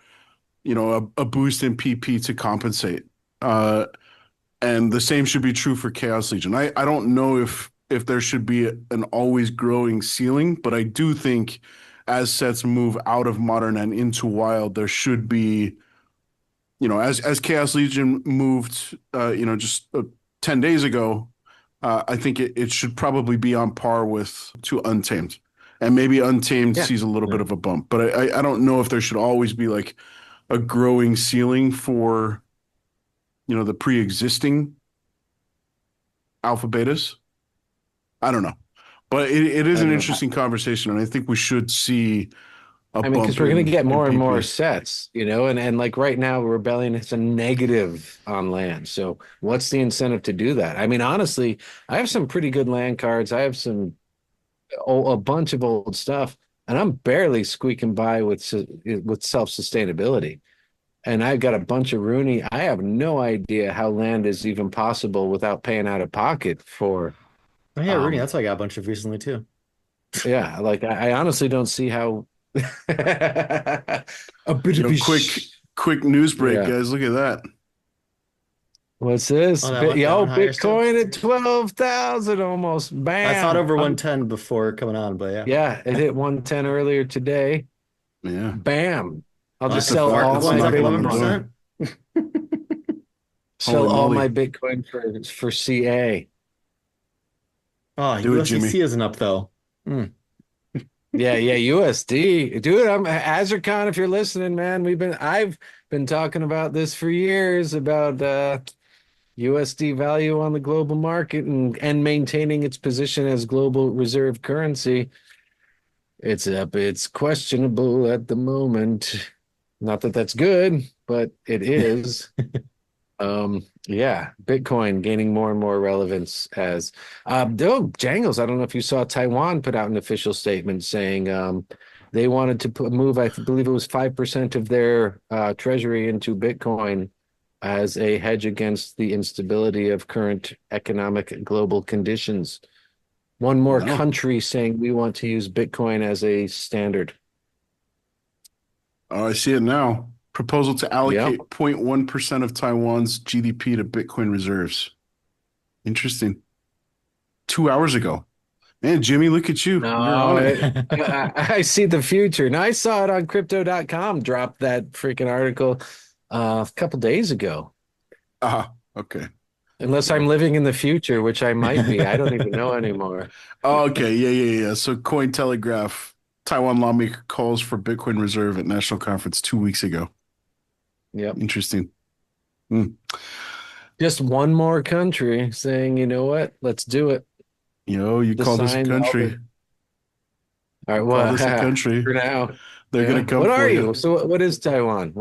you know, a boost in PP to compensate. And the same should be true for Chaos Legion. I don't know if there should be an always growing ceiling, but I do think as sets move out of Modern and into Wild, there should be, you know, as Chaos Legion moved, you know, just 10 days ago, I think it should probably be on par with to Untamed. And maybe Untamed sees a little bit of a bump, but I don't know if there should always be like a growing ceiling for, you know, the pre-existing alpha betas. I don't know, but it is an interesting conversation, and I think we should see a bump. Because we're going to get more and more PP. sets, you know, and like right now, Rebellion is a negative on land. So what's the incentive to do that? I mean, honestly, I have some pretty good land cards. I have a bunch of old stuff, and I'm barely squeaking by with self-sustainability. And I've got a bunch of Rooney. I have no idea how land is even possible without paying out of pocket for. Oh yeah, Rooney. That's why I got a bunch of recently too. Yeah, like I honestly don't see how. A bit of quick news break, guys. Look at that. What's this? Bitcoin at 12,000 almost. Bam! I thought over 110 before coming on, but yeah. Yeah, it hit 110 earlier today. Yeah. Bam! I'll just sell all my Bitcoin. Sell all my Bitcoin for CA. Oh, USDC isn't up though. Yeah, USD. Dude, I'm Azurcon, if you're listening, man. I've been talking about this for years about USD value on the global market and maintaining its position as global reserve currency. It's questionable at the moment. Not that that's good, but it is. Bitcoin gaining more and more relevance as Jangles. I don't know if you saw Taiwan put out an official statement saying they wanted to move, I believe it was 5% of their treasury into Bitcoin as a hedge against the instability of current economic global conditions. One more country saying we want to use Bitcoin as a standard. Oh, I see it now. Proposal to allocate 0.1% of Taiwan's GDP to Bitcoin reserves. Interesting. 2 hours ago. Man, Jimmy, look at you. No, you're on it. I see the future. Now, I saw it on crypto.com, dropped that freaking article a couple days ago. Okay. Unless I'm living in the future, which I might be. I don't even know anymore. Okay, yeah. So Cointelegraph, Taiwan lawmaker calls for Bitcoin reserve at national conference 2 weeks ago. Yep. Interesting. Just one more country saying, you know what? Let's do it. You call this a country. All right, well, this a country. For now. They're going to come What for are you? So what is Taiwan?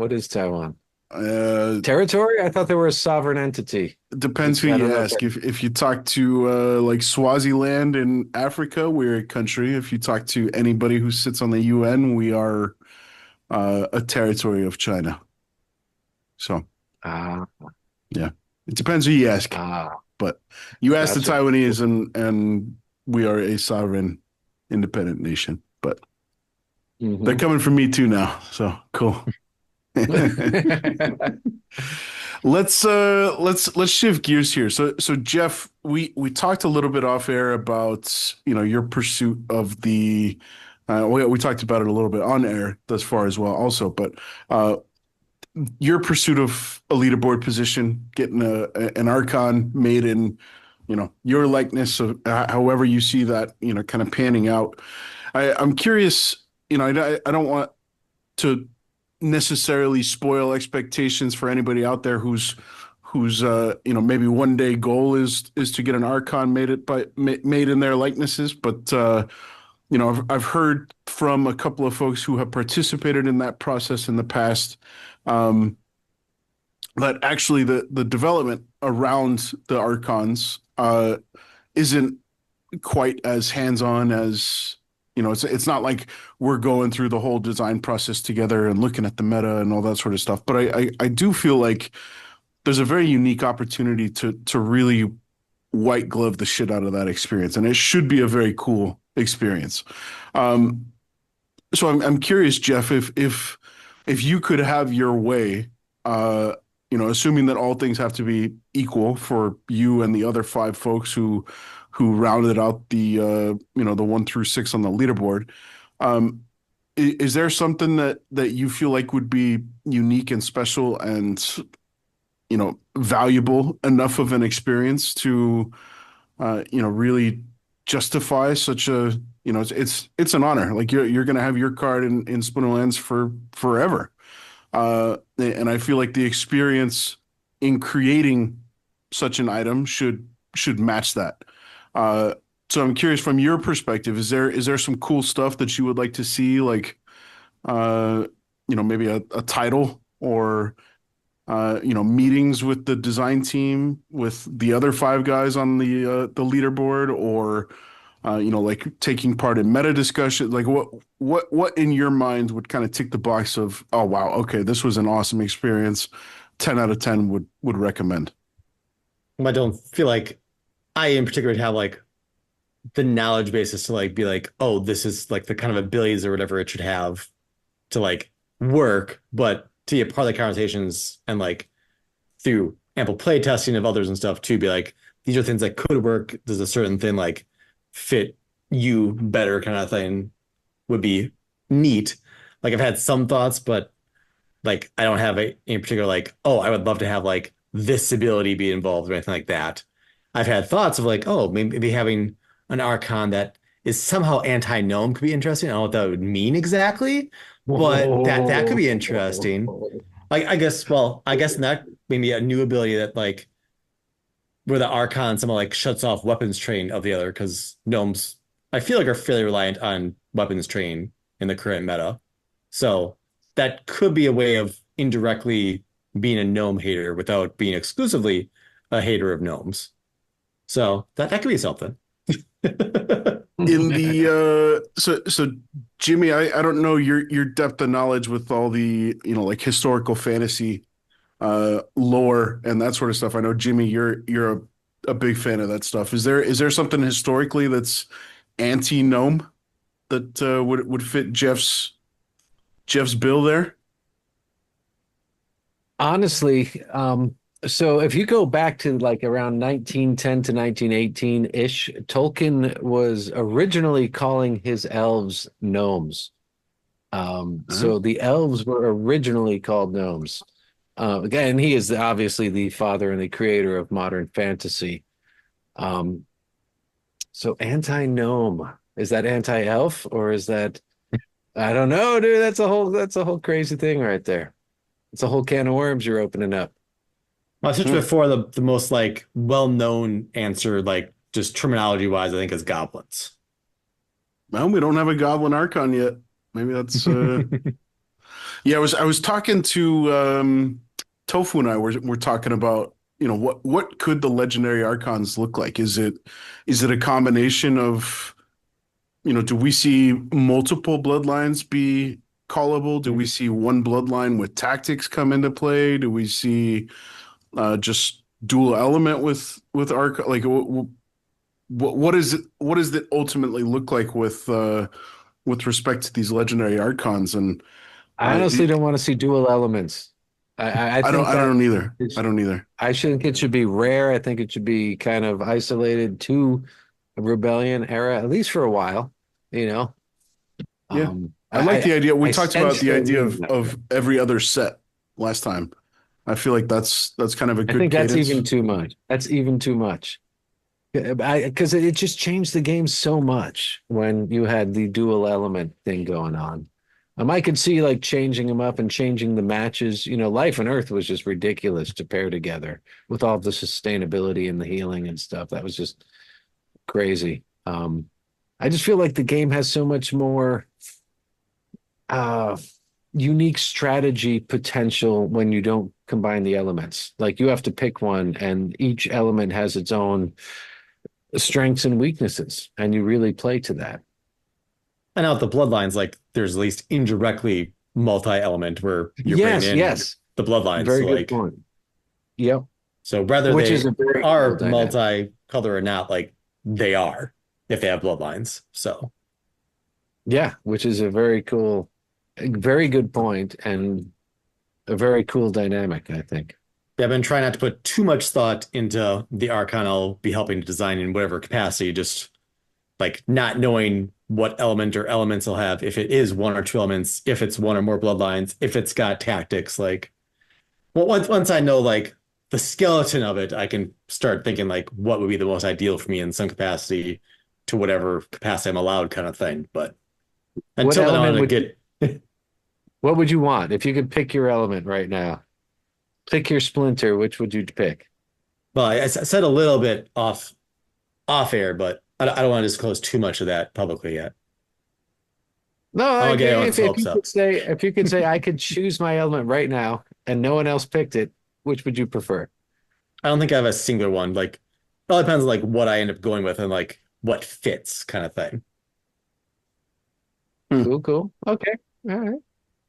Territory? I thought they were a sovereign entity. Depends who you ask. If you talk to like Swaziland in Africa, we're a country. If you talk to anybody who sits on the UN, we are a territory of China. So, yeah, it depends who you ask. But you ask the Taiwanese, and we are a sovereign, independent nation. But they're coming for me too now. So cool. Let's shift gears here. So Jeff, we talked a little bit off air about your pursuit of the. We talked about it a little bit on air thus far as well, also, but your pursuit of a leaderboard position, getting an Archon made in, your likeness, of however you see that, kind of panning out. I'm curious, I don't want to necessarily spoil expectations for anybody out there who's maybe one day goal is to get an Archon made in their likenesses, but I've heard from a couple of folks who have participated in that process in the past. that actually the development around the Archons isn't quite as hands-on as, it's not like we're going through the whole design process together and looking at the meta and all that sort of stuff. But I do feel like there's a very unique opportunity to really white glove the shit out of that experience, and it should be a very cool experience. Um, so I'm curious, Jeff, if you could have your way, uh, assuming that all things have to be equal for you and the other five folks who rounded out the 1 through 6 on the leaderboard, um, is there something that you feel like would be unique and special and valuable enough of an experience to really justify such a, it's an honor. Like you're going to have your card in Splinterlands for forever. And I feel like the experience in creating such an item should match that. So I'm curious from your perspective, is there some cool stuff that you would like to see, like maybe a title or meetings with the design team, with the other five guys on the leaderboard, or like taking part in meta discussion? Like what in your mind would kind of tick the box of, oh wow, okay, this was an awesome experience, 10 out of 10 would recommend? I don't feel like I in particular would have like the knowledge basis to like be like, oh, this is like the kind of abilities or whatever it should have to like work, but to be a part of the conversations and like through ample play testing of others and stuff to be like, these are things that could work. Does a certain thing like fit you better kind of thing would be neat. Like I've had some thoughts, but like I don't have a in particular like, oh, I would love to have like this ability be involved or anything like that. I've had thoughts of like, oh, maybe having an Archon that is somehow anti-gnome could be interesting. I don't know what that would mean exactly, but that could be interesting. Like I guess that maybe a new ability that like where the Archon somehow like shuts off weapons train of the other, because gnomes I feel like are fairly reliant on weapons train in the current meta. So that could be a way of indirectly being a gnome hater without being exclusively a hater of gnomes. So that could be something. In the so Jimmy, I don't know your depth of knowledge with all the like historical fantasy lore and that sort of stuff. I know Jimmy, you're a big fan of that stuff. Is there something historically that's anti-gnome that would fit Jeff's bill there? Honestly, so if you go back to like around 1910 to 1918-ish, Tolkien was originally calling his elves gnomes. So the elves were originally called gnomes. Again, he is obviously the father and the creator of modern fantasy. So anti-gnome, is that anti-elf or is that, I don't know, dude. That's a whole crazy thing right there. It's a whole can of worms you're opening up. Well, I said before the most like well-known answer, like just terminology wise, I think is goblins. Well, we don't have a goblin Archon yet. Maybe that's yeah. I was talking to Tofu and I we're talking about what could the legendary Archons look like? Is it a combination of do we see multiple bloodlines be callable? Do we see one bloodline with tactics come into play? Do we see just dual element with Archon? Like what is it? What does it ultimately look like with respect to these legendary Archons? And I honestly don't want to see dual elements. I think I don't either. it's- I don't either. I think it should be rare. I think it should be kind of isolated to a rebellion era, at least for a while, you know. Yeah. I like the idea. We talked about sense the that idea we- of every other set last time. I feel like that's kind of a I good think that's cadence. even too much. That's even too much. Because it just changed the game so much when you had the dual element thing going on. I could see like changing them up and changing the matches. Life on Earth was just ridiculous to pair together with all the sustainability and the healing and stuff. That was just crazy. I just feel like the game has so much more unique strategy potential when you don't combine the elements. Like you have to pick one, and each element has its own strengths and weaknesses, and you really play to that. And out the bloodlines, like there's at least indirectly multi-element where you're bringing Yes, in yes. the bloodlines. Very So good like, point. Yep. so whether Which they is a very are cool dynamic. multi-color or not, like they are if they have bloodlines. So Yeah, which is a very cool, a very good point, and a very cool dynamic, I think. yeah, I've been trying not to put too much thought into the Archon I'll be helping to design in whatever capacity, just like not knowing what element or elements I'll have, if it is one or two elements, if it's one or more bloodlines, if it's got tactics. Like, well, once I know like the skeleton of it, I can start thinking like what would be the most ideal for me in some capacity to whatever capacity I'm allowed, kind of thing. But What until then, I element want to would get what would you want if you could pick your element right now? Pick your splinter, which would you pick? well, I said a little bit off air, but I don't want to disclose too much of that publicly yet. No, I want like to get everyone's if hopes you up. could say I could choose my element right now and no one else picked it, which would you prefer? I don't think I have a singular one. Like, it all depends on like what I end up going with and like what fits, kind of thing. Cool, cool. Okay. All right.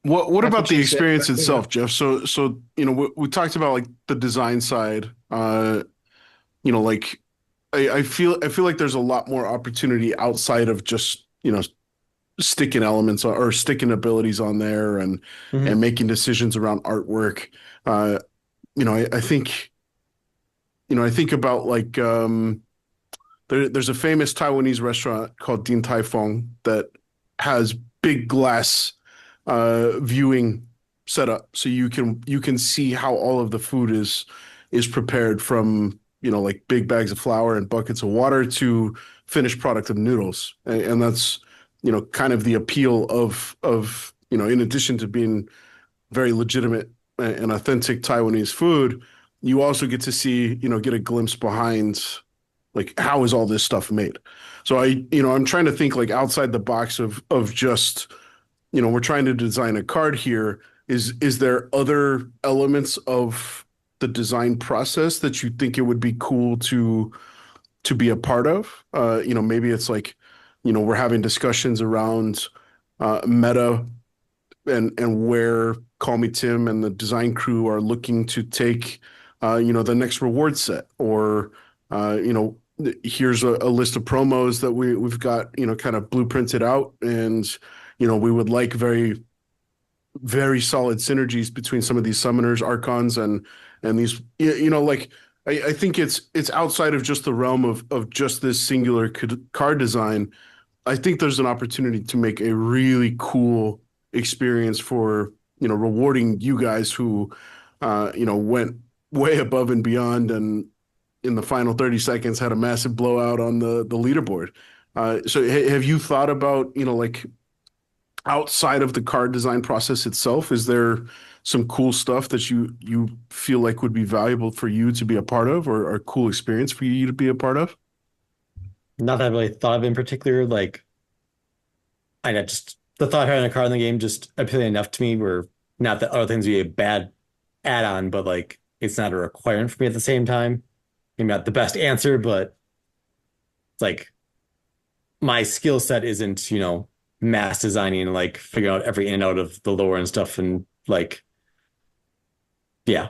What That's about what the she said. experience But, itself, Jeff? So we talked about like the design side. Like I feel like there's a lot more opportunity outside of just sticking elements or sticking abilities on there and Mhm. making decisions around artwork. Uh, I think about like there's a famous Taiwanese restaurant called Din Tai Fung that has big glass viewing setup, so you can see how all of the food is prepared from like big bags of flour and buckets of water to finished product of noodles, and that's kind of the appeal of in addition to being very legitimate and authentic Taiwanese food, you also get to see get a glimpse behind like how is all this stuff made. So I'm trying to think like outside the box of just we're trying to design a card here. Is there other elements of the design process that you think it would be cool to be a part of? Maybe it's like, we're having discussions around meta and where Call Me Tim and the design crew are looking to take, the next reward set, or here's a list of promos that we've got, kind of blueprinted out, and we would like very, very solid synergies between some of these summoners, archons, and these, like I think it's outside of just the realm of just this singular card design. I think there's an opportunity to make a really cool experience for rewarding you guys who went way above and beyond, and in the final 30 seconds had a massive blowout on the leaderboard. So have you thought about like outside of the card design process itself, is there some cool stuff that you feel like would be valuable for you to be a part of, or a cool experience for you to be a part of? Not that I really thought of in particular. Like, I know just the thought of having a card in the game just appealing enough to me. Where not that other things would be a bad add-on, but like it's not a requirement for me at the same time. Maybe not the best answer, but it's like my skill set isn't, mass designing and like figuring out every in and out of the lore and stuff. And like, yeah,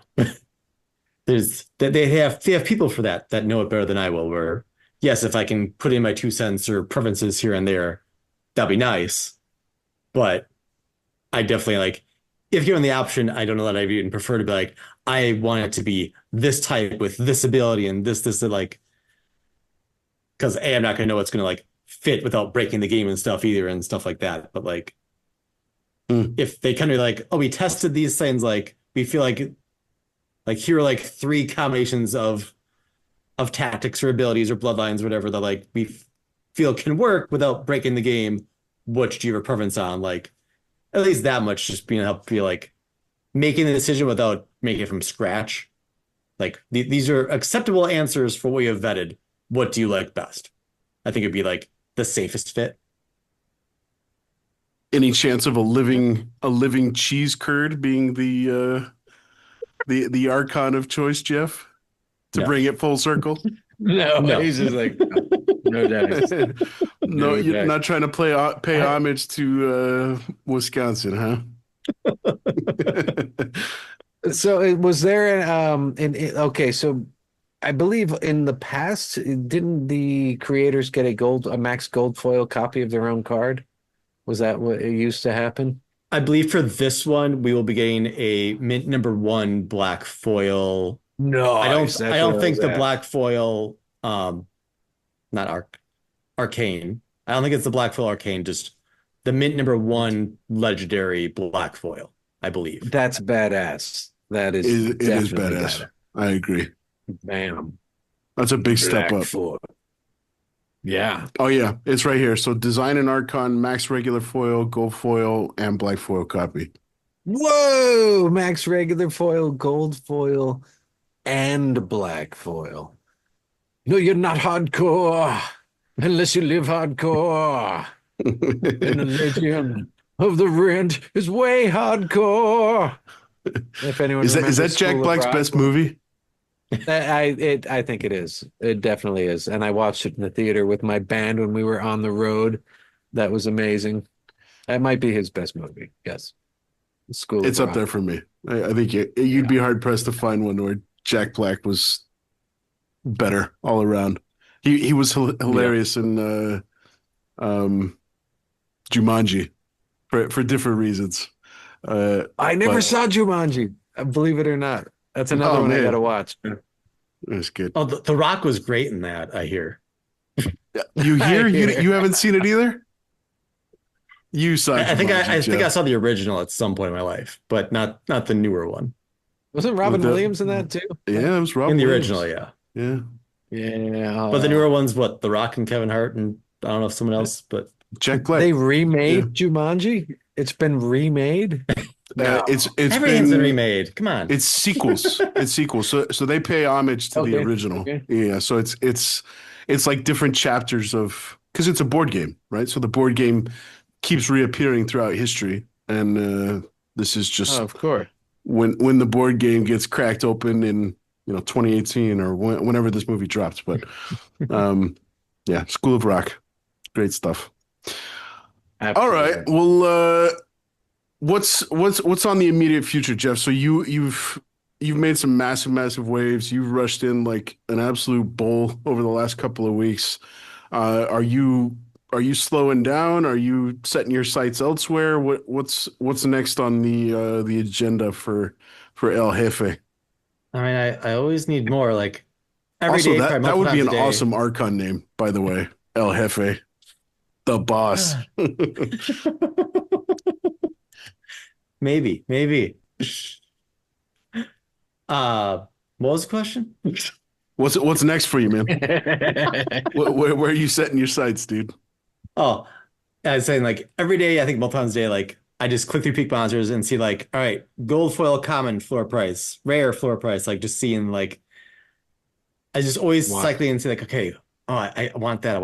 they have people for that know it better than I will. Where yes, if I can put in my 2 cents or preferences here and there, that'd be nice. But I definitely like, if given the option, I don't know that I'd even prefer to be like, I want it to be this type with this ability and this like, because I'm not gonna know what's gonna like fit without breaking the game and stuff either and stuff like that. But like, if they kind of like, oh, we tested these things, like we feel like here are like 3 combinations of tactics or abilities or bloodlines or whatever that like we feel can work without breaking the game. Which do you have a preference on? Like, at least that much, just being able to feel like making the decision without making it from scratch. Like these are acceptable answers for what you have vetted. What do you like best? I think it'd be like the safest fit. Any chance of a living cheese curd being the Archon of choice, Jeff? To No. bring it full circle? No, No. he's just like, no dice. No, you're dice. not trying to pay homage to Wisconsin, huh? So was there okay, so I believe in the past, didn't the creators get a max gold foil copy of their own card? Was that what it used to happen? I believe for this one, we will be getting a mint number 1 black foil. No, I don't think the black foil, not arcane. I don't think it's the black foil arcane, just the mint number 1 legendary black foil, I believe. That's badass. That is It is definitely badass. I agree. Bam. That's a big step Black up. foil. Yeah. Oh yeah, it's right here. So design an Archon, max regular foil, gold foil, and black foil copy. Whoa! Max regular foil, gold foil, and black foil. No, you're not hardcore unless you live hardcore. And the legend of the rent is way hardcore. If anyone Is that remembers Jack School of Black's Rock, best movie? I think it is. It definitely is. And I watched it in the theater with my band when we were on the road. That was amazing. That might be his best movie. Yes. School It's of up there Rock. for me. I think you'd be hard pressed to find one where Jack Black was better all around. He was hilarious in Jumanji for different reasons. I never saw Jumanji, believe it or not. That's another one I man. gotta watch. It's good. Oh, the Rock was great in that, I hear. You hear? You haven't seen it either? You saw I think Jumanji, I think I Jeff. saw the original at some point in my life, but not the newer one. Wasn't Robin With the- Williams in that too? Yeah, it was Rob In the Williams. original, yeah. Yeah. Yeah. But the newer one's what? The Rock and Kevin Hart and I don't know if someone else, but Jack Black. They remade Jumanji? It's been remade? It's everything's been remade. Come on. It's sequels. It's sequels. So they pay homage to the Okay, original. okay. Yeah. So it's like different chapters of, because it's a board game, right? So the board game keeps reappearing throughout history, and this is just Oh, of course. when the board game gets cracked open in 2018 or whenever this movie drops. But yeah, School of Rock, great stuff. All right. Well, what's on the immediate future, Jeff? So you've made some massive waves. You've rushed in like an absolute bull over the last couple of weeks. Are you slowing down? Are you setting your sights elsewhere? What's next on the agenda for El Jefe? I mean, I always need more. Like every Also, day, that probably would be an multiple times a day. awesome Archon name, by the way. El Jefe, the boss. Maybe. What was the question? What's next for you, man? Where are you setting your sights, dude? Oh, I was saying like every day, I think multiple times a day, like I just click through Peak Monsters and see like, all right, gold foil common floor price, rare floor price, like just seeing like, I just always cycling and see like, okay, oh, I want that.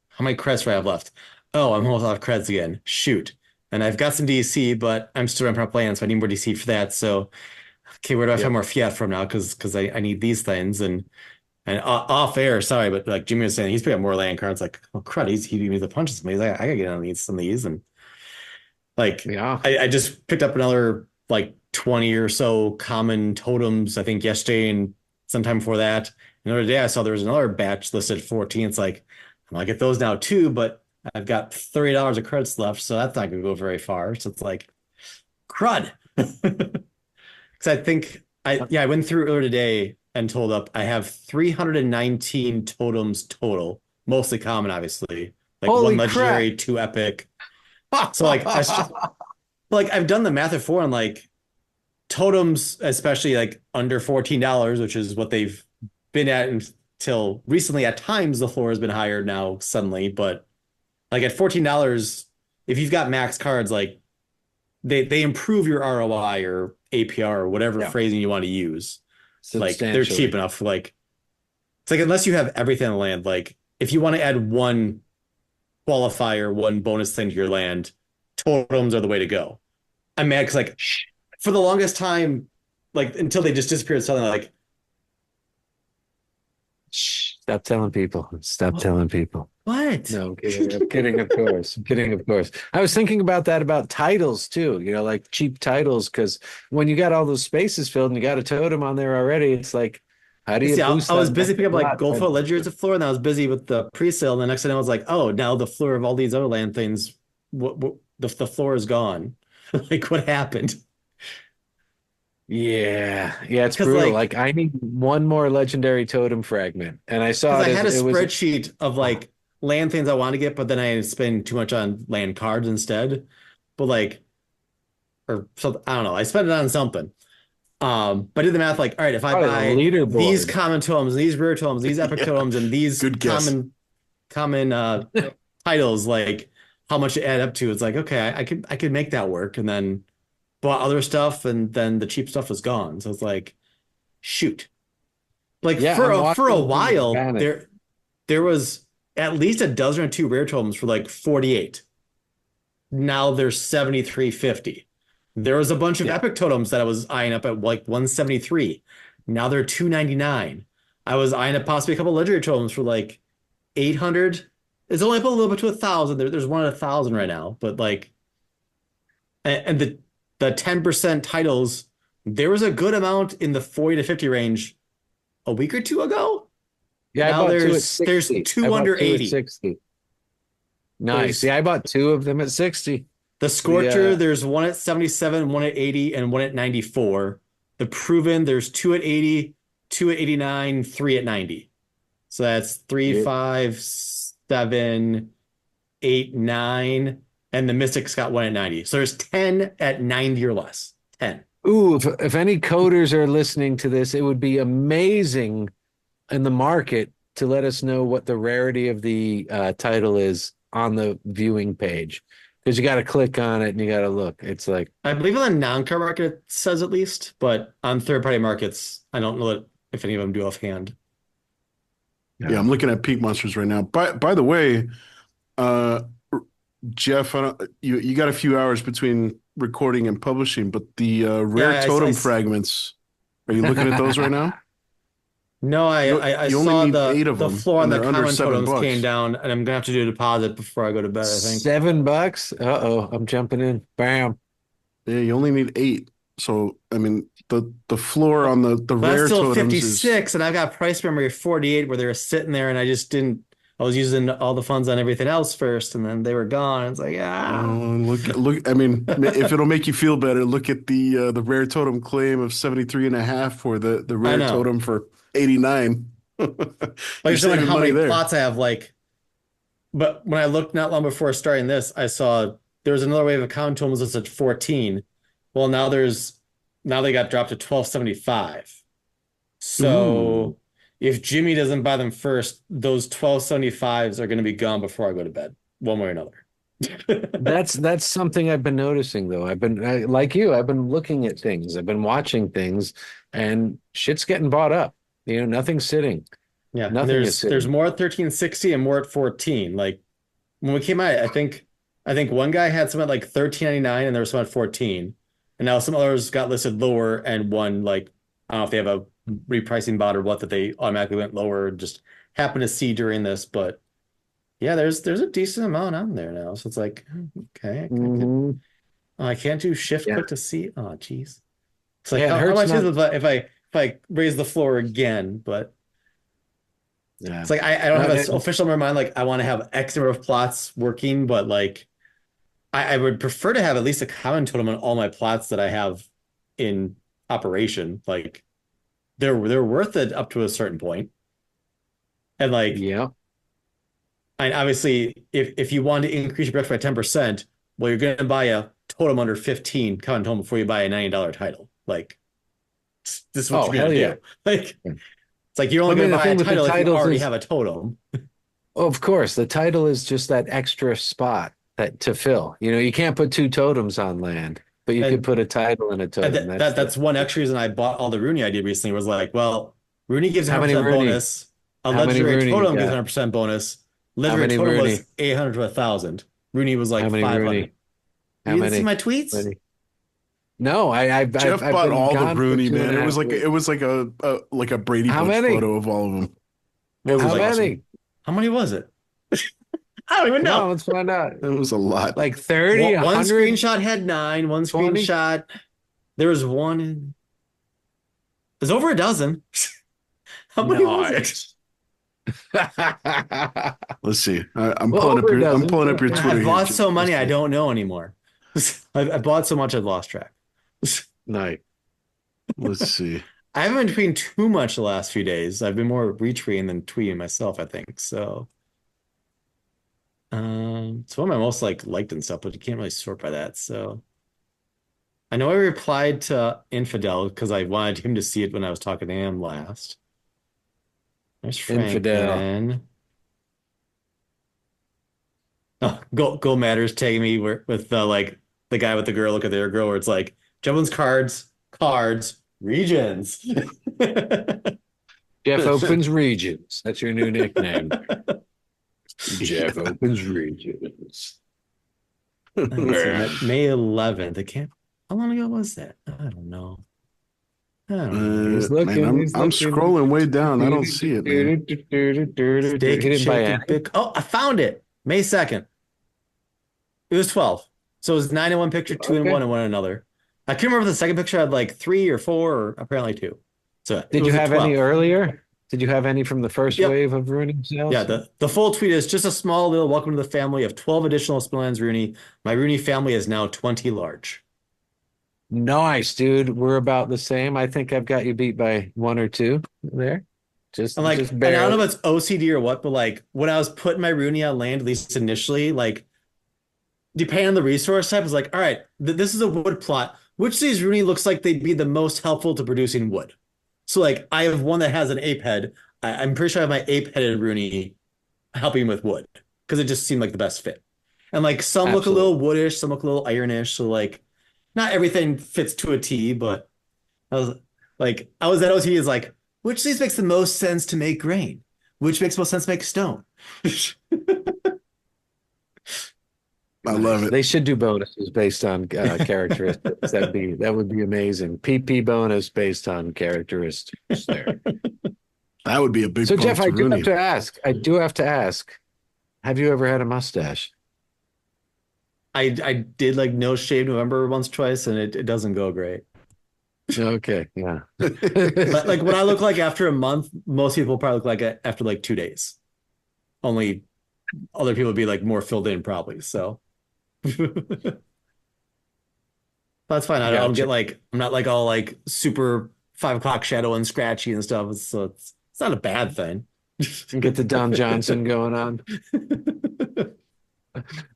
How many creds do I have left? Oh, I'm almost out of creds again. Shoot. And I've got some DC, but I'm still ramping up land, so I need more DC for that. So, okay, where do I find more fiat from now? Because I need these things. And off air, sorry, but like Jimmy was saying, he's picking up more land cards. Like, oh crud, he beat me the punches. He's like, I gotta get on some of these. And like, Yeah. I just picked up another like 20 or so common totems, I think yesterday and sometime before that. Another day I saw there was another batch listed at 14. It's like, I'm gonna get those now too, but I've got $30 of credits left, so that's not gonna go very far. So it's like, crud. Because I think I went through earlier today and told up I have 319 totems total, mostly common, obviously. Like Holy one legendary, crap. 2 epic. So like I've done the math before, and like totems, especially like under $14, which is what they've been at until recently. At times the floor has been higher now suddenly, but like at $14, if you've got max cards, like they improve your ROI or APR or whatever phrasing you want to use. Like they're cheap enough. Like it's like unless you have everything on the land, like if you want to add one qualifier, one bonus thing to your land, totems are the way to go. I'm mad because like for the longest time, like until they just disappeared suddenly, like Stop telling people. Stop telling people. what? No, I'm kidding. I'm kidding, of course. I'm kidding, of course. I was thinking about that about titles too, like cheap titles, because when you got all those spaces filled and you got a totem on there already, it's like, how do you See, boost I was that busy picking up like lot? Goldfoot Ledger's the floor, and I was busy with the pre-sale. And the next thing I was like, oh, now the floor of all these other land things, the floor is gone. Like, what happened? Yeah, it's Because brutal. like, Like I need one more legendary totem fragment, and I saw because it I as had a it was. spreadsheet of like land things I wanted to get, but then I spend too much on land cards instead. But like, or something, I don't know. I spent it on something. But I did the math like, all right, if I Probably the buy these leaderboard. common totems, these rare totems, these epic Yeah, totems, and these good guess. common titles, like how much it add up to, it's like, okay, I could make that work, and then bought other stuff, and then the cheap stuff was gone. So it's like, shoot. Like Yeah, I'm for a watching people while panic. there was at least a dozen or two rare totems for like 48. Now there's 73.50. There was a bunch of Yeah. epic totems that I was eyeing up at like 173. Now they're 299. I was eyeing up possibly a couple legendary totems for like 800. It's only up a little bit to 1,000. There's one at 1,000 right now, but like, and the 10% titles, there was a good amount in the 40 to 50 range a week or two ago. Yeah, I Now bought two at there's 60. two I bought under two at 80. 60. Nice. There's Yeah, I bought two of them at 60. the Scorcher, Yeah. there's one at 77, one at 80, and one at 94. The Proven, there's two at 80, two at 89, three at 90. So that's three, Yeah. 5, 7, 8, 9. And the Mystic's got one at 90. So there's 10 at 90 or less. 10. Ooh, if any coders are listening to this, it would be amazing in the market to let us know what the rarity of the title is on the viewing page. Because you got to click on it and you got to look. It's like, I believe on the non-car market it says at least, but on third-party markets, I don't know if any of them do offhand. Yeah, I'm looking at Peak Monsters right now. By the way, Jeff, you got a few hours between recording and publishing, but the rare Yeah, totem fragments, are you looking at those right now? No, I You only saw need 8 of the them, floor on and the they're under common totems $7. came down, and I'm gonna have to do a deposit before I go to bed, I think. $7. Uh-oh, I'm jumping in. Bam. Yeah, you only need 8. So I mean, the floor on the But rare that's still totems 56, and I've got price memory of 48 where they were sitting there, and I just didn't. I was using all the funds on everything else first, and then they were gone. It's like, look. I mean, if it'll make you feel better, look at the rare totem claim of 73.5 for the rare know. totem for 89. Like You're you're showing saving how money many there. plots I have. Like, but when I looked not long before starting this, I saw there was another wave of common totems that's at 14. Well, now they got dropped to 1275. So if Jimmy doesn't buy them first, those 1275s are going to be gone before I go to bed, one way or another. That's something I've been noticing though. Like you, I've been looking at things. I've been watching things and shit's getting bought up. Nothing's sitting. Yeah, and Nothing is there's sitting. more at 1360 and more at 14. Like when we came out, I think one guy had some at like 1399 and there was some at 14. And now some others got listed lower and one like I don't know if they have a repricing bot or what that they automatically went lower and just happened to see during this, but yeah, there's a decent amount on there now. So it's like, okay, Mhm. I can't do shift Yeah. click to see. Oh, geez. It's like Yeah, it how hurts much is not- it if I raise the floor again? But Yeah. it's like I don't No, have an official number in mind. Like I want to have X number of plots working, but like I would prefer to have at least a common totem on all my plots that I have in operation. Like they're worth it up to a certain point. And like Yeah. and obviously if you want to increase your production by 10%, well, you're gonna buy a totem under 15 common totem before you buy a $90 title. Like this is what Oh, you're gonna hell do. Like it's like you're only I mean, gonna the buy thing a with the title if you titles already is- have a totem. Of course, the title is just that extra spot that to fill. You can't put two totems on land, but you And- could put a title and a And totem. that's one extra reason I bought all the Rooney I did recently was like, well, Rooney gives How many 100% Rooney? bonus. A How many legendary Rooney you totem gives got? 100% bonus. How Legendary many totem Rooney? was 800 to 1,000. Rooney was like How many 500. Rooney? How You didn't many? see my tweets? Many? No, I've Jeff I've bought been all the gone for Rooney, 2.5 man. It weeks. was like a Brady How Bunch many? photo of all of them. It What was was How like, awesome. many? how many was it? I don't even Come on, know. let's find out. It was a lot. Like 30, One 100, screenshot had 9. One 20? screenshot, there was one. There's over a dozen. How many was it? Nice. Let's see. I'm Well, pulling up over a your I'm dozen. pulling up your Okay. Twitter I here, bought Jeff. so many, Let's I see. don't know anymore. I bought so much, I've lost track. Nice. Let's see. I haven't been tweeting too much the last few days. I've been more retweeting than tweeting myself, I think. So, it's one of my most liked and stuff, but you can't really sort by that. So, I know I replied to Infidel because I wanted him to see it when I was talking to him last. There's Infidel. Franklin. Oh, Gold Matters tagging me with the guy with the girl. Look at their girl, where it's like JeffOpensCards, regions. Jeff opens regions. That's your new nickname. Jeff opens regions. May 11th. I can't. How long ago was that? I don't know. I don't know. He's looking, man, he's I'm looking. scrolling way down. I don't see it, man. He didn't buy any. Oh, I found it. May 2nd. It was 12. So it was 9 in one picture, 2 in Okay. one, and 1 in another. I couldn't remember if the second picture had like 3 or 4, or apparently 2. So it Did you was a have any 12. earlier? Did you have any from the first Yep. wave of ruining sales? Yeah, the full tweet is just a small little welcome to the family of 12 additional Splinterlands Rooney. My Rooney family is now 20 large. Nice, dude. We're about the same. I think I've got you beat by 1 or 2 there. Just And just and I don't know barely. if it's OCD or what, but when I was putting my Rooney on land, at least initially, depending on the resource type, it's like, all right, this is a wood plot. Which of these Rooney looks like they'd be the most helpful to producing wood? So I have one that has an ape head. I'm pretty sure I have my ape-headed Rooney helping with wood because it just seemed like the best fit. And some look a little woodish, some look a little ironish. So not everything fits to a T, but I was at OT is which of these makes the most sense to make grain? Which makes most sense to make stone? I love it. They should do bonuses based on characteristics. That would be amazing. PP bonus based on characteristics there. That would be a big So bump Jeff, to I do Rooney. have to ask. Have you ever had a mustache? I did no shave November once, twice, and it doesn't go great. Okay, yeah. But what I look like after a month, most people probably look like it after 2 days. Only other people would be more filled in probably. So that's fine. I don't Gotcha. get I'm not all super 5 o'clock shadow and scratchy and stuff. So it's not a bad thing. Get the Don Johnson going on.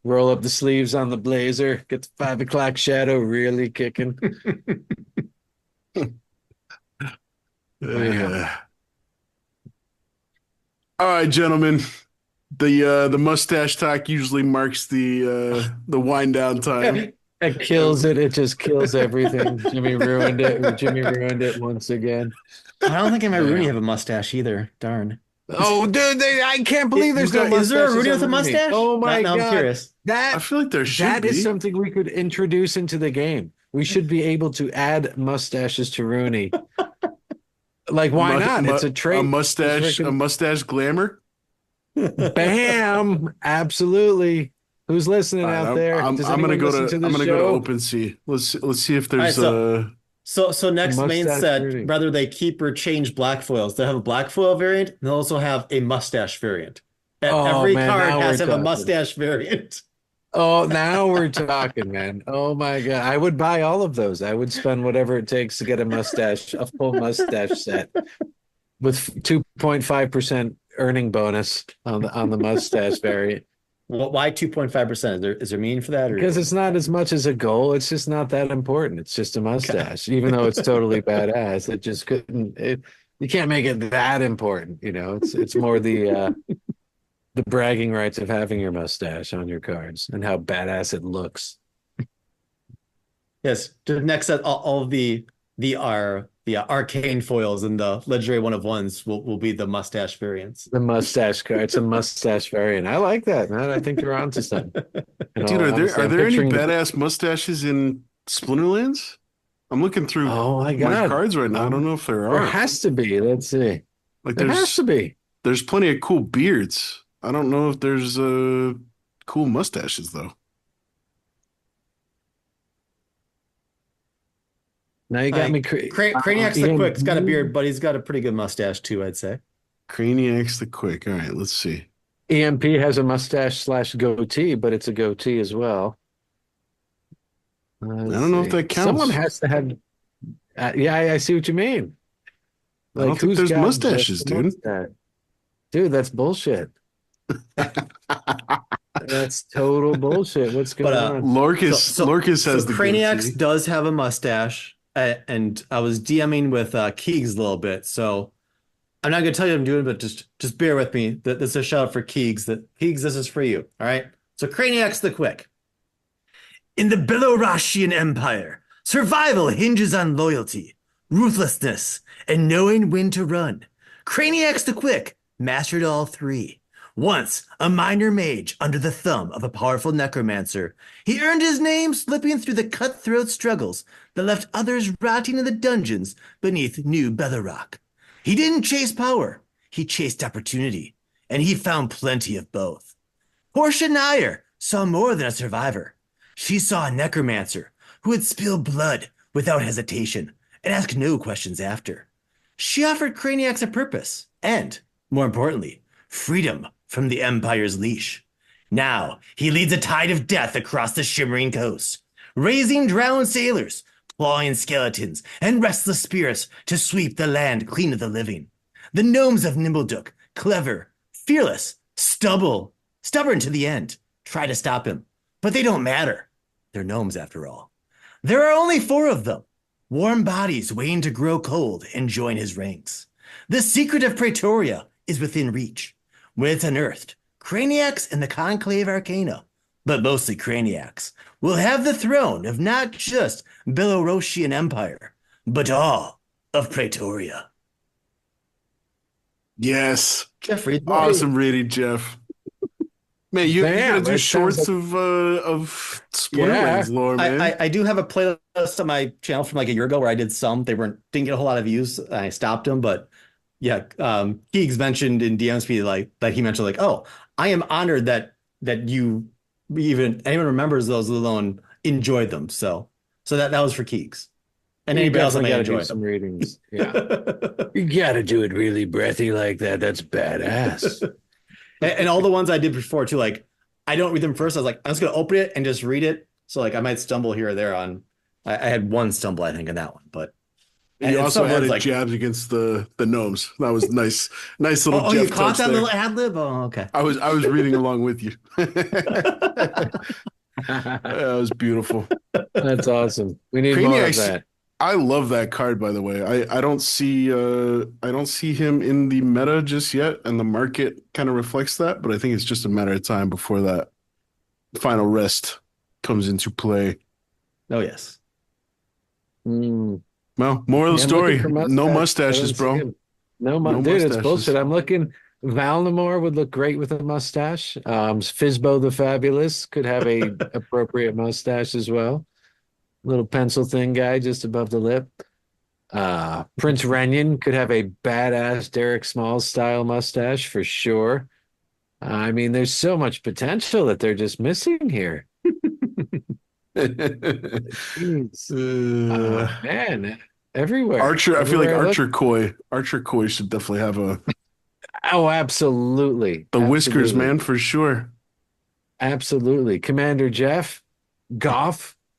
Roll up the sleeves on the blazer. Get the 5 o'clock shadow really kicking. All right, gentlemen. The mustache talk usually marks the wind down time. It kills it. It just kills everything. Jimmy ruined it. Jimmy ruined it once again. I don't think my Rooney have a mustache either. Darn. Oh, dude, I can't believe there's no Is there a mustaches Rooney with a on Rooney. mustache? Oh my Now God. I'm curious. I feel like there should That be. is something we could introduce into the game. We should be able to add mustaches to Rooney. Why not? It's a trait. A mustache glamour. Bam! Absolutely. Who's listening out there? I'm Does gonna anyone go listen to the I'm gonna show? go to OpenSea. Let's see if there's All So next main Mustache set, Rooney. whether they keep or change black foils. They'll have a black foil variant, and they'll also have a mustache variant. Every man, card now has to we're have a talking. mustache variant. Oh, now we're talking, man. Oh my God. I would buy all of those. I would spend whatever it takes to get a full mustache set with 2.5% earning bonus on the mustache variant. Well, why 2.5%? Is there meaning for that? Or Because it's not as much as a goal. It's just not that important. It's just a mustache, even though it's totally badass. It just couldn't. You can't make it that important. It's more the bragging rights of having your mustache on your cards and how badass it looks. yes, the next set, all of the the arcane foils and the legendary one of ones will be the mustache variants. The mustache card. It's a mustache variant. I like that, man. I think you're onto something. Dude, are I'm there any picturing badass mustaches in Splinterlands? I'm looking through Oh my my God. cards right now. I don't know if there There are. has to be. Let's see. Like There has to be. there's plenty of cool beards. I don't know if there's cool mustaches though. Now you got me. Craniacs the Quick's got a beard, but he's got a pretty good mustache too, I'd say. Craniacs the Quick. All right, let's see. EMP has a mustache / goatee, but it's a goatee as well. I don't know if that counts. Someone has to have. Yeah, I see what you mean. I don't think who's there's got mustaches, just a dude. mustache? Dude, that's bullshit. That's total bullshit. What's going on? Lorcas has the Craniacs goatee. does have a mustache, and I was DMing with Keegs a little bit, so I'm not gonna tell you what I'm doing, but just bear with me. This is a shout out for Keegs. Keegs, this is for you. All right. So Craniacs the Quick. In the Belarusian Empire, survival hinges on loyalty, ruthlessness, and knowing when to run. Craniacs the Quick mastered all three. Once a minor mage under the thumb of a powerful necromancer, he earned his name slipping through the cutthroat struggles that left others rotting in the dungeons beneath New Belarus. He didn't chase power, he chased opportunity, and he found plenty of both. Portia Nair saw more than a survivor. She saw a necromancer who would spill blood without hesitation and ask no questions after. She offered Craniacs a purpose and, more importantly, freedom from the Empire's leash. Now, he leads a tide of death across the shimmering coast, raising drowned sailors, clawing skeletons, and restless spirits to sweep the land clean of the living. The gnomes of Nimbleduk, clever, fearless, stubborn to the end, try to stop him, but they don't matter. They're gnomes after all. There are only 4 of them, warm bodies waiting to grow cold and join his ranks. The secret of Praetoria is within reach. When it's unearthed, Craniacs and the Conclave Arcana, but mostly Craniacs, will have the throne of not just Belarusian Empire, but all of Praetoria. Yes. Jeffrey, Awesome reading, Jeff. Man, you gotta do it shorts sounds of Splinterlands lore, man. I do have a playlist on my channel from like a year ago where I did some. They didn't get a whole lot of views. I stopped them, but yeah, Keegs mentioned in DMsP like that he mentioned like, oh, I am honored that you anyone remembers those, let alone enjoyed them. So that was for Keegs. And You anybody else that definitely may got to enjoy do some them. readings. Yeah, you got to do it really breathy like that. That's badass. And all the ones I did before too, like I don't read them first. I was like, I'm just gonna open it and just read it. So like I might stumble here or there on. I had one stumble, I think, in that one, but You also some words added like jabs against the gnomes. That was nice. Nice little oh, Jeff you caught touch that there. little ad lib? Oh, okay. I was reading along with you. That was beautiful. That's awesome. We need more of Craniacs, that. I love that card, by the way. I don't see him in the meta just yet, and the market kind of reflects that, but I think it's just a matter of time before that final rest comes into play. Oh yes. Mm. Well, moral of the I'm story, looking for no mustache. mustaches, bro. No, No dude, it's mustaches. bullshit. I'm looking. Valinor would look great with a mustache. Fizbo the Fabulous could have a appropriate mustache as well. Little pencil thin guy just above the lip. Prince Renyon could have a badass Derek Smalls style mustache for sure. I mean, there's so much potential that they're just missing here. Jeez. Man, everywhere. Archer, I feel like Everywhere I look. Archer Coy should definitely have Oh, absolutely. the whiskers, Absolutely. man, for sure. Absolutely. Commander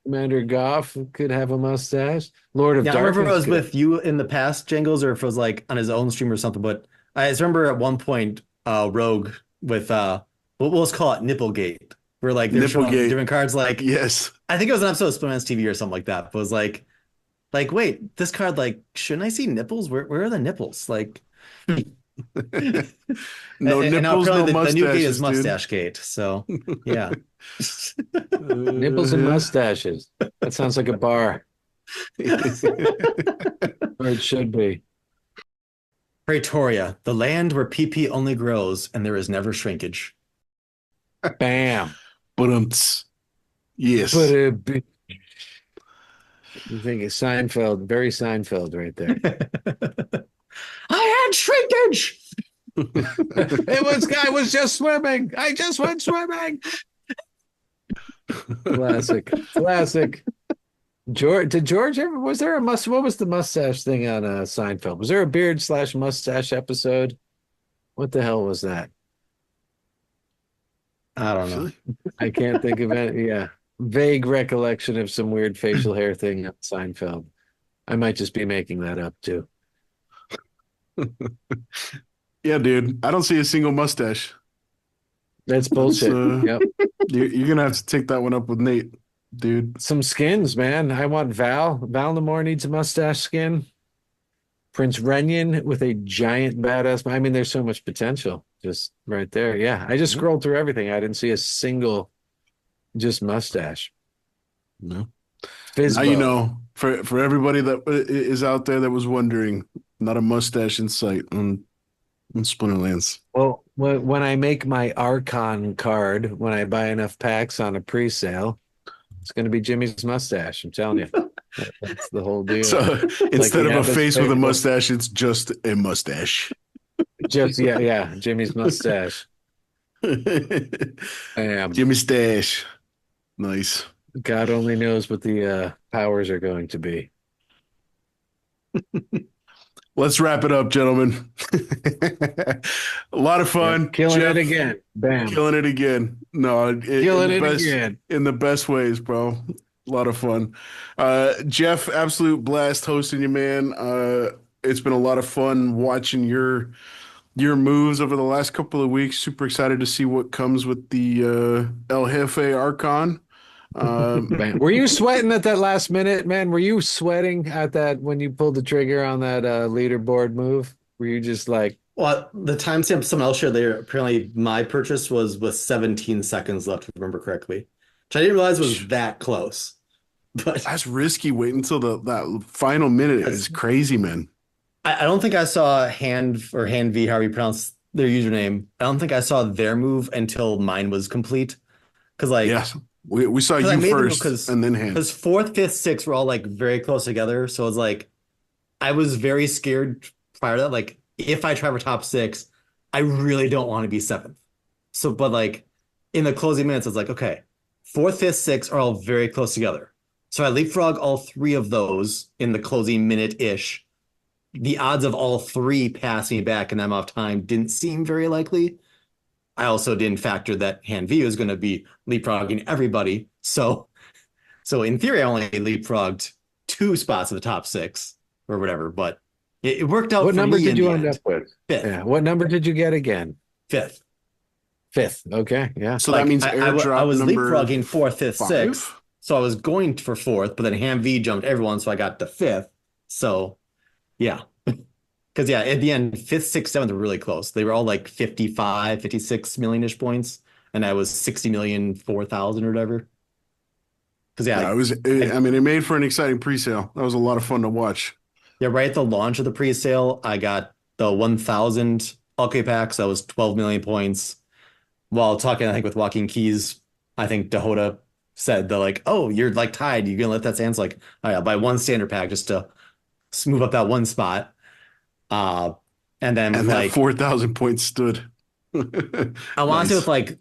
Commander Goff could have a mustache. Lord of Yeah, I remember if I Darkness was could- with you in the past, Jangles, or if it was like on his own stream or something. But I just remember at one point, Rogue with we'll just call it Nipplegate, where like they're showing Nipplegate. different cards. Like Yes. I think it was an episode of Splinterlands TV or something like that. But it was like wait, this card, like, shouldn't I see nipples? Where are the nipples? Like, No and now nipples, no apparently the new gate mustaches, is dude. Mustache Gate. So yeah. Nipples and mustaches. That sounds like a bar. Or it should be. Pretoria, the land where PP only grows and there is never shrinkage. Bam. But yes. But you think it's Seinfeld, very Seinfeld right there. I had shrinkage. I was just swimming. I just went swimming. Classic. Did George ever, was there what was the mustache thing on Seinfeld? Was there a beard/mustache episode? What the hell was that? I don't know. I can't think of it. Yeah. Vague recollection of some weird facial hair thing on Seinfeld. I might just be making that up too. Yeah, dude. I don't see a single mustache. That's bullshit. Yep. You're gonna have to take that one up with Nate, dude. Some skins, man. I want Val. Val Namor needs a mustache skin. Prince Renyon with a giant badass. I mean, there's so much potential just right there. Yeah. I just scrolled through everything. I didn't see a single just mustache. No. Fizbo. Now you know, for everybody that is out there that was wondering, not a mustache in sight on Splinterlands. Well, when I make my Archon card, when I buy enough packs on a pre-sale, it's going to be Jimmy's mustache. I'm telling you. That's the whole deal. So instead like of a face with a mustache, it's just a mustache. Just yeah, Jimmy's mustache. Jimmy Stash. Nice. God only knows what the powers are going to be. Let's wrap it up, gentlemen. A lot of fun. Yeah, killing Jeff, it again. Bam. Killing it again. No, Killing it again. In the best ways, bro. A lot of fun. Jeff, absolute blast hosting you, man. It's been a lot of fun watching your moves over the last couple of weeks. Super excited to see what comes with the El Jefe Archon. Were you sweating at that last minute, man? Were you sweating at that when you pulled the trigger on that leaderboard move? Were you just like, well, the timestamp someone else shared there, apparently my purchase was with 17 seconds left, if I remember correctly, which I didn't realize was that close. But that's risky waiting until that final minute. It's crazy, man. I don't think I saw Hand V, however you pronounce their username. I don't think I saw their move until mine was complete. Because yes. We saw you first and then Hand. Because 4th, 5th, 6th were all like very close together. So it's like, I was very scared prior to that. Like, if I try for top 6, I really don't want to be 7th. So, but like in the closing minutes, it's like, okay, 4th, 5th, 6th are all very close together. So I leapfrog all 3 of those in the closing minute-ish. The odds of all 3 passing me back in that amount of time didn't seem very likely. I also didn't factor that Hand V was going to be leapfrogging everybody. So in theory, I only leapfrogged 2 spots in the top 6 or whatever, but it worked out. What for number me did you in end the up with? 5th. Yeah. What number did you get again? 5th. 5th. Okay. Yeah. So that means airdrop I was number leapfrogging 4th, 5th, 5? 6th. So I was going for 4th, but then Hand V jumped everyone, so I got to 5th. So yeah. Because yeah, at the end, 5th, 6th, 7th were really close. They were all like 55, 56 million-ish points, and I was 60 million, 4,000 or whatever. Because yeah, I mean, it made for an exciting pre-sale. That was a lot of fun to watch. Yeah, right at the launch of the pre-sale, I got the 1,000 Alke packs. That was 12 million points. While talking, I think with Joaquin Keys, I think Dahota said they're like, "Oh, you're like tied. You're gonna let that stand?" It's like, "Oh yeah, I'll buy 1 standard pack just to move up that 1 spot." And then that like 4,000 points stood. I want to say with like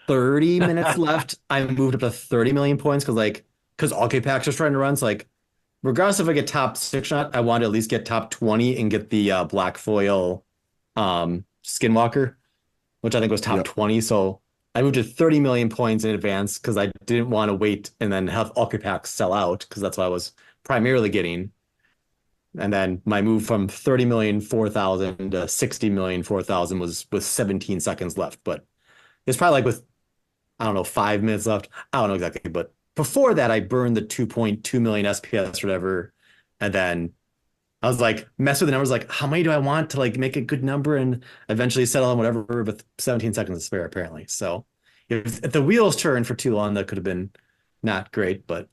30 minutes left, I moved up to 30 million points because Alke packs was trying to run. So like, regardless if I get top 6 shot, I want to at least get top 20 and get the black foil Skinwalker, which I think was top 20. So I moved to 30 million points in advance because I didn't want to wait and then have Alke packs sell out because that's what I was primarily getting. And then my move from 30 million 4,000 to 60 million 4,000 was with 17 seconds left. But it's probably like with, I don't know, 5 minutes left. I don't know exactly. But before that, I burned the 2.2 million SPS or whatever. And then I was like, mess with the numbers, like, how many do I want to like make a good number and eventually settle on whatever with 17 seconds to spare, apparently. So if the wheels turn for too long, that could have been not great. But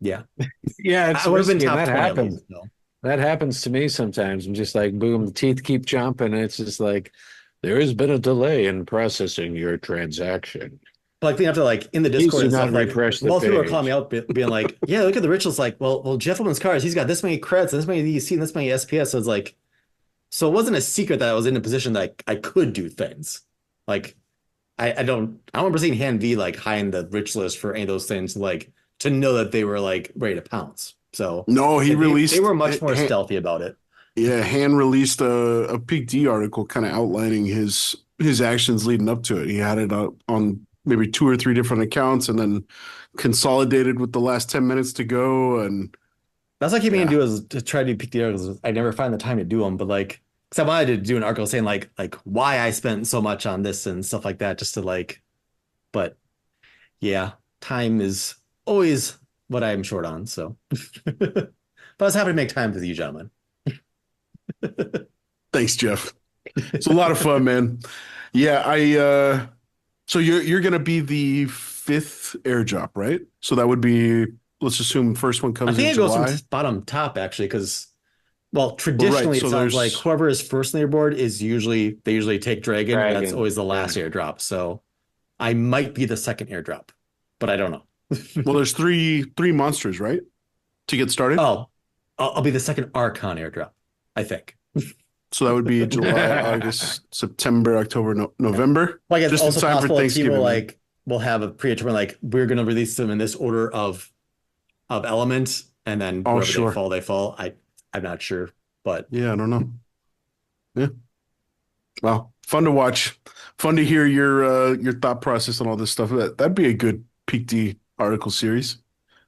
Yeah. Yeah, it's I would have been risky, and top that 20 at happens. least. So. That happens to me sometimes. I'm just like, boom, the teeth keep chomping, and it's just like, there has been a delay in processing your transaction. But like, you have to like in the Please Discord do and not stuff, like refresh the most people are calling page. me out being like, yeah, look at the rituals. Like, well, Jeff Opens Cards, he's got this many credits and this many EC and this many SPS. So it's like, so it wasn't a secret that I was in a position that I could do things. Like, I don't remember seeing Hand V like high in the rich list for any of those things, like to know that they were like ready to pounce. So No, he they released. were much more stealthy about it. Yeah, Han released a Peak D article kind of outlining his actions leading up to it. He had it up on maybe 2 or 3 different accounts and then consolidated with the last 10 minutes to go. And That's what I keep meaning to do is to try to do pick the articles. I never find the time to do them, but like, because I wanted to do an article saying like why I spent so much on this and stuff like that, just to like, but yeah, time is always what I'm short on. So, but I was happy to make time with you, gentlemen. thanks, Jeff. It's a lot of fun, man. Yeah, so you're gonna be the 5th airdrop, right? So that would be, let's assume first one I comes think in it goes July. from bottom top actually, because well, traditionally so it sounds there's- like whoever is first on your board is they usually take Dragon, and that's Dragon, always the last yeah. airdrop. So I might be the second airdrop, but I don't know. Well, there's three monsters, right? To get started. Oh, I'll be the second Archon airdrop, I think. So that would be July, August, September, October, November. Well, I guess Just in also time for possible that Thanksgiving. people man. like will have a predetermined like we're going to release them in this order of element, and then Oh, wherever sure. they fall. I'm not sure, but Yeah, I don't know. Yeah. Well, fun to watch. Fun to hear your thought process on all this stuff. That'd be a good Peak D article series.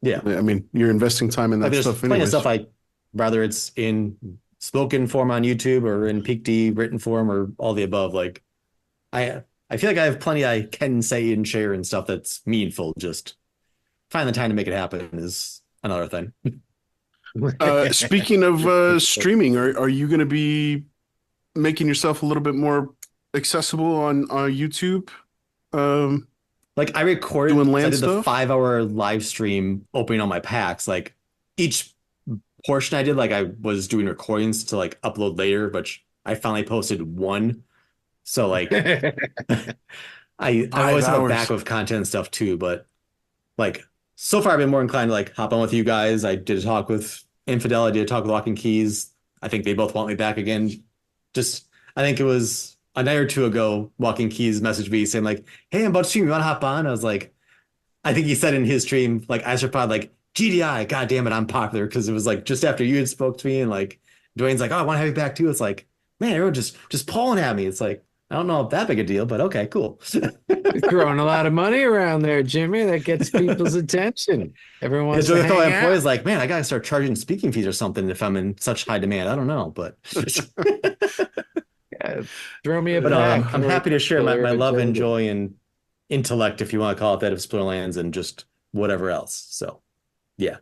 yeah, I mean, you're investing time in like that there's stuff plenty anyways. of stuff rather it's in spoken form on YouTube or in Peak D written form or all the above. Like I feel like I have plenty I can say and share and stuff that's meaningful. Just find the time to make it happen is another thing. Speaking of streaming, are you going to be making yourself a little bit more accessible on YouTube? Like I recorded, Doing I land did the stuff? 5-hour live stream opening all my packs. Like each portion I did, like I was doing recordings to like upload later, but I finally posted one. So like I always have a hours. back of content and stuff too, but like so far I've been more inclined to like hop on with you guys. I did a talk with Infidel, I did a talk with Lock and Keys. I think they both want me back again. Just I think it was a night or two ago, Walking Keys messaged me saying like, "Hey, I'm about to stream. You want to hop on?" I was like, I think he said in his stream, like, I should probably like GDI. God damn it, I'm popular because it was like just after you had spoke to me and like Dwayne's like, "Oh, I want to have you back too." It's like, man, everyone just pulling at me. It's like I don't know if that big a deal, but okay, cool. Throwing a lot of money around there, Jimmy. That gets people's attention. Everyone wants It's to really felt hang my employees out. like, man, I gotta start charging speaking fees or something if I'm in such high demand. I don't know, but Yeah, throw me a but pack. I'm happy to share my love and agenda. joy and intellect, if you want to call it that, of Splinterlands and just whatever else. So yeah.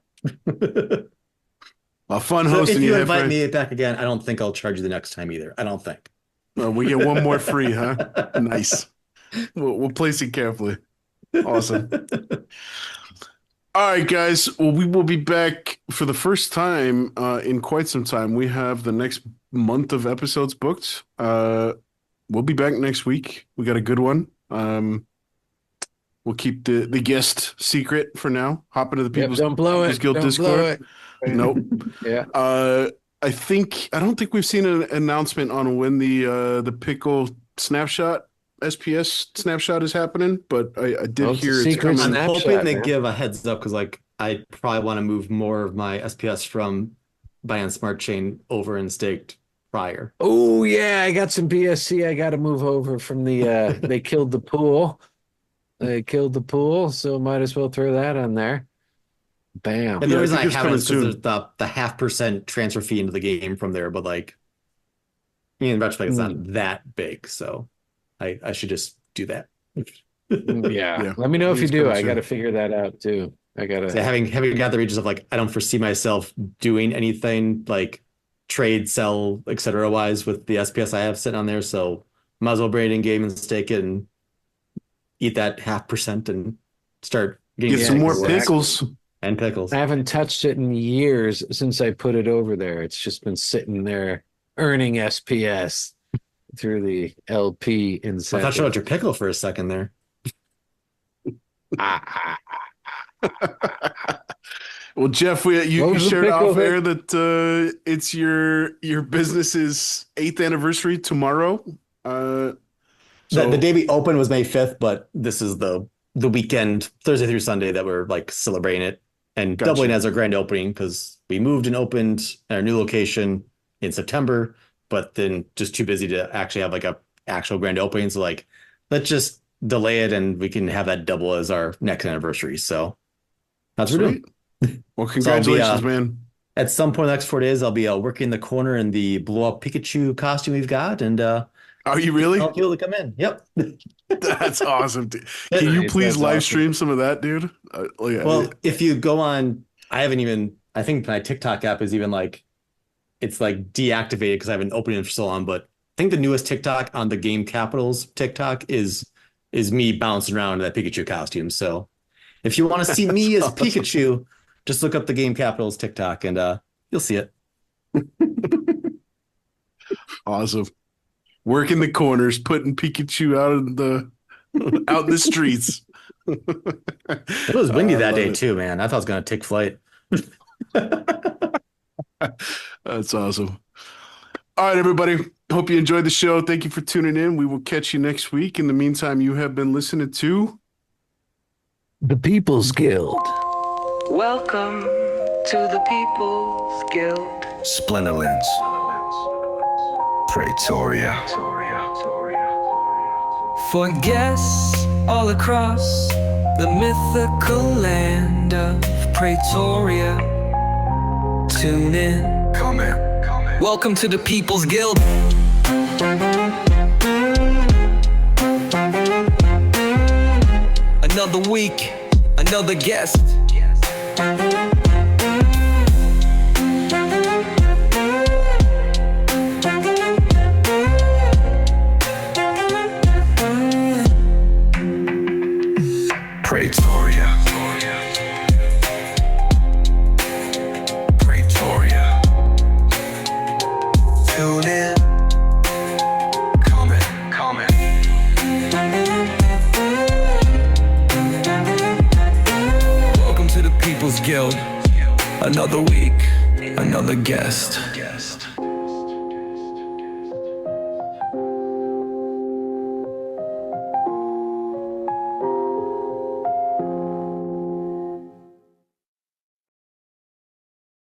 A fun So if hosting you have, invite right? me back again, I don't think I'll charge you the next time either. I don't think. We get one more free, huh? Nice. We'll place it carefully. Awesome. All right, guys. Well, we will be back for the first time in quite some time. We have the next month of episodes booked. We'll be back next week. We got a good one. We'll keep the guest secret for now. Hop into the Yep, People's don't blow it. Guild Don't Discord. blow it. Nope. Yeah. I don't think we've seen an announcement on when the pickle snapshot SPS snapshot is happening, but I did Well, it's a hear it's secret coming. I'm snapshot, hoping they man. give a heads up because like I probably want to move more of my SPS from Binance Smart Chain over and staked prior. Oh yeah, I got some BSC. I got to move over from the. They killed the pool. They killed the pool, so might as well throw that on there. Bam. And Yeah, the I reason think I it's haven't coming is because soon. there's the 0.5% transfer fee into the game from there, but like in retrospect, it's not that big, so I should just do that. Yeah. Yeah, Let me know I if you think it's do. coming I soon. got to figure that out too. I got So to. having got the regions of like I don't foresee myself doing anything like trade, sell, etc. wise with the SPS I have sitting on there, so might as well bring it in game and stake it and eat that 0.5% and start getting Get some more exactly. pickles. And pickles. I haven't touched it in years since I put it over there. It's just been sitting there earning SPS through the LP I incentive. thought you about your pickle for a second there. Well, Jeff, you shared off air that it's your business's 8th anniversary tomorrow. The day we opened was May 5th, but this is the weekend, Thursday through Sunday, that we're like celebrating it and doubling as our grand opening, because we moved and opened our new location in September, but then just too busy to actually have like a actual grand opening. So like, let's just delay it and we can have that double as our next anniversary. So that's what we're doing. Well, congratulations, so man. At some point in the next 4 days, I'll be working the corner in the blow up Pikachu costume we've got. And are you really? I'll be able to come in. Yep. That's awesome. Dude. Can you please live stream some of that, dude? Well, if you go on, I think my TikTok app is even like, it's like deactivated because I haven't opened it for so long. But I think the newest TikTok on the Game Capitals TikTok is me bouncing around in that Pikachu costume. So if you want to see me as Pikachu, just look up the Game Capitals TikTok and you'll see it. Awesome. Working the corners, putting Pikachu out in the streets. It was windy that day too, man. I thought it was gonna take flight. That's awesome. All right, everybody. Hope you enjoyed the show. Thank you for tuning in. We will catch you next week. In the meantime, you have been listening to The People's Guild. Welcome to the People's Guild. Splinterlands. Praetoria. For guests all across the mythical land of Praetoria, tune in. Come in. Welcome to the People's Guild. Another week, another guest. Praetoria. Praetoria. Tune in. Come in. Welcome to the People's Guild. Another week, another guest.